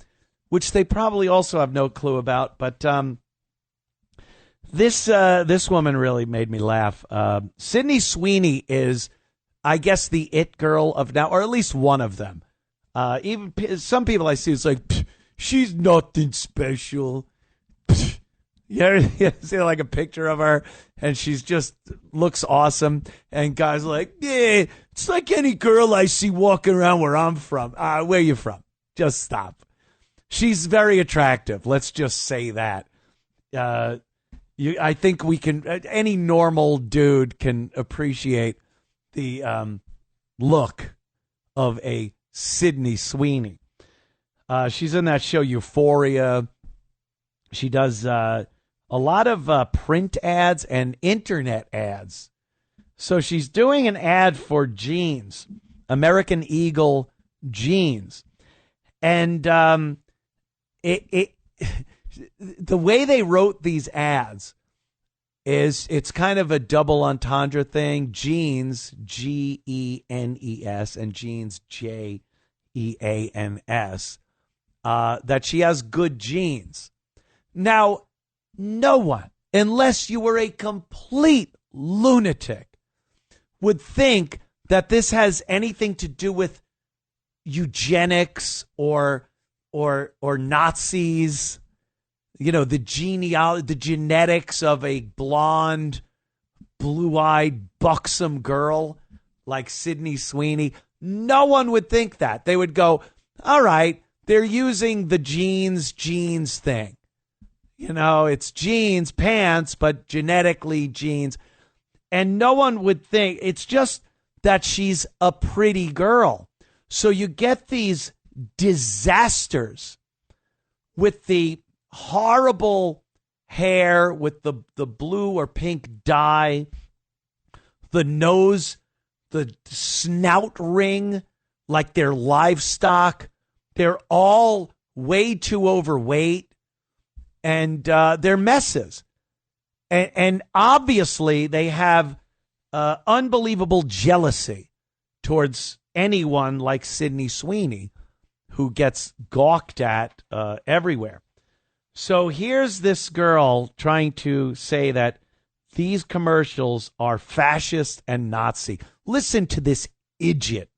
which they probably also have no clue about. But this woman really made me laugh. Sydney Sweeney is, I guess, the it girl of now, or at least one of them. Even some people I see, it's like, she's nothing special. You see like a picture of her, and she's just looks awesome. And guys are like, yeah, it's like any girl I see walking around where I'm from. Where you from? Just stop. She's very attractive. Let's just say that. I think we can. Any normal dude can appreciate the look of a Sydney Sweeney. She's in that show Euphoria. She does a lot of print ads and internet ads. So she's doing an ad for jeans, American Eagle jeans. And the way they wrote these ads is it's kind of a double entendre thing. Jeans, G-E-N-E-S, and jeans, J-E-A-N-S, that she has good genes. Now, no one, unless you were a complete lunatic, would think that this has anything to do with eugenics or Nazis. You know, the genealogy, the genetics of a blonde, blue-eyed, buxom girl like Sydney Sweeney. No one would think that. They would go, all right, they're using the jeans thing. You know, it's jeans, pants, but genetically jeans. And no one would think, it's just that she's a pretty girl. So you get these disasters with the horrible hair with the blue or pink dye, the nose, the snout ring, like they're livestock. They're all way too overweight, and they're messes. And obviously they have unbelievable jealousy towards anyone like Sydney Sweeney, who gets gawked at everywhere. So here's this girl trying to say that these commercials are fascist and Nazi. Listen to this idiot.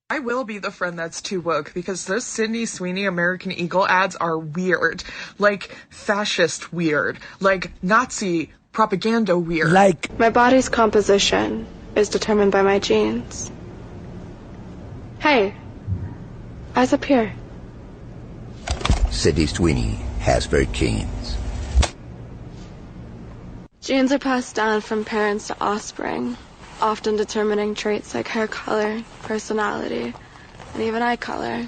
I will be the friend that's too woke because those Sydney Sweeney American Eagle ads are weird. Like fascist weird. Like Nazi propaganda weird. Like my body's composition is determined by my genes. Hey, eyes up here. Sydney Sweeney has very genes. Genes are passed down from parents to offspring, often determining traits like hair color, personality, and even eye color.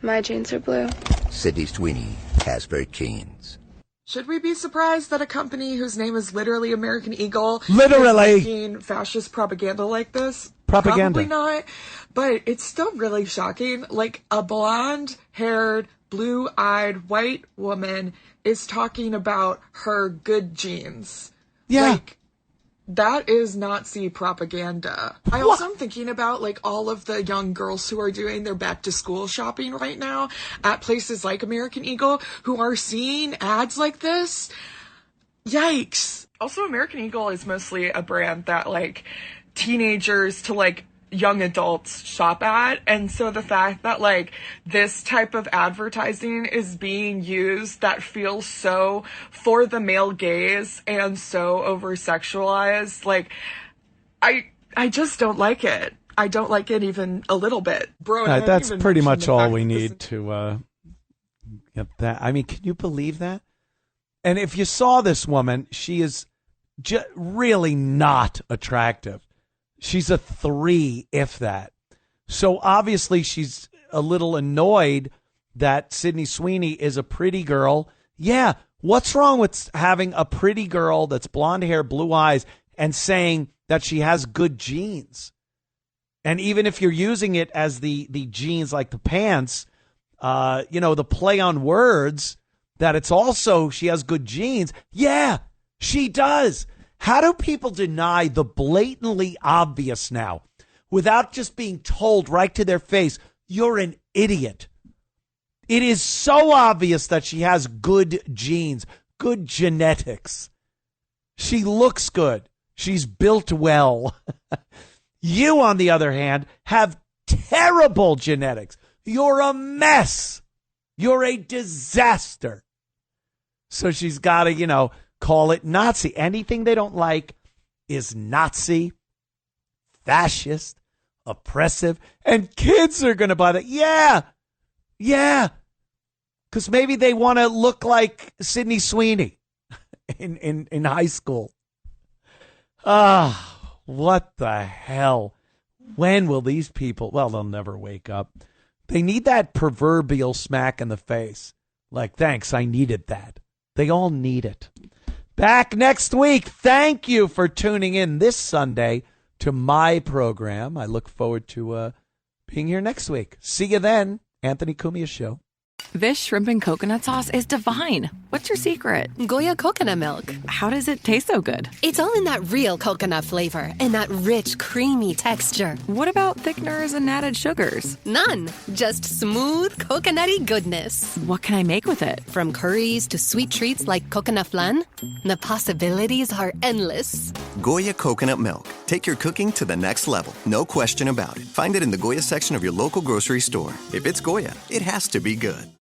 My genes are blue. Sydney Sweeney has very genes. Should we be surprised that a company whose name is literally American Eagle is making fascist propaganda like this? Propaganda. Probably not, but it's still really shocking. Like a blonde-haired, blue-eyed white woman is talking about her good genes. Yeah. Like, that is Nazi propaganda. I also am thinking about like all of the young girls who are doing their back to school shopping right now at places like American Eagle who are seeing ads like this. Yikes. Also, American Eagle is mostly a brand that like teenagers to like young adults shop at, and so the fact that like this type of advertising is being used that feels so for the male gaze and so over sexualized, like I just don't like it. I don't like it even a little bit, bro. That's pretty much all we need to get that. I mean, can you believe that? And if you saw this woman, she is really not attractive. She's a 3, if that. So obviously she's a little annoyed that Sydney Sweeney is a pretty girl. Yeah, what's wrong with having a pretty girl that's blonde hair, blue eyes, and saying that she has good genes? And even if you're using it as the genes like the pants, the play on words, that it's also she has good genes. Yeah, she does. How do people deny the blatantly obvious now without just being told right to their face, you're an idiot? It is so obvious that she has good genes, good genetics. She looks good. She's built well. You, on the other hand, have terrible genetics. You're a mess. You're a disaster. So she's got to, call it Nazi. Anything they don't like is Nazi, fascist, oppressive, and kids are going to buy that. Yeah. Because maybe they want to look like Sydney Sweeney in high school. What the hell? When will these people, well, they'll never wake up. They need that proverbial smack in the face. Like, thanks, I needed that. They all need it. Back next week. Thank you for tuning in this Sunday to my program. I look forward to being here next week. See you then. Anthony Cumia Show. This shrimp and coconut sauce is divine. What's your secret? Goya coconut milk. How does it taste so good? It's all in that real coconut flavor and that rich, creamy texture. What about thickeners and added sugars? None. Just smooth, coconutty goodness. What can I make with it? From curries to sweet treats like coconut flan, the possibilities are endless. Goya coconut milk. Take your cooking to the next level. No question about it. Find it in the Goya section of your local grocery store. If it's Goya, it has to be good.